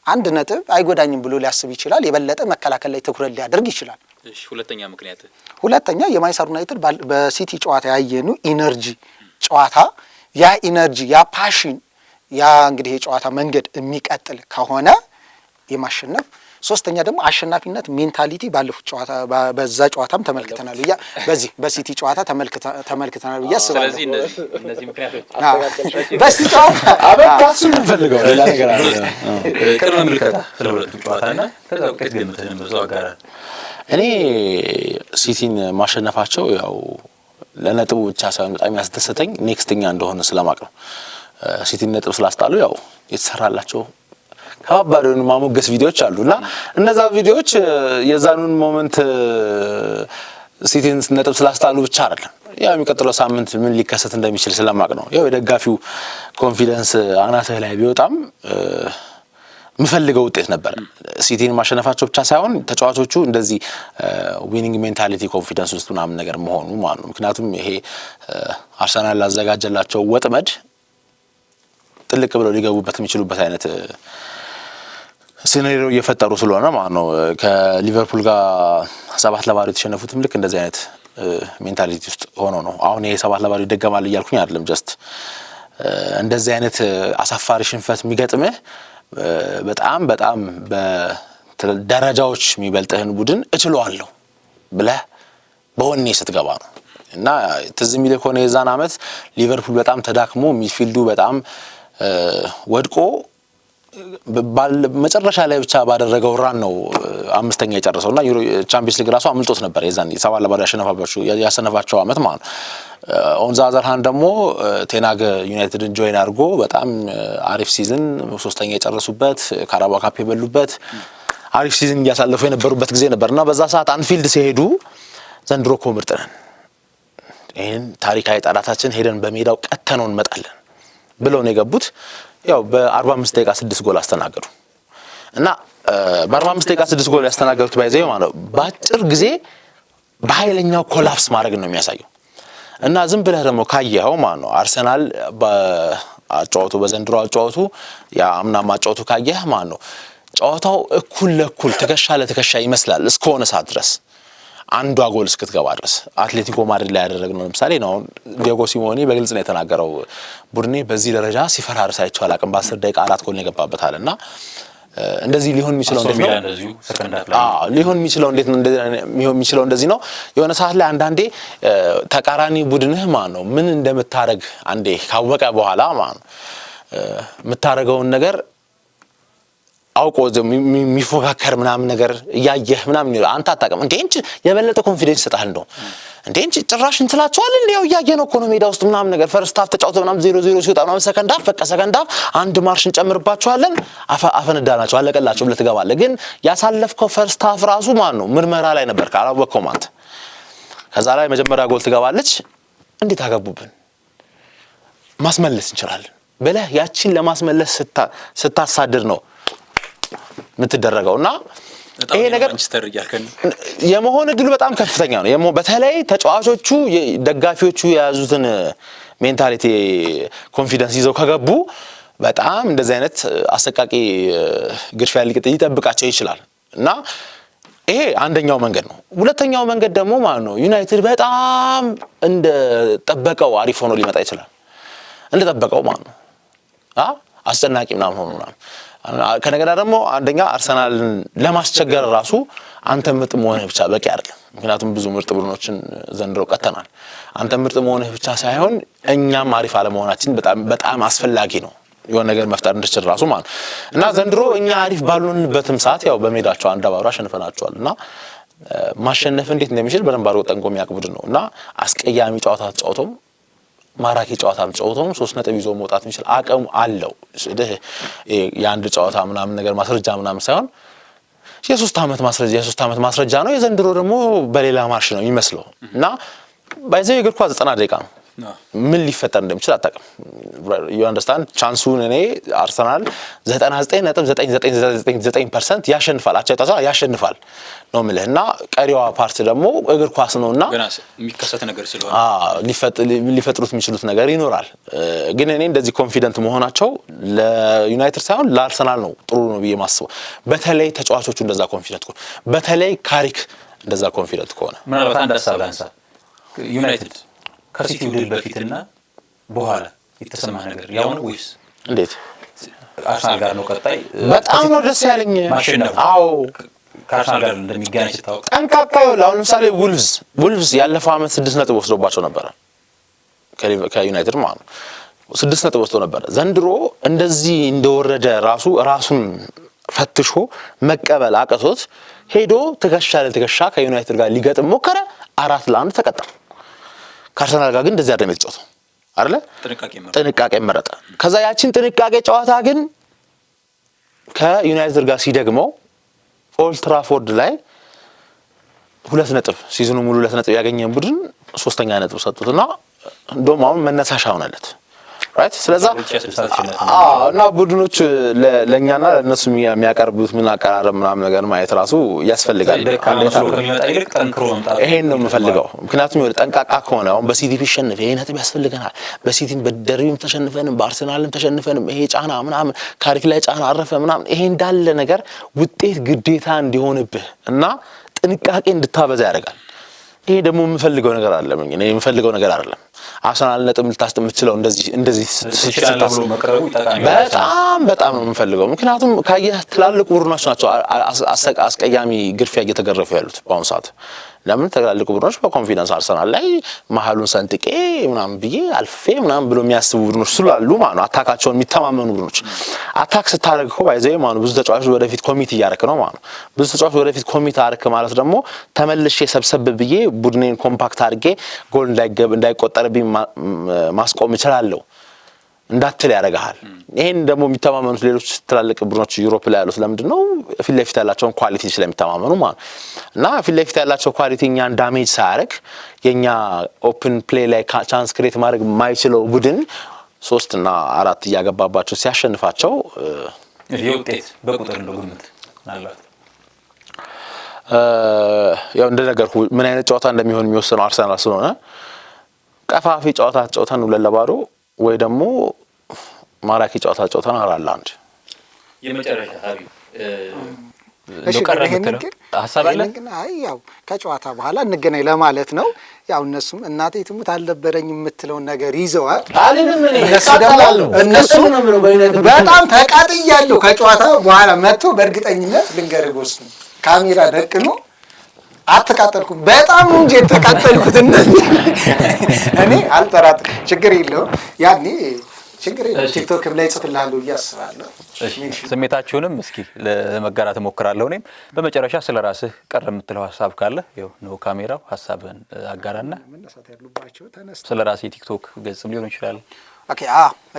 [SPEAKER 2] 1 ነጥብ አይጎዳኝም ብሎ ሊያስብ ይችላል። የበለጠ መከላከል ላይ ትኩረት ሊያደርግ ይችላል።
[SPEAKER 3] እሺ
[SPEAKER 2] ሁለተኛ የማንቸስተር ዩናይትድ በሲቲ ጨዋታ ያየኑ ኢነርጂ ጨዋታ ያ ኢነርጂ ያ ፓሽን ያ እንግዲህ የጨዋታ መንገድ የሚቀጥል ከሆነ የማሸነፍ ሶስተኛ ደግሞ አሸናፊነት ሜንታሊቲ ባለፉት ጨዋታ በዛ ጨዋታም ተመልክተናል። በዚህ በሲቲ ጨዋታ ተመልክተናል ብዬ አስባለሁ።
[SPEAKER 3] ስለዚህ እነዚህ ምክንያቶች
[SPEAKER 2] በሲቲ ጨዋታ
[SPEAKER 1] አበቃሱ እንፈልገው ሌላ ነገር አለ።
[SPEAKER 3] ቅድመ ምልከታ ስለሁለቱ ጨዋታና ከዛ ውጤት ገምተን በዛው አጋራ
[SPEAKER 1] እኔ ሲቲን ማሸነፋቸው ያው ለነጥቡ ብቻ ሳይሆን በጣም ያስደሰተኝ ኔክስትኛ እንደሆነ ስለማቅ ነው። ሲቲን ነጥብ ስላስጣሉ ያው የተሰራላቸው ከባድ የሆኑ ማሞገስ ቪዲዮዎች አሉና እነዛ ቪዲዮዎች የዛኑን ሞመንት ሲቲን ነጥብ ስላስጣሉ ብቻ አይደለም ያው የሚቀጥለው ሳምንት ምን ሊከሰት እንደሚችል ስለማቅ ነው። ያው የደጋፊው ኮንፊደንስ አናትህ ላይ ቢወጣም ምፈልገው ውጤት ነበር። ሲቲን ማሸነፋቸው ብቻ ሳይሆን ተጫዋቾቹ እንደዚህ ዊኒንግ ሜንታሊቲ ኮንፊደንስ ውስጥ ምናምን ነገር መሆኑ ማለት ነው። ምክንያቱም ይሄ አርሰናል ላዘጋጀላቸው ወጥመድ ጥልቅ ብለው ሊገቡበት የሚችሉበት አይነት ሲናሪዮ እየፈጠሩ ስለሆነ ማለት ነው። ከሊቨርፑል ጋር 7-0 የተሸነፉትም ልክ እንደዚህ አይነት ሜንታሊቲ ውስጥ ሆኖ ነው። አሁን ይሄ 7-0 ይደገማል እያልኩኝ አይደለም። ጀስት እንደዚህ አይነት አሳፋሪ ሽንፈት የሚገጥምህ በጣም በደረጃዎች የሚበልጥህን ቡድን እችለዋለሁ ብለህ በወኔ ስትገባ ነው። እና ትዝ የሚልህ ከሆነ የዛን ዓመት ሊቨርፑል በጣም ተዳክሞ ሚድፊልዱ በጣም ወድቆ መጨረሻ ላይ ብቻ ባደረገው ራን ነው አምስተኛ የጨረሰውና ቻምፒየንስ ሊግ ራሱ አምልጦት ነበር። የዛን 7-0 ያሸነፋቸው ዓመት ማለት ነው። ኦን ዘ አዘር ሃንድ ደግሞ ቴናግ ዩናይትድን ጆይን አድርጎ በጣም አሪፍ ሲዝን ሶስተኛ የጨረሱበት ካራባኦ ካፕ የበሉበት አሪፍ ሲዝን እያሳለፉ የነበሩበት ጊዜ ነበርና በዛ ሰዓት አንፊልድ ሲሄዱ ዘንድሮ እኮ ምርጥ ነን፣ ይሄን ታሪካዊ ጠላታችን ሄደን በሜዳው ቀተነው እንመጣለን ብለው ነው የገቡት። ያው በ45 ደቂቃ 6 ጎል አስተናገዱ እና በ45 ደቂቃ 6 ጎል ያስተናገዱት ባይዘው ማለት ነው በአጭር ጊዜ በኃይለኛው ኮላፕስ ማድረግ ነው የሚያሳየው። እና ዝም ብለህ ደግሞ ካየኸው ማለት ነው አርሰናል በአጫወቱ በዘንድሮ አጫወቱ ያ አምና ማጫወቱ ካየህ ማለት ነው ጨዋታው እኩል ለእኩል ትከሻ ለትከሻ ይመስላል እስከሆነ ሰዓት ድረስ አንዷ ጎል እስክትገባ ድረስ አትሌቲኮ ማድሪድ ላይ ያደረግነው ለምሳሌ ነው። ዲዮጎ ሲሞኔ በግልጽ ነው የተናገረው ቡድኔ በዚህ ደረጃ ሲፈራርስ አይቼው አላውቅም፣ በ10 ደቂቃ 4 ጎል ነው የገባበታል። እና እንደዚህ ሊሆን የሚችለው እንዴት ነው? ሊሆን የሚችለው እንዴት ነው? የሚችለው እንደዚህ ነው። የሆነ ሰዓት ላይ አንዳንዴ ተቃራኒ ቡድንህ ማለት ነው ምን እንደምታረግ አንዴ ካወቀ በኋላ ማለት ነው የምታረገውን ነገር አውቆ የሚፎካከር ምናምን ነገር እያየህ ምናምን አንተ አታውቅም እንዴ እንጂ የበለጠ ኮንፊደንስ ይሰጣል እንደው እንዴ እንጂ ጭራሽ እንትላቸዋል እንዴ ያው እያየ ነው እኮ ነው ሜዳ ውስጥ ምናምን ነገር ፈርስት ሃፍ ተጫውተው ምናምን 0-0 ሲወጣ ምናምን ሰከንድ ሃፍ በቃ ሰከንድ ሃፍ አንድ ማርሽ እንጨምርባቸዋለን አፈነዳናቸው አለቀላቸው ብለህ ትገባለህ። ግን ያሳለፍከው ፈርስት ሃፍ ራሱ ማን ነው ምርመራ ላይ ነበር ካላወቅከው ማለት ከዛ ላይ መጀመሪያ ጎል ትገባለች እንዴት አገቡብን ማስመለስ እንችላለን ብለህ ያቺን ለማስመለስ ስታሳድር ነው ምትደረገውና ይሄ ነገር የመሆን እድሉ በጣም ከፍተኛ ነው። በተለይ ተጫዋቾቹ ደጋፊዎቹ የያዙትን ሜንታሊቲ ኮንፊደንስ ይዘው ከገቡ በጣም እንደዚህ አይነት አሰቃቂ ግርፊያ ሊጠብቃቸው ይችላል። እና ይሄ አንደኛው መንገድ ነው። ሁለተኛው መንገድ ደግሞ ማለት ነው ዩናይትድ በጣም እንደጠበቀው አሪፍ ሆኖ ሊመጣ ይችላል። እንደጠበቀው ማለት ነው አስጨናቂ ምናምን ሆኖ ምናምን ከነገና ደግሞ አንደኛ አርሰናልን ለማስቸገር ራሱ አንተ ምርጥ መሆንህ ብቻ በቂ አይደለም። ምክንያቱም ብዙ ምርጥ ቡድኖችን ዘንድሮ ቀተናል። አንተ ምርጥ መሆንህ ብቻ ሳይሆን እኛም አሪፍ አለመሆናችን በጣም አስፈላጊ ነው የሆነ ነገር መፍጠር እንድችል ራሱ ማለት እና ዘንድሮ እኛ አሪፍ ባልሆንበትም ሰዓት ያው በሜዳቸው አንዳባራ አሸንፈናቸዋል እና ማሸነፍ እንዴት እንደሚችል በደንብ አድርጎ ጠንቆ የሚያውቅ ቡድን ነው እና አስቀያሚ ጨዋታ ተጫውቶም ማራኪ ጨዋታም ጨዋታው 3 ነጥብ ይዞ መውጣት የሚችል አቅም አለው። የአንድ ጨዋታ ምናምን ነገር ማስረጃ ምናምን ሳይሆን የ3 ዓመት ማስረጃ ነው። የዘንድሮ ደግሞ በሌላ ማርሽ ነው የሚመስለው እና ባይዘው የእግር ኳስ 90 ደቂቃ ነው። ምን ሊፈጠር እንደሚችል አታውቅም። you understand ቻንሱን እኔ አርሰናል 99.9999% ያሸንፋል ያሸንፋል ነው ማለት እና ቀሪዋ ፓርት ደግሞ እግር ኳስ ነውና
[SPEAKER 3] ገና የሚከሰት ነገር ስለሆነ
[SPEAKER 1] ሊፈጥሩት የሚችሉት ነገር ይኖራል። ግን እኔ እንደዚህ ኮንፊደንት መሆናቸው ለዩናይትድ ሳይሆን ለአርሰናል ነው ጥሩ ነው ብዬ ማስበው። በተለይ ተጫዋቾቹ እንደዛ ኮንፊደንት ከሆነ በተለይ ካሪክ እንደዛ ኮንፊደንት ከሆነ
[SPEAKER 3] ምናልባት አንድ ሀሳብ ላንሳ። ዩናይትድ ከሲቲ ድል በፊትና በኋላ የተሰማ ነገር ያው ነው ወይስ
[SPEAKER 1] እንዴት?
[SPEAKER 3] አርሰናል ጋር ነው ቀጣይ
[SPEAKER 1] በጣም ነው ደስ ያለኝ
[SPEAKER 3] ማሸነፍ።
[SPEAKER 1] አዎ
[SPEAKER 3] ከአርሰናል ጋር እንደሚገናኝ ሲታወቅ
[SPEAKER 1] ጠንቃቃው አሁን ለምሳሌ ውልቭስ ያለፈው ዓመት 6 ነጥብ ወስዶባቸው ነበር ከዩናይትድ ማለት ነው 6 ነጥብ ወስዶ ነበር። ዘንድሮ እንደዚህ እንደወረደ ራሱን ፈትሾ መቀበል አቅቶት ሄዶ ትከሻ ለትከሻ ከዩናይትድ ጋር ሊገጥም ሞከረ። 4-1 ተቀጣ። ከአርሰናል ጋር ግን እንደዚህ አይደለም የተጫወተው አይደለ? ጥንቃቄ መረጠ። ከዛ ያቺን ጥንቃቄ ጨዋታ ግን ከዩናይትድ ጋር ሲደግመው ኦልድ ትራፎርድ ላይ 2 ነጥብ ሲዝኑ ሙሉ 2 ነጥብ ያገኘን ቡድን 3ኛ ነጥብ ሰጡትና እንደውም አሁን መነሳሻ ሆነለት ራይት። ስለዛ እና ቡድኖች ለኛና ለነሱ የሚያቀርቡት ምን አቀራረብ ምናምን ነገር ማየት ራሱ ያስፈልጋል። ይሄን ነው የምፈልገው። ምክንያቱም ይወደ ጠንቃቃ ከሆነ አሁን በሲቲ ቢሸነፍ ይሄ ነጥብ ያስፈልገናል፣ በሲቲም በደርቢም ተሸንፈንም በአርሰናልም ተሸንፈንም ይሄ ጫና ምናምን ታሪክ ላይ ጫና አረፈ ምናምን ይሄ እንዳለ ነገር ውጤት ግዴታ እንዲሆንብህ እና ጥንቃቄ እንድታበዛ ያደርጋል። ይሄ ደግሞ የምፈልገው ነገር አይደለም። እኔ የምፈልገው ነገር አይደለም። አርሰናል ነጥብ ልታስጥም የምትችለው እንደዚህ ስትታስብ በጣም ነው የምፈልገው። ምክንያቱም ካየህ ትላልቅ ቡድኖች ናቸው አስቀያሚ ግርፊያ እየተገረፉ ያሉት በአሁኑ ሰዓት። ለምን ትላልቅ ቡድኖች በኮንፊደንስ አርሰናል ላይ መሀሉን ሰንጥቄ ምናምን ብዬ አልፌ ምናምን ብሎ የሚያስቡ ቡድኖች ስላሉ ማለት ነው። አታካቸውን የሚተማመኑ ቡድኖች አታክ ስታደርግ እኮ ባይዘይ ማለት ነው ብዙ ተጫዋቾች ወደፊት ኮሚት እያደረክ ነው ማለት ነው። ብዙ ተጫዋቾች ወደፊት ኮሚት አደረክ ማለት ደግሞ ተመልሼ ሰብሰብ ብዬ ቡድኔን ኮምፓክት አድርጌ ጎል እንዳይቆጠርብኝ ማስቆም እችላለሁ እንዳትል ያደርጋል። ይሄን ደግሞ የሚተማመኑት ሌሎች ትላልቅ ቡድኖች ዩሮፕ ላይ ያሉት ለምንድን ነው? ፊት ለፊት ያላቸውን ኳሊቲ ስለሚተማመኑ ማለት እና ፊት ለፊት ያላቸው ኳሊቲ እኛን ዳሜጅ ሳያደርግ የኛ ኦፕን ፕሌይ ላይ ቻንስ ክሬት ማድረግ የማይችለው ቡድን 3 እና 4 እያገባባቸው ሲያሸንፋቸው
[SPEAKER 3] የውጤት በቁጥር ነው ግምት ማለት
[SPEAKER 1] ያው እንደነገርኩ ምን አይነት ጨዋታ እንደሚሆን የሚወስነው አርሰናል ስለሆነ ቀፋፊ ጨዋታ ጨዋታን 2-0 ወይ ደግሞ ማራኪ ጨዋታ ጨዋታን 4-1
[SPEAKER 3] የመጨረሻ ሀቢብ
[SPEAKER 2] ሀሳብ አለ። አይ ያው ከጨዋታ በኋላ እንገናኝ ለማለት ነው። ያው እነሱም እናቴ ትሙት አልነበረኝም የምትለውን ነገር ይዘዋል። እነሱ በጣም ተቃጥያለሁ ከጨዋታ በኋላ መጥቶ በእርግጠኝነት ልንገርህ ጎስ ካሜራ ደቅኖ አትቃጠልኩም በጣም ነው እንጂ የተቃጠልኩት እኔ አልጠራጥርም። ችግር የለውም ያኔ ችግር የለውም። ቲክቶክም ላይ ጽፍልሃለሁ እያስባለሁ።
[SPEAKER 3] ስሜታችሁንም እስኪ ለመጋራት እሞክራለሁ። እኔም በመጨረሻ ስለራስህ ቀረ የምትለው ሀሳብ ካለ ይኸው ነው ካሜራው፣ ሀሳብህን አጋራና ስለራስህ ቲክቶክ ገጽም ሊሆን ይችላል።
[SPEAKER 2] ኦኬ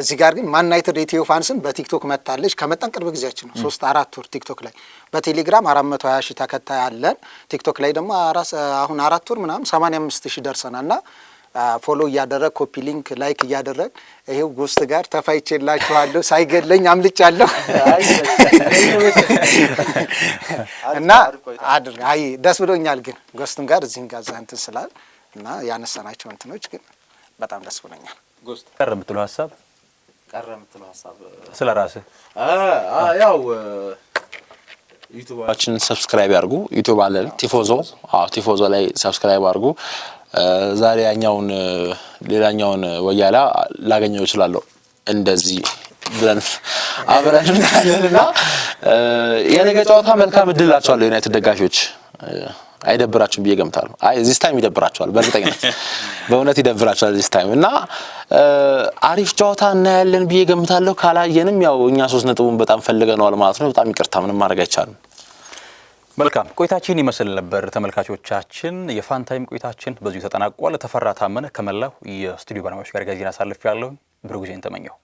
[SPEAKER 2] እዚህ ጋር ግን ማን ዩናይትድ ኢትዮ ፋንስም በቲክቶክ መጣለች። ከመጣን ቅርብ ጊዜያችን ነው 3-4 ወር ቲክቶክ ላይ። በቴሌግራም 420 ሺህ ተከታይ አለን። ቲክቶክ ላይ ደግሞ አሁን 4 ወር ምናምን 85 ሺህ ደርሰናልና ፎሎ እያደረግ ኮፒ ሊንክ ላይክ እያደረግ ይሄው ጎስት ጋር ተፋይቼላችኋለሁ። ሳይገለኝ አምልጫለሁ እና አይ ደስ ብሎኛል። ግን ጎስትም ጋር እዚህም ጋር እንትን ስላል እና ያነሳናቸው እንትኖች ግን በጣም ደስ ብሎኛል። ጎስት
[SPEAKER 3] ቀረ የምትለው ሀሳብ ስለራስህ
[SPEAKER 1] ያው ዩቲዩባችን ሰብስክራይብ ያርጉ። ዩቲዩብ አለን ቲፎዞ ላይ ሰብስክራይብ አርጉ። ዛሬ ያኛውን ሌላኛውን ወያላ ላገኘው እችላለሁ እንደዚህ ብለን አብረን እናያለንና የነገ ጨዋታ መልካም እድል ላችኋለሁ ዩናይትድ ደጋፊዎች። አይደብራችሁም ብዬ ገምታለሁ። ዚስ ታይም ይደብራችኋል በእርግጠኝነት በእውነት ይደብራችኋል ዚስ ታይም እና አሪፍ ጨዋታ እናያለን ብዬ ገምታለሁ። ካላየንም ያው እኛ 3 ነጥቡን በጣም ፈልገነዋል ማለት ነው። በጣም ይቅርታ ምንም ማድረግ አይቻልም።
[SPEAKER 3] መልካም ቆይታችን ይመስል ነበር ተመልካቾቻችን። የፋን ታይም ቆይታችን በዚሁ ተጠናቋል። ተፈራ ታመነ ከመላው የስቱዲዮ ባለሙያዎች ጋር ጋዜና አሳልፌያለሁ። ብሩክ ዜን ተመኘው።